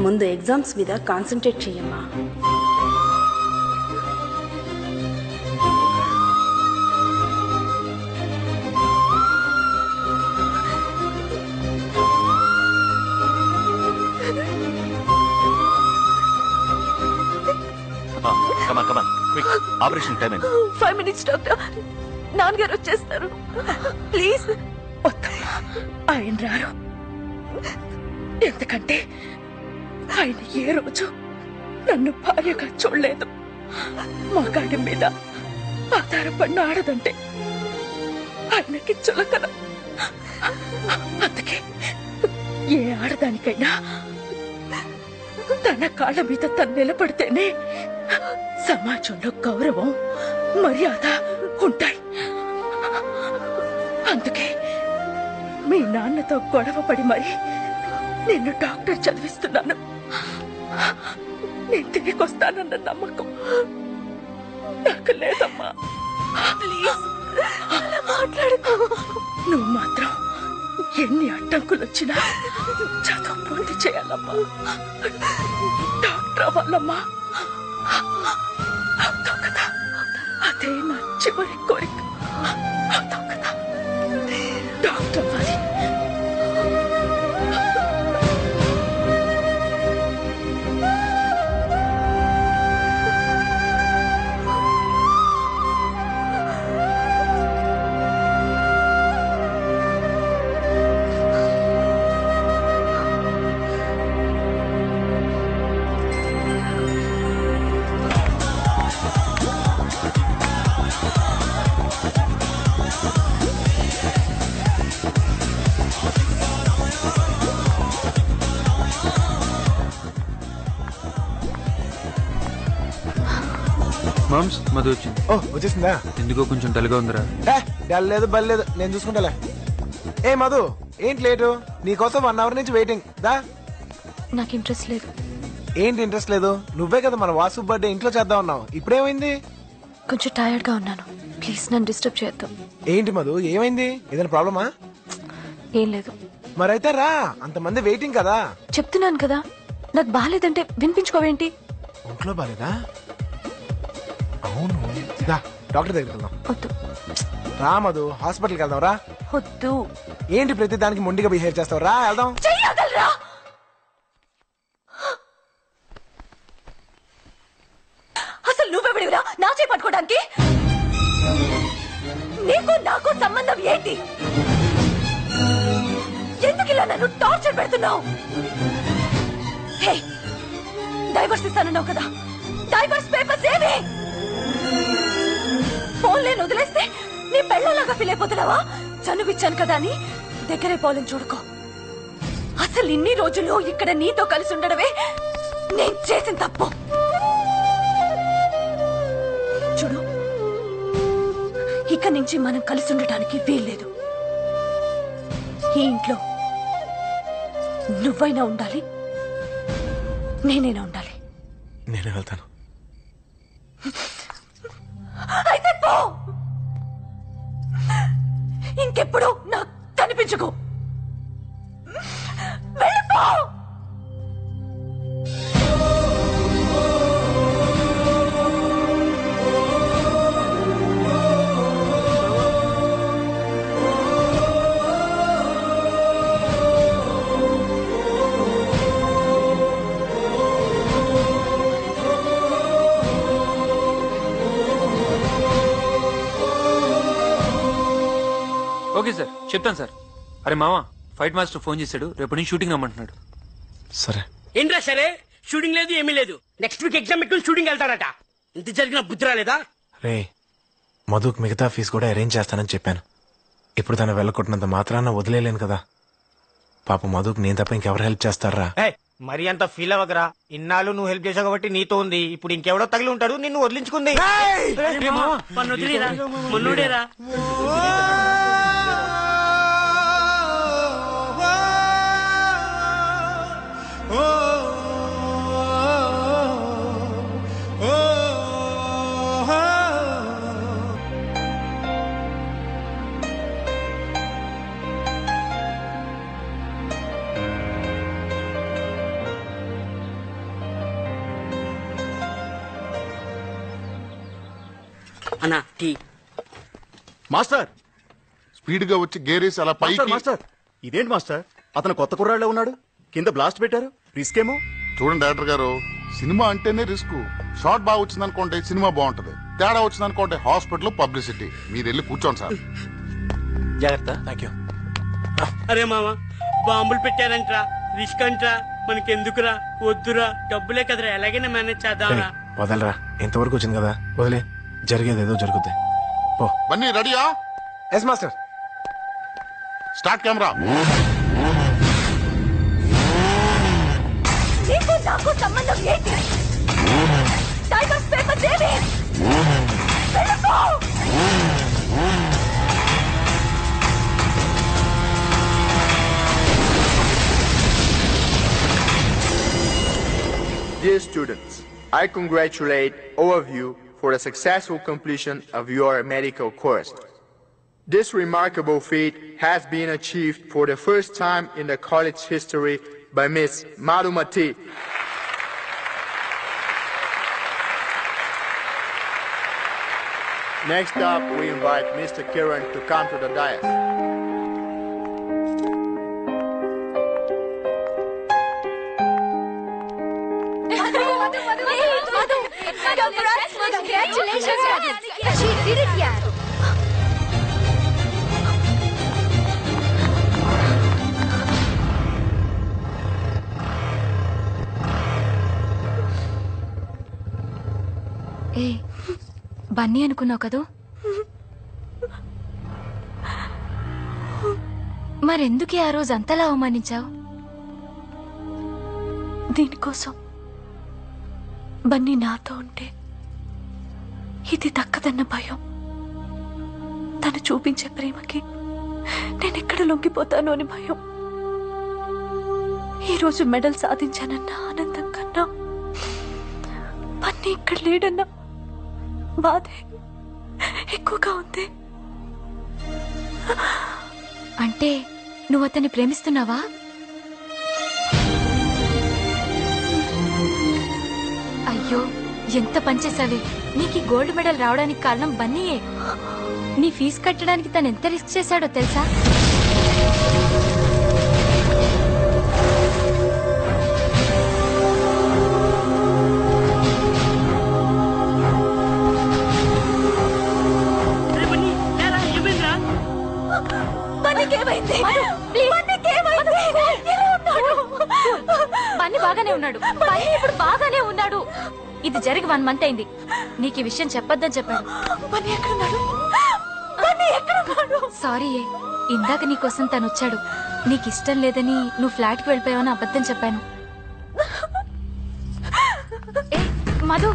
ముందు ఎగ్జామ్స్ మీద కాన్సన్ట్రేట్ చెయ్యమ్మా. Operation time 5 minutes doctor. నాన్నగారు వచ్చేస్తారు. ప్లీజ్. ఆయన రారు. ఎందుకంటే ఆయన ఏ రోజు నన్ను భార్యగా చూడలేదు. మగాడి మీద ఆధారపడిన ఆడదంటే ఆయనకి చులకన. అందుకే ఏ ఆడదానికైనా తన కాళ్ళ మీద తను నిలబడితేనే సమాజంలో గౌరవం, మర్యాద ఉంటాయి. అందుకే మీ నాన్నతో గొడవపడి మరి నిన్ను డాక్టర్ చదివిస్తున్నాను. నేను తిరిగి వస్తానన్న నమ్మకం నాకు లేదమ్మా. ప్లీజ్ మాట్లాడుకో. నువ్వు మాత్రం ఎన్ని అడ్డంకులు వచ్చినా చదువు పూర్తి చేయాలమ్మా. డాక్టర్ అవ్వాలమ్మా. అవుతావు కదా? అదే నా చివరి కోరిక. అవుతావు కదా? డాక్టర్ అవ్వాలి. మామ్స్ మధు వచ్చింది. ఓ వచ్చేసిందా? ఎందుకో కొంచెం డల్గా ఉందిరా. డల్ లేదు బల్లేదు, నేను చూసుకుంటాలే. ఏ మధు ఏంటి లేటు? నీకోసం 1 hour నుంచి వెయిటింగ్. దా. నాకు ఇంట్రెస్ట్ లేదు. ఏంటి ఇంట్రెస్ట్ లేదు? నువ్వే కదా మన వాసు బర్త్డే ఇంట్లో చేద్దాం అన్నావు. ఇప్పుడేమైంది? కొంచెం టైర్డ్ గా ఉన్నాను. ప్లీజ్ నన్ను డిస్టర్బ్ చేయొద్దు. ఏంటి మధు ఏమైంది? ఏదైనా ప్రాబ్లమా? ఏం లేదు. మరైతే రా, అంతమంది వెయిటింగ్ కదా. చెప్తున్నాను కదా, నాకు బాగాలేదంటే వినిపించుకోవేంటి? ఒంట్లో బాగాలేదా? అవును, దా డాక్టర్ దగ్గరికి వెళ్దాం. వద్దు. రా మధు, హాస్పిటల్కి వెళ్దాం. రా. వద్దు. ఏంటి ప్రతి దానికి మొండిగా బిహేవ్ చేస్తావు? రా వెళ్దాం. అసలు నువ్వెవడివిరా నా చేయి పట్టుకోవడానికి? నీకు నాకు సంబంధం ఏంటి? ఎందుకు ఇలా నన్ను టార్చర్ పెడుతున్నావు? హే, డైవర్స్ ఇస్తానన్నావు కదా, డైవర్స్ పేపర్స్ ఏవి? నేను వదిలేస్తే నీ పెళ్ళలాగా ఫీల్ అయిపోతున్నావా? చనువిచ్చాను కదా అని దగ్గరే పోలని చూడుకో. అసలు ఇన్ని రోజులు ఇక్కడ నీతో కలిసి ఉండడమే నేను చేసిన తప్పు. చూడు, ఇక నుంచి మనం కలిసి ఉండటానికి వీల్లేదు. ఈ ఇంట్లో నువ్వైనా ఉండాలి, నేనైనా ఉండాలి. నేనే వెళ్తాను. అయితే పో, ఇంకెప్పుడు నాకు కనిపించకు. వెళ్ళిపో. ఓకే సార్, చెప్తాను సార్. అరే మామ, ఫైట్ మాస్టర్ ఫోన్ చేశాడు, రేపు నుంచి షూటింగ్ రమ్మంటున్నాడు. సరే. ఏంట్రా సరే? షూటింగ్ లేదు, ఏమీ లేదు. నెక్స్ట్ వీక్ ఎగ్జామ్ పెట్టుకుని షూటింగ్ వెళ్తాడట. ఇంత జరిగిన బుద్ధి రాలేదా? రే, మధుకు మిగతా ఫీజు కూడా అరేంజ్ చేస్తానని చెప్పాను. ఇప్పుడు తను వెళ్ళకొట్టినంత మాత్రాన వదిలేలేను కదా. పాప మధుకు నేను తప్ప ఇంకెవరు హెల్ప్ చేస్తారా? మరి అంత ఫీల్ అవ్వకరా. ఇన్నాళ్ళు నువ్వు హెల్ప్ చేసావు కాబట్టి నీతో ఉంది. ఇప్పుడు ఇంకెవడో తగిలి ఉంటాడు, నిన్ను వదిలించుకుంది. మొన్నుడేరా. అన్నా టీ. మాస్టర్ స్పీడ్ గా వచ్చి గేరేసి అలా పైకి. మాస్టర్ ఇదేంటి మాస్టర్, అతను కొత్త కుర్రాళ్ళే ఉన్నాడు, కింద బ్లాస్ట్ పెట్టారు, రిస్క్ ఏమో. చూడండి డైరెక్టర్ గారు, సినిమా అంటేనే రిస్క్. షార్ట్ బాగా వచ్చిందనుకోండి సినిమా బాగుంటది, తేడా వచ్చిందనుకోండి హాస్పిటల్ పబ్లిసిటీ. మీరు వెళ్ళి కూర్చోండి సార్. జాగ్రత్త. Thank you. అరే మామ, బాంబులు పెట్టారంట్రా, రిస్క్ అంట్రా. మనకెందుకురా? వద్దురా, డబ్బులే కదరా, ఎలాగైనా మేనేజ్ చేద్దాంరా. వదలరా, ఇంతవరకు వచ్చింది కదా, వదిలే. జరిగేది ఏదో జరుగుతుంది. పో. బన్నీ రెడీయా? Yes master. Start camera. నీకు నాకు సంబంధం ఏంటి? Tigers paper Devi. వెళ్ళిపో. Dear students, I congratulate all of you for the successful completion of your medical course. This remarkable feat has been achieved for the first time in the college history by Miss Madhumati. Next up, we invite Mr. Kiran to come to the dais. ఏ బన్నీ అనుకున్నావు కదూ? మరెందుకే ఆ రోజు అంతలా అవమానించావు? దీనికోసం బన్నీ నాతో ఉంటే ఇది దక్కదన్న భయం, తను చూపించే ప్రేమకి నేనెక్కడ లొంగిపోతాను అని భయం. ఈరోజు మెడల్ సాధించానన్న ఆనందం కన్నా బన్నీ ఇక్కడ లేడన్న బాధే ఎక్కువగా ఉంది. అంటే నువ్వు అతన్ని ప్రేమిస్తున్నావా? అయ్యో, ఎంత పనిచేసావే. నీకు ఈ గోల్డ్ మెడల్ రావడానికి కారణం బన్నీయే. నీ ఫీజు కట్టడానికి తను ఎంత రిస్క్ చేశాడో తెలుసా? బన్నీ బాగానే ఉన్నాడు. బన్నీ ఇప్పుడు బాగానే ఉన్నాడు. ఇది జరిగి 1 month అయింది. నీకు ఈ విషయం చెప్పొద్దని చెప్పాడు. సారీ, ఇందాక నీకోసం తను వచ్చాడు. నీకు ఇష్టం లేదని నువ్వు ఫ్లాట్ కి వెళ్ళిపోయావని అబద్ధం చెప్పాను. ఏ మధు,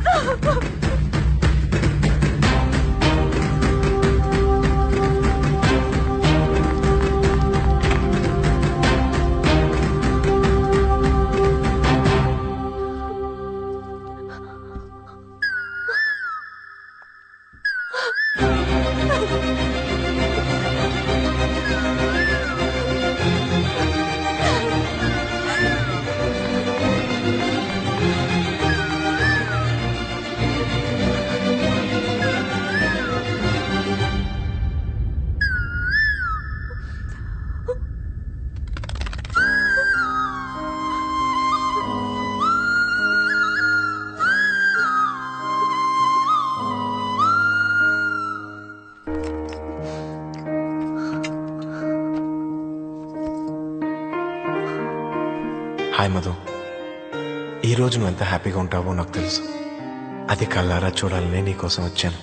హాయ్ మధు, ఈరోజు నువ్వు ఎంత హ్యాపీగా ఉంటావో నాకు తెలుసు. అది కళ్ళారా చూడాలనే నీకోసం వచ్చాను.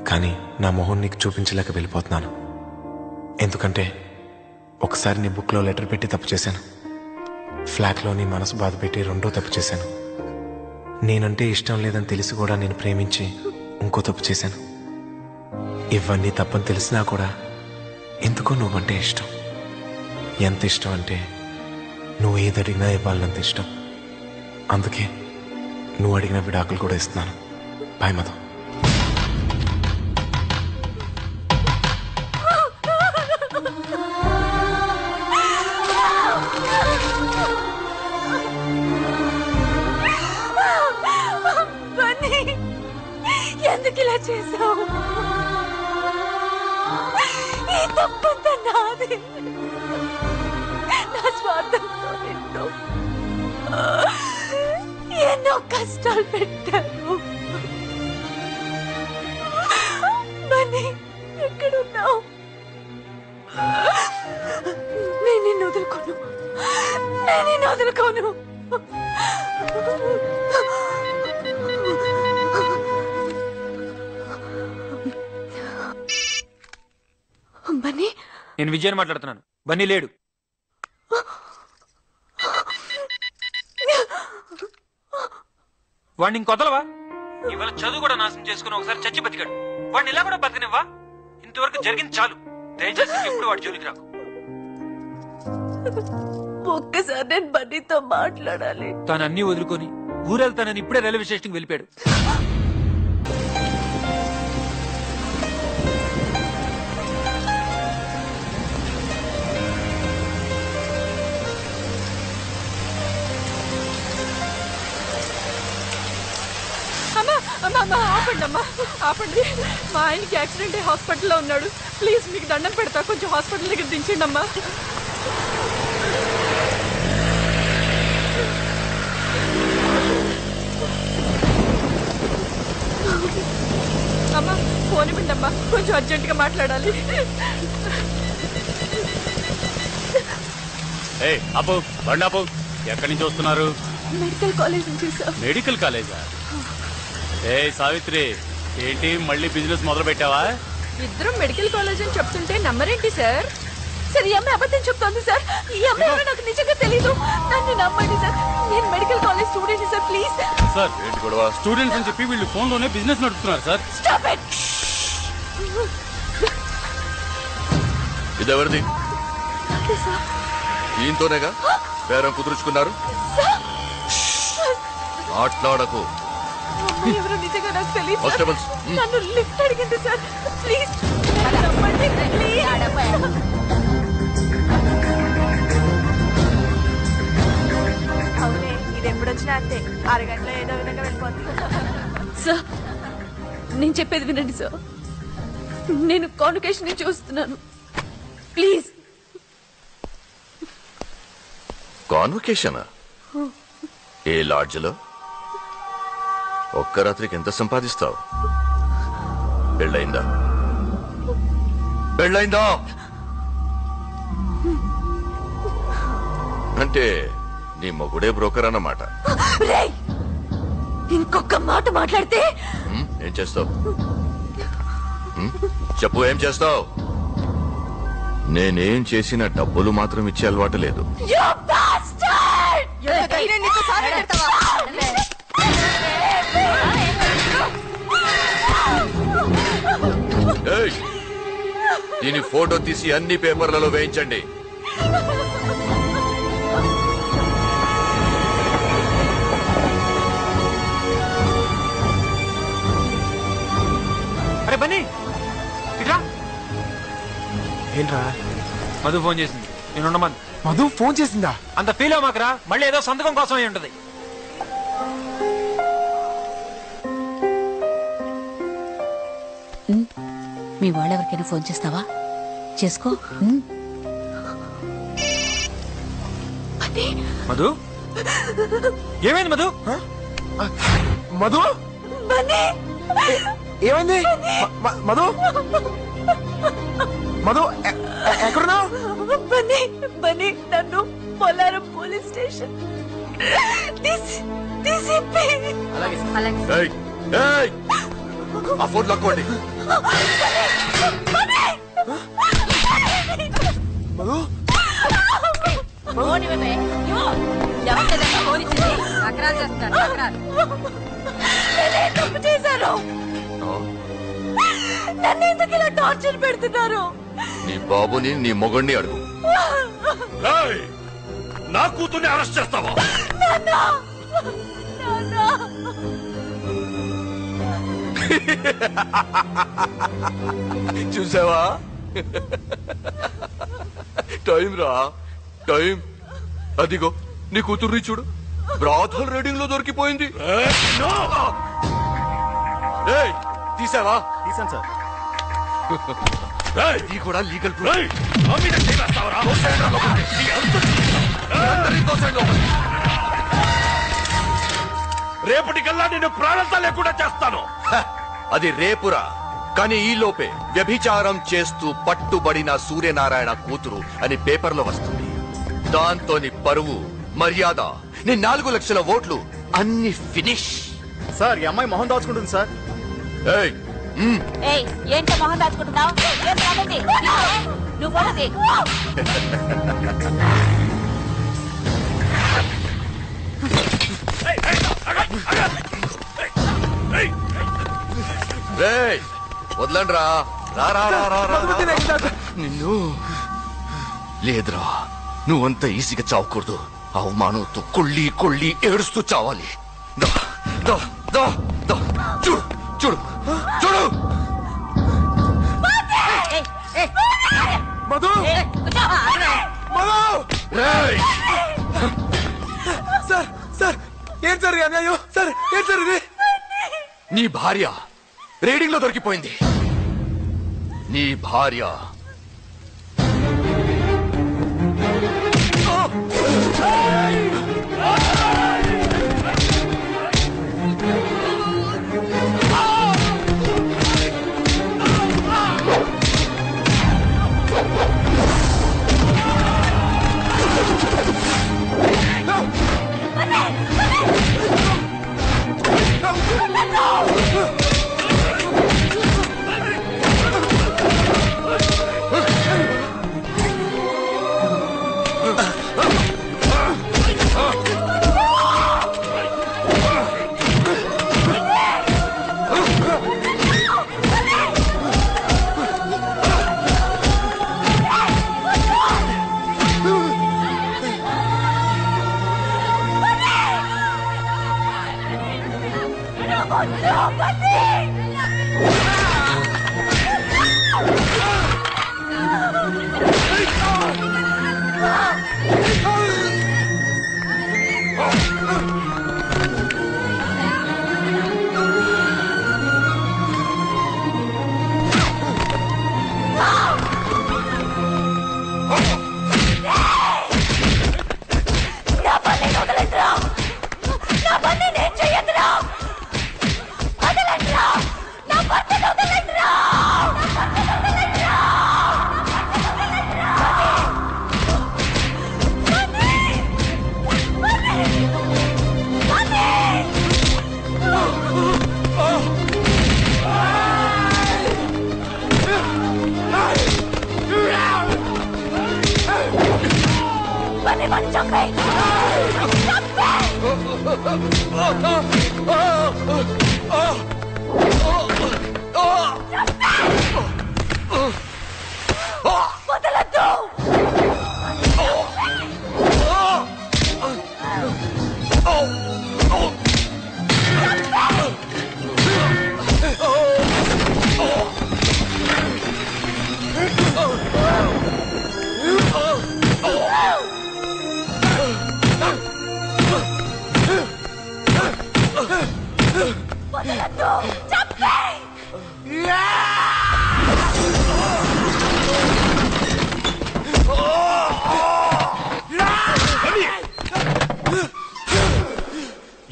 కానీ నా మొహం నీకు చూపించలేక వెళ్ళిపోతున్నాను. ఎందుకంటే ఒకసారి నీ బుక్లో లెటర్ పెట్టి తప్పు చేశాను. ఫ్లాట్లో నీ మనసు బాధ పెట్టి రెండో తప్పు చేశాను. నేనంటే ఇష్టం లేదని తెలిసి కూడా నేను ప్రేమించి ఇంకో తప్పు చేశాను. ఇవన్నీ తప్పని తెలిసినా కూడా ఎందుకో నువ్వంటే ఇష్టం. ఎంత ఇష్టం అంటే నువ్వు ఏది అడిగినా ఇవ్వాలన్నంత ఇష్టం. అందుకే నువ్వు అడిగిన విడాకులు కూడా ఇస్తున్నాను. బాయ్ మధు. ఎందుకు ఇలా చేసావు? ఈ తప్పంతా నాది. నా స్వార్థంతో నిన్ను ఎన్నో కష్టాలు పెట్టాను. మనీ ఎక్కడున్నావు? నేను నిన్ను వదులుకోను. నేను నిన్ను వదులుకోను. బన్నీ, నేను విజయన్ మాట్లాడుతున్నాను. బన్నీ లేడు. వాడిని ఇంకొదలవా? ఇవాళ చదువు కూడా నాశనం చేసుకుని ఒకసారి చచ్చి బతికాడు. వాడిని ఇలా కూడా బతికనివ్వా? ఇంతవరకు జరిగింది చాలు. దయచేసి ఎప్పుడు వాడి జోలికి రాకు. ఒక్కసారి నేను బన్నీతో మాట్లాడాలి. తాను అన్ని వదులుకొని ఊరెళ్తానని ఇప్పుడే రైల్వే స్టేషన్కి వెళ్ళిపోయాడు. ఆపండి అమ్మా, ఆపండి. మా ఆయనకి యాక్సిడెంట్ అయ్యి హాస్పిటల్లో ఉన్నాడు. ప్లీజ్ మీకు దండం పెడతా, కొంచెం హాస్పిటల్ దగ్గర దించండి అమ్మా. అమ్మా ఫోన్ ఇవ్వండి అమ్మా, కొంచెం అర్జెంటుగా మాట్లాడాలి. అప్పు బండి అప్పు. ఎక్కడి నుంచి వస్తున్నారు? మెడికల్ కాలేజ్ నుంచి సార్. మెడికల్ కాలేజా? సావిత్రి, ఏంటి మళ్ళీ బిజినెస్ మొదలు పెట్టావా? ఇద్దరం మెడికల్ కాలేజ్ అని చెప్తుంటే నమ్మరేంటి సార్? సార్ ఈ అమ్మాయి అబద్ధం చెప్తోంది సార్. ఈ అమ్మాయి ఎవరో నాకు నిజంగా తెలీదు. నన్ను నమ్మండి సార్, నేను medical college student sir, please. Sir ఏంటి గొడవ? స్టూడెంట్స్ అని చెప్పి వీళ్ళు ఫోన్ లోనే బిజినెస్ నడుపుతున్నారు సార్. Stop it. ఇదెవరిది? ఈయనతోనేగా పేరం కుదుర్చుకున్నారు. మాట్లాడకు. ఎవరో నిజంగా నాకు తెలీదు. కానిస్టేబుల్స్, నన్ను లిఫ్ట్ అడిగింది సార్, ప్లీజ్ నమ్మండి ప్లీజ్. అవునే, ఇది ఎప్పుడొచ్చినా అంతే, అరగంటలో ఏదో విధంగా వెళ్ళిపోతుంది. సార్ నేను చెప్పేది వినండి సార్. నేను కాన్వకేషన్ చూస్తున్నాను, ప్లీజ్. కాన్వకేషనా? ఏ లాడ్జ్లో? ఒక్క రాత్రికి ఎంత సంపాదిస్తావు? పెళ్ళయిందా? పెళ్ళయిందా? అంటే నీ మొగుడే బ్రోకర్ అన్నమాట. ఇంకొక మాట మాట్లాడితే ఏం చేస్తావు? చెప్పు, ఏం చేస్తావు? నేనేం చేసిన డబ్బులు మాత్రం ఇచ్చే అలవాటు లేదు. ఏయ్, దీని ఫోటో తీసి అన్ని పేపర్లలో వేయించండి. అరే బన్నీ ఇట్రా. ఏంట్రా? మధు ఫోన్ చేసింది, నేను ఉండమని. మధు ఫోన్ చేసిందా? అంత ఫీల్ అవ్వమాకరా, మళ్ళీ ఏదో సంతకం కోసం అయి ఉంటది. మీ వాళ్ళెవరికైనా ఫోన్ చేస్తావా? చేసుకో. మధు ఏమైంది? మధు మధు ఏమైంది? మధు మధు ఎక్కడున్నావు? బన్నీ నన్ను పోలారం పోలీస్ స్టేషన్ ఏయ్, ఏయ్, ఆ ఫోన్ లాక్కోండి. మధు తప్పు చేశారు. నన్ను ఎందుకు ఇలా టార్చర్ పెడుతున్నారు? నీ బాబుని, నీ మొగుడిని అడుగు. ఏయ్, నా కూతుర్ని అరెస్ట్ చేస్తావా? చూసావా? టైం రా, టైం. అదిగో నీ కూతుర్ని చూడు, బ్రాథల్ రీడింగ్ లో దొరికిపోయింది. ఏయ్, తీసావా? తీసాను సార్. ఇది కూడా లీగల్ ప్రూఫ్. రేపటికల్లా నేను ప్రాణంతా లేకుండా చేస్తాను. అది రేపురా, కానీ ఈ లోపే వ్యభిచారం చేస్తూ పట్టుబడిన సూర్యనారాయణ కూతురు అని పేపర్లో వస్తుంది. దాంతో నీ పరువు, మర్యాద, నీ 4 లక్షల ఓట్లు అన్ని ఫినిష్. సార్, ఈ అమ్మాయి మొహం దాచుకుంటుంది సార్. ఏయ్, ఏంటో మొహం దాచుకుంటున్నావు? నువ్వు పోనది. రేయ్, వదలండి రా. నిన్ను లేదురా, నువ్వంత ఈజీగా చావకూడదు. అవమానంతో కొళ్ళి కొళ్ళి ఏడుస్తూ చావాలి. దా, దా, దా, దా. చూడు, చూడు, చూడు. మధు మధు రేయ్, సార్ సార్, ఏం సార్ అన్యాయం? సార్ ఏం సార్ ఇది? నీ భార్య రీడింగ్ లో దొరికిపోయింది. నీ భార్య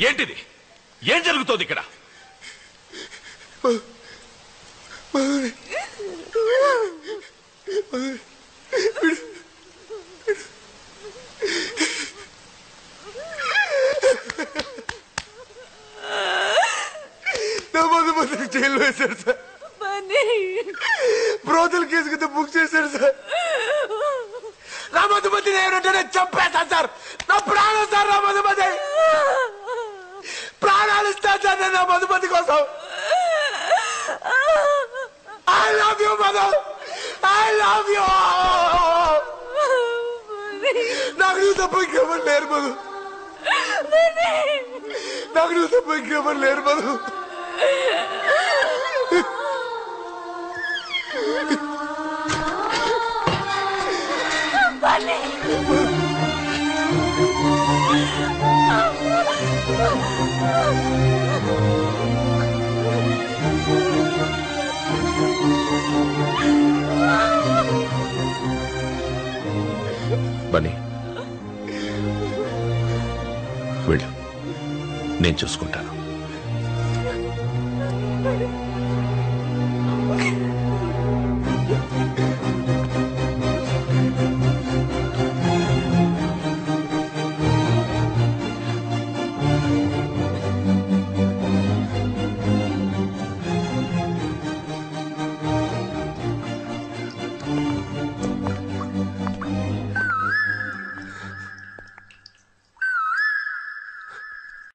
ఏంటిది? ఏం జరుగుతోంది ఇక్కడ? నా మధుమతిని జైల్లో వేశారు సార్. బ్రోతల్ కేసు కింద బుక్ చేశారు సార్. నా మధుమతిని ఏమంటే చంపేస్తాను సార్. నా ప్రాణం సార్. నా మధుమతి ప్రాణాలు ఇస్తాను సార్ నేను నా మధుమతి కోసం. I love you Madhu. I love you. నాకు నువ్వు తప్ప ఇంకెవరు లేరు మధు. నాకు నువ్వు తప్ప ఇంకెవరు లేరు మధు. బన్నీ, వెళ్ళు, నేను చూసుకుంటాను.